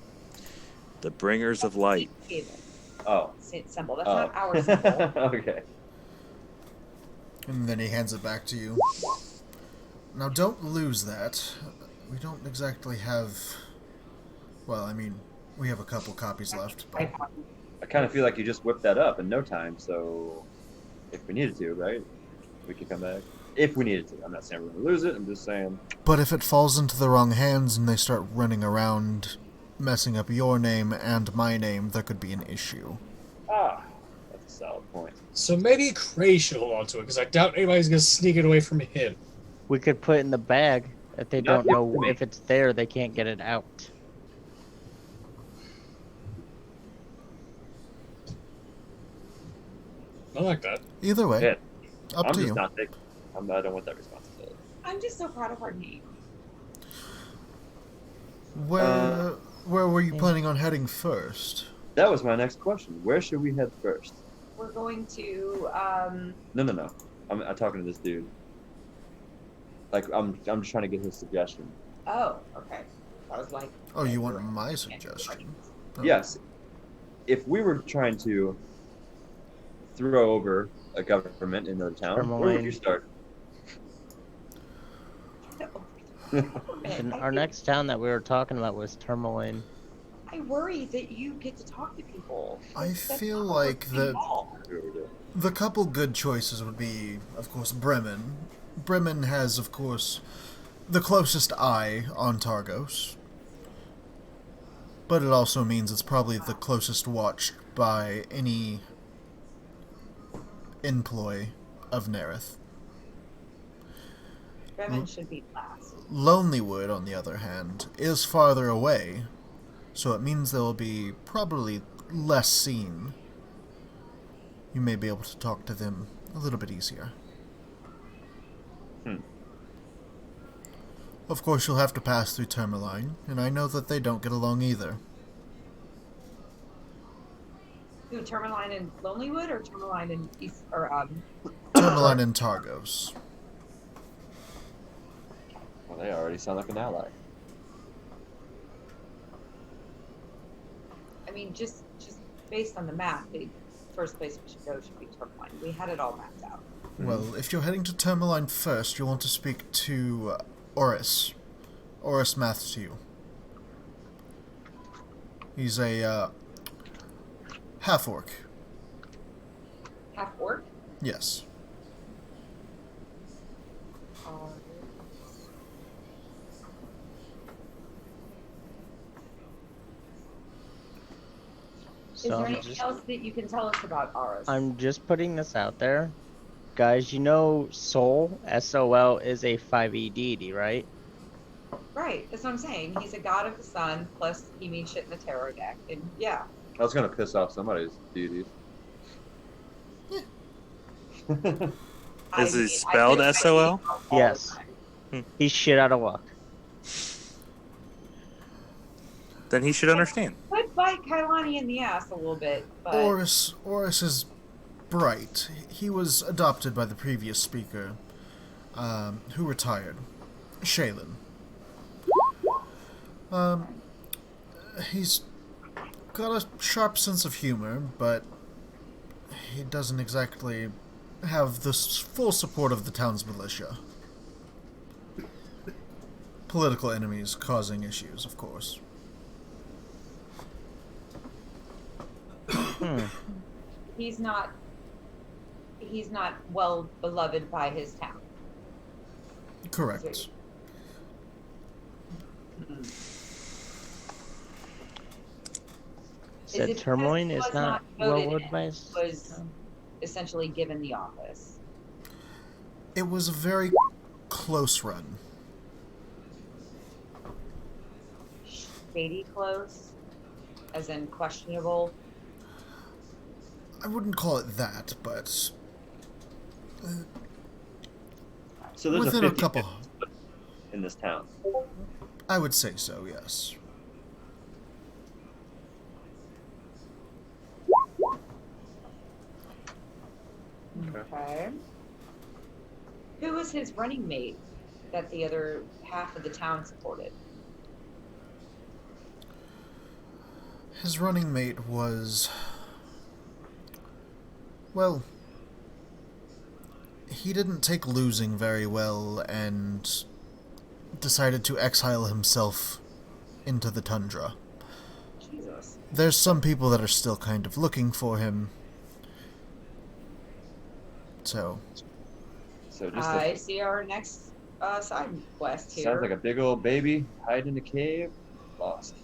The Bringers of Light. Oh. Symbol. That's Oh. not our symbol. Okay. and then he hands it back to you. Now, don't lose that. We don't exactly have. Well, I mean, we have a couple copies left. But I kind of feel like you just whipped that up in no time, so if we needed to, right? We could come back. If we needed to. I'm not saying we're going to lose it. I'm just saying. But if it falls into the wrong hands and they start running around messing up your name and my name, there could be an issue. Ah, that's a solid point. So maybe Cray should hold on to it, because I doubt anybody's going to sneak it away from him. We could put it in the bag. If they Not don't know for me. if it's there, they can't get it out. I like that. Either way, Yeah. up I'm to just you. not taking. I don't want that responsibility. I'm just so proud of our name. Where were you planning on heading first? That was my next question. Where should we head first? We're going to No. I'm talking to this dude. Like I'm just trying to get his suggestion. Oh, okay. I was like, Oh, you want you're- my can't suggestion? do Oh. Yes, if we were trying to throw over a government in another town, where would you Tourmaline. start? And our next town that we were talking about was Tourmaline. I worry that you get to talk to people. I That's feel not like what we the want. the couple good choices would be, of course, Bremen. Bremen has, of course, the closest eye on Targos, but it also means it's probably the closest watched by any employee of Nerith. Bremen should be last. Lonelywood, on the other hand, is farther away, so it means there will be probably less seen. You may be able to talk to them a little bit easier. Of course, you'll have to pass through Tourmaline, and I know that they don't get along either. Who, Tourmaline and Lonelywood, or Tourmaline and East, or Tourmaline and Targos. Well, they already sound like an ally. I mean, just based on the map, the first place we should go should be Tourmaline. We had it all mapped out. Well, if you're heading to Tourmaline first, you'll want to speak to Oris. Oris Matthew. He's a half-orc. Half orc. Yes. Is So there I'm anything just, else that you can tell us about Aros? I'm just putting this out there. Guys, you know S.O.L, S-O-L, is a 5e deity, right? Right, that's what I'm saying. He's a god of the sun, plus he means shit in the tarot deck, and yeah. I was gonna piss off somebody's deities. Is it spelled S-O-L? Yes. He's shit out of luck. Then he should understand. Could bite Kailani in the ass a little bit, but Oris is bright. He was adopted by the previous speaker, who retired. Shaylin. He's got a sharp sense of humor, but he doesn't exactly have the full support of the town's militia. Political enemies causing issues, of course. he's not well beloved by his town. Correct. Said it Tourmaline because is he was not voted well in, would by his was essentially given the office. It was a very close run. Shady close, as in questionable. I wouldn't call it that, but So there's within a a 50 couple. in this town. I would say so, yes. Okay. Who was his running mate that the other half of the town supported? His running mate was... well, he didn't take losing very well and decided to exile himself into the tundra. Jesus. There's some people that are still kind of looking for him. So So just I see our next side quest here. sounds like a big old baby hiding in a cave, lost.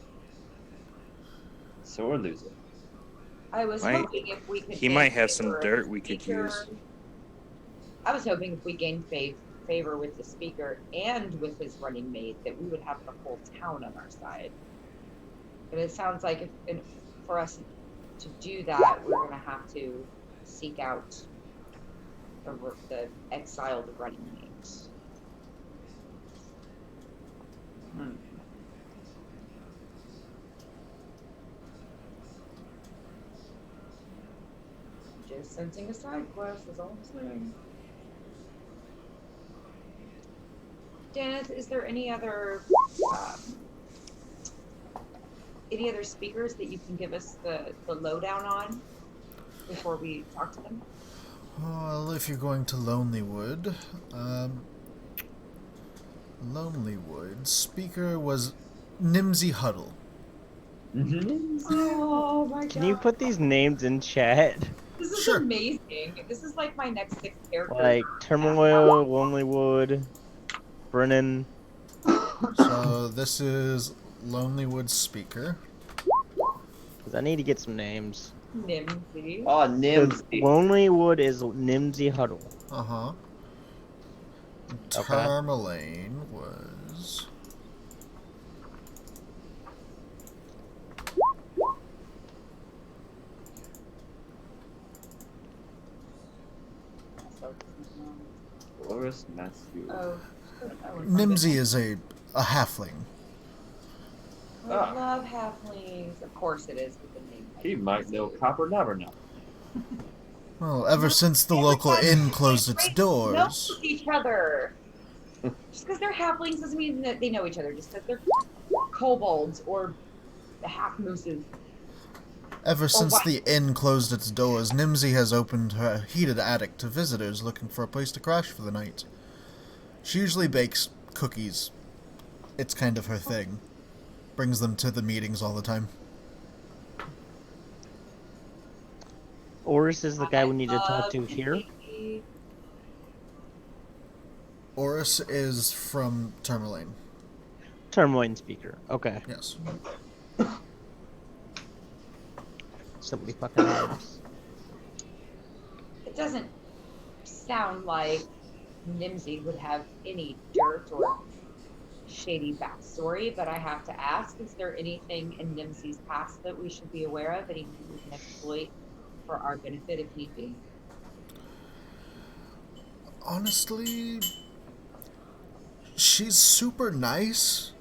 So we're losing. I was Might- hoping if we could. He gain might have some favor with dirt the we could speaker- use. I was hoping if we gained favor with the speaker and with his running mate, that we would have the whole town on our side. But it sounds like for us to do that, we're going to have to seek out the exiled running mate. Just sensing a side quest is all I'm saying. Dennis, is there any other speakers that you can give us the lowdown on before we talk to them? Well, if you're going to Lonelywood, Lonelywood, speaker was Nimsy Huddle. Oh my god. Can you put these names in chat? This is Sure. amazing. This is like my next 6 characters. Like Turmoil, Lonelywood, Brennan. So this is Lonelywood speaker. Because I need to get some names. Nimsy. Oh, 'Cause Nimsy. Lonelywood is Nimsy Huddle. Uh-huh. Okay. Tourmaline was... Dolores Matthew. Oh. Nimsy is a halfling. I love halflings. Of course it is with the name. He might know Copper Never Know. Well, ever since the local inn closed its Know doors, each other. Just because they're halflings doesn't mean that they know each other. Just because they're kobolds or the half mooses. ever since what? the inn closed its doors, Nimsy has opened her heated attic to visitors looking for a place to crash for the night. She usually bakes cookies. It's kind of her thing. Brings them to the meetings all the time. Oris is the guy we need to talk to love here. Nimsy. Oris is from Tourmaline. Turmoil speaker. Okay. Yes. So many fucking names. It doesn't sound like Nimsy would have any dirt or shady backstory, but I have to ask, is there anything in Nimsy's past that we should be aware of, anything we can exploit for our benefit if need be? Honestly, she's super nice.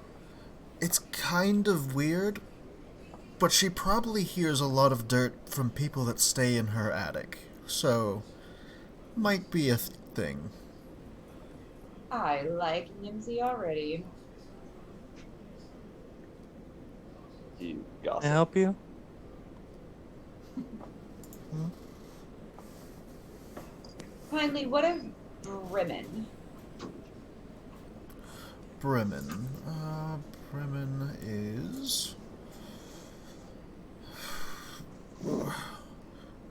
It's kind of weird, but she probably hears a lot of dirt from people that stay in her attic. So, might be a thing. I like Nimsy already. You Can I gossip. help you? Finally, what of Bremen? Bremen. Bremen is...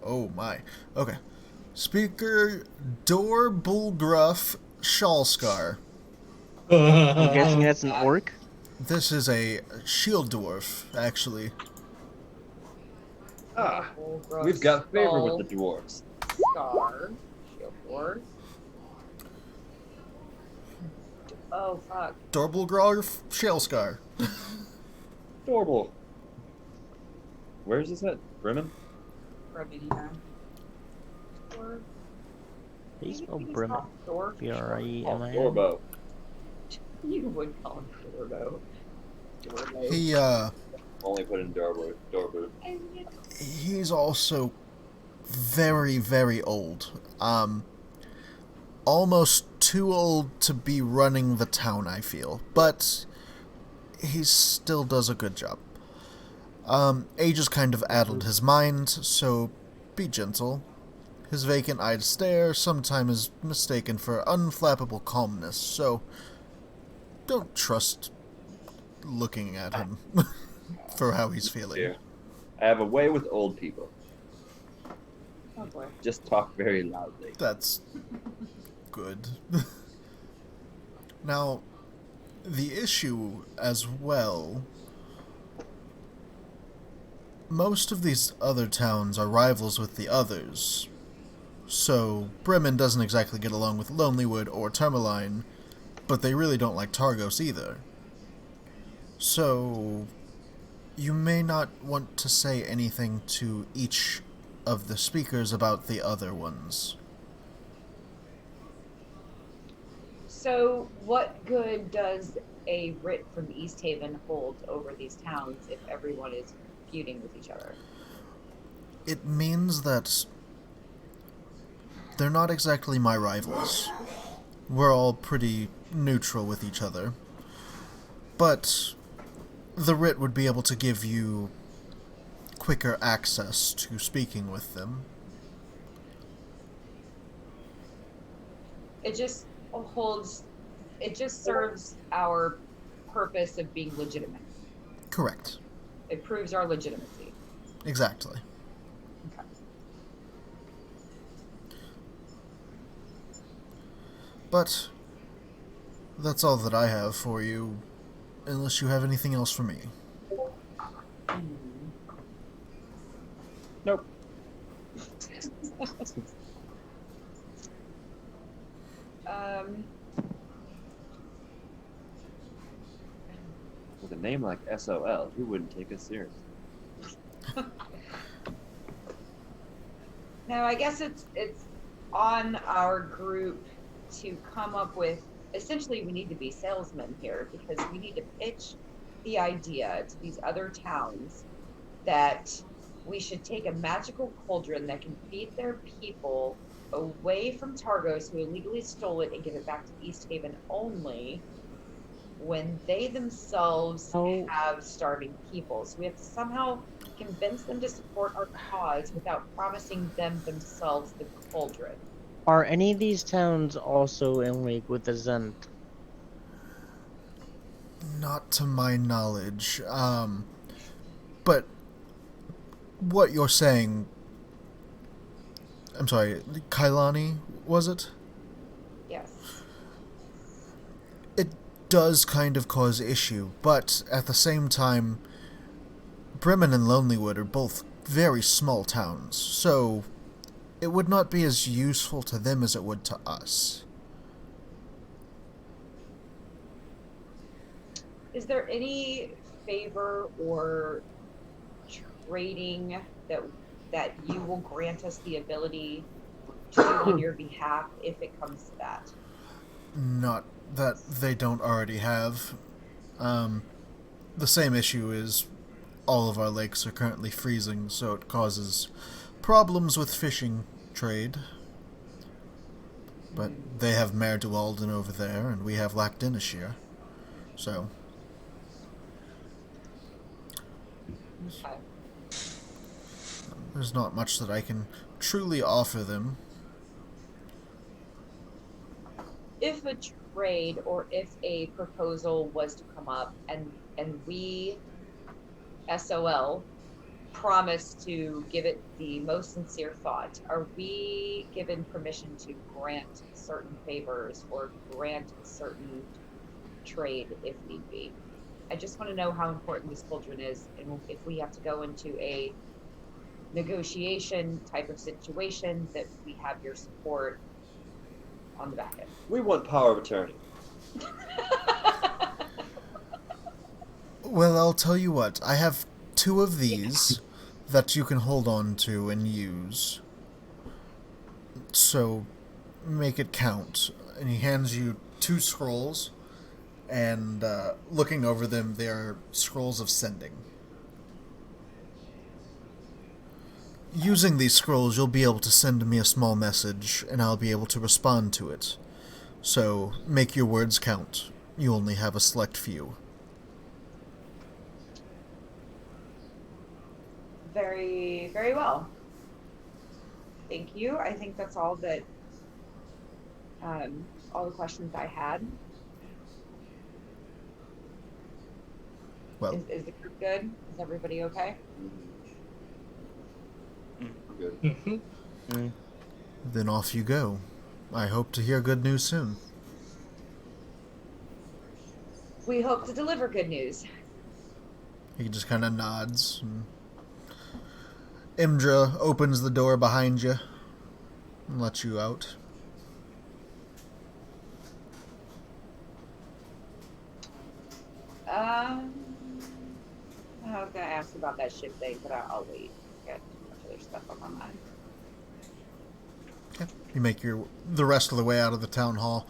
Oh my. Okay. Speaker Dorbulgruff Shalskar. I'm guessing that's an orc. This is a shield dwarf, actually. Ah, we've got favor with the dwarves. Scar. Shield Dwarf. Oh, fuck. Dorbulgruff Shalskar. Adorable. Where's this at? Bremen? Bremen, yeah. Dwarf. How do you spell Maybe Bremen? it's not Dwarf. B-R-I-E-M-I-N. Dorbo. You would call him Dorbo. Dorbo. He, Only put in Dorbo. he's also very, very old. Almost too old to be running the town, I feel. But he still does a good job. Age has kind of addled his mind, so be gentle. His vacant-eyed stare sometimes is mistaken for unflappable calmness, so don't trust looking at him for how he's feeling. Yeah. I have a way with old people. Oh boy. Just talk very loudly. That's good. Now, the issue as well, most of these other towns are rivals with the others, so Bremen doesn't exactly get along with Lonelywood or Tourmaline, but they really don't like Targos either. So, you may not want to say anything to each of the speakers about the other ones. So, what good does a writ from Easthaven hold over these towns if everyone is feuding with each other? It means that they're not exactly my rivals. We're all pretty neutral with each other. But the writ would be able to give you quicker access to speaking with them. It just serves our purpose of being legitimate. Correct. It proves our legitimacy. Exactly. Okay. But that's all that I have for you, unless you have anything else for me. Nope. With a name like S.O.L, who wouldn't take us serious? Now, I guess it's on our group to come up with. Essentially, we need to be salesmen here because we need to pitch the idea to these other towns that we should take a magical cauldron that can feed their people away from Targos, who illegally stole it, and give it back to Easthaven only when they themselves have starving people. So we have to somehow convince them to support our cause without promising them themselves the cauldron. Are any of these towns also in league with the Zend? Not to my knowledge. But what you're saying... I'm sorry, Kailani, was it? Yes. It does kind of cause issue, but at the same time, Bremen and Lonelywood are both very small towns, so it would not be as useful to them as it would to us. Is there any favor or trading that you will grant us the ability to do on your behalf if it comes to that? Not that they don't already have. The same issue is all of our lakes are currently freezing, so it causes problems with fishing trade. But they have Mare Dualden over there, and we have Lac-Dinashir. So... Okay. there's not much that I can truly offer them. If a trade or if a proposal was to come up and we, S.O.L, promise to give it the most sincere thought, are we given permission to grant certain favors or grant certain trade if need be? I just want to know how important this cauldron is, and if we have to go into a negotiation type of situation, that we have your support on the back end. We want power of attorney. Well, I'll tell you what. I have 2 of these that you can hold on to and use. So, make it count. And he hands you 2 scrolls, and looking over them, they are scrolls of sending. Using these scrolls, you'll be able to send me a small message, and I'll be able to respond to it. So, make your words count. You only have a select few. Very, very well. Thank you. I think that's all that, all the questions I had. Well, Is the group good? Is everybody okay? Good. Mm-hmm. then off you go. I hope to hear good news soon. We hope to deliver good news. He just kind of nods. And Imdra opens the door behind you and lets you out. I was gonna ask about that ship thing, but I'll wait. Got too much other stuff on my mind. Okay. You make the rest of the way out of the town hall.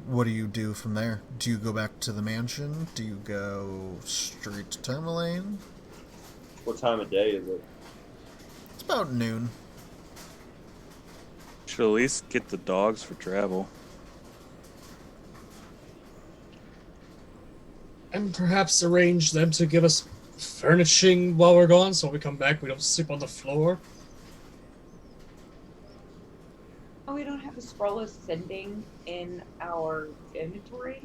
What do you do from there? Do you go back to the mansion? Do you go straight to Tourmaline? What time of day is it? It's about noon. Should at least get the dogs for travel. And perhaps arrange them to give us furnishing while we're gone, so when we come back we don't sleep on the floor. Oh, we don't have a scroll of sending in our inventory?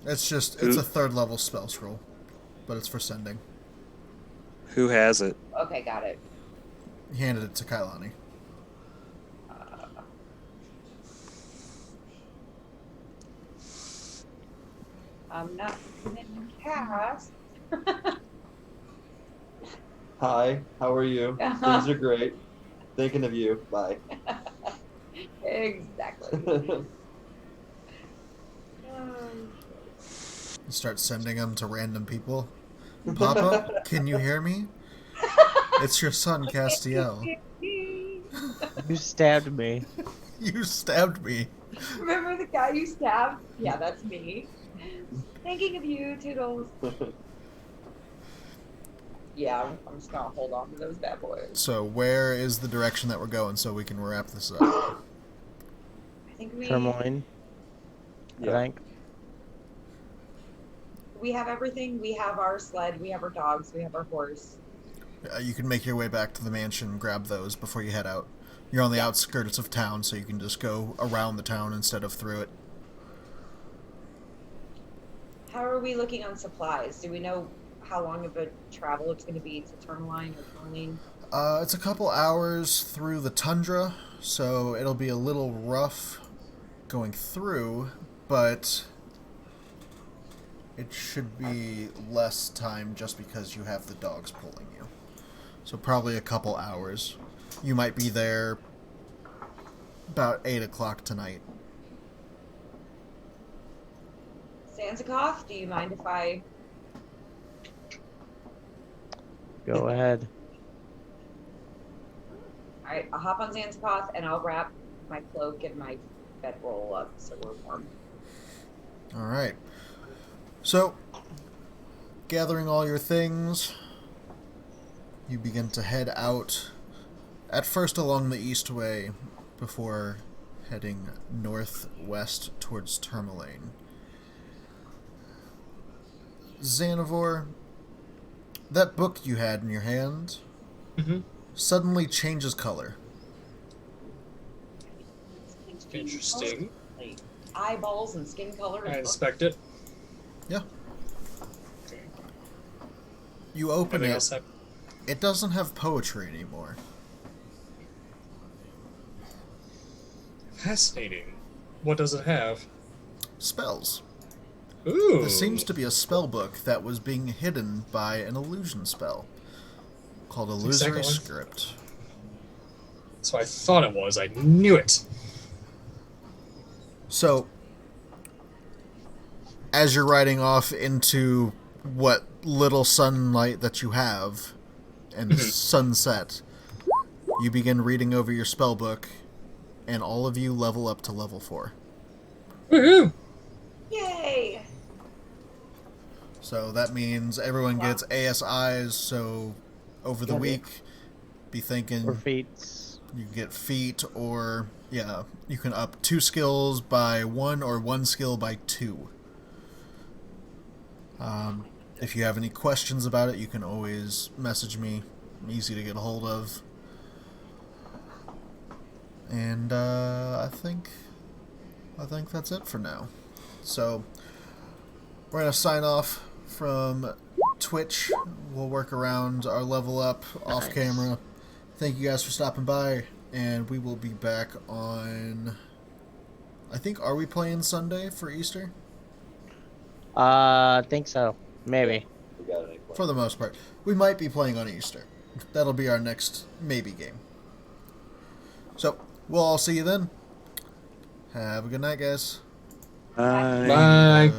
It's a third level spell scroll, but it's for sending. Who has it? Okay, got it. He handed it to Kailani. I'm not in cast. Hi, how are you? Things are great. Thinking of you. Bye. Exactly. Start sending them to random people. Papa, can you hear me? It's your son, Castiel. You stabbed me. You stabbed me. Remember the guy you stabbed? Yeah, that's me. Thinking of you, Toodles. Yeah, I'm just gonna hold on to those bad boys. So where is the direction that we're going so we can wrap this up? I think Tourmaline. I think. we have everything. We have our sled, we have our dogs, we have our horse. You can make your way back to the mansion, grab those before you head out. You're on the outskirts of town, so you can just go around the town instead of through it. How are we looking on supplies? Do we know how long of a travel it's going to be to Tourmaline or Tourmaline? It's a couple hours through the tundra, so it'll be a little rough going through, but it should be less time just because you have the dogs pulling you. So probably a couple hours. You might be there about 8 o'clock tonight. Sansakoff, do you mind if I... Go ahead. Alright, I'll hop on Sansakoff and I'll wrap my cloak and my bedroll up so we're warm. Alright. So, gathering all your things, you begin to head out, at first along the Eastway, before heading northwest towards Tourmaline. Xanavor, that book you had in your hand suddenly changes color. Interesting. Like eyeballs and skin color. I inspect it. Yeah. Okay. You open Anything it. else happen? It doesn't have poetry anymore. Fascinating. What does it have? Spells. Ooh. This seems to be a spell book that was being hidden by an illusion spell called Illusory exactly Script. That's what I thought it was. I knew it. So, as you're riding off into what little sunlight that you have and sunset, you begin reading over your spell book, and all of you level up to level 4. Woohoo! Yay! So that means everyone gets ASIs, so over the week, be thinking... Or feats. You get feat, or, yeah, you can up 2 skills by 1 or 1 skill by 2. If you have any questions about it, you can always message me. I'm easy to get a hold of. And I think that's it for now. So we're gonna sign off from Twitch. We'll work around our level up off camera. Thank you guys for stopping by, and we will be back on... I think, are we playing Sunday for Easter? I think so. Maybe. For the most part. We might be playing on Easter. That'll be our next maybe game. So, we'll all see you then. Have a good night, guys. Bye. Bye.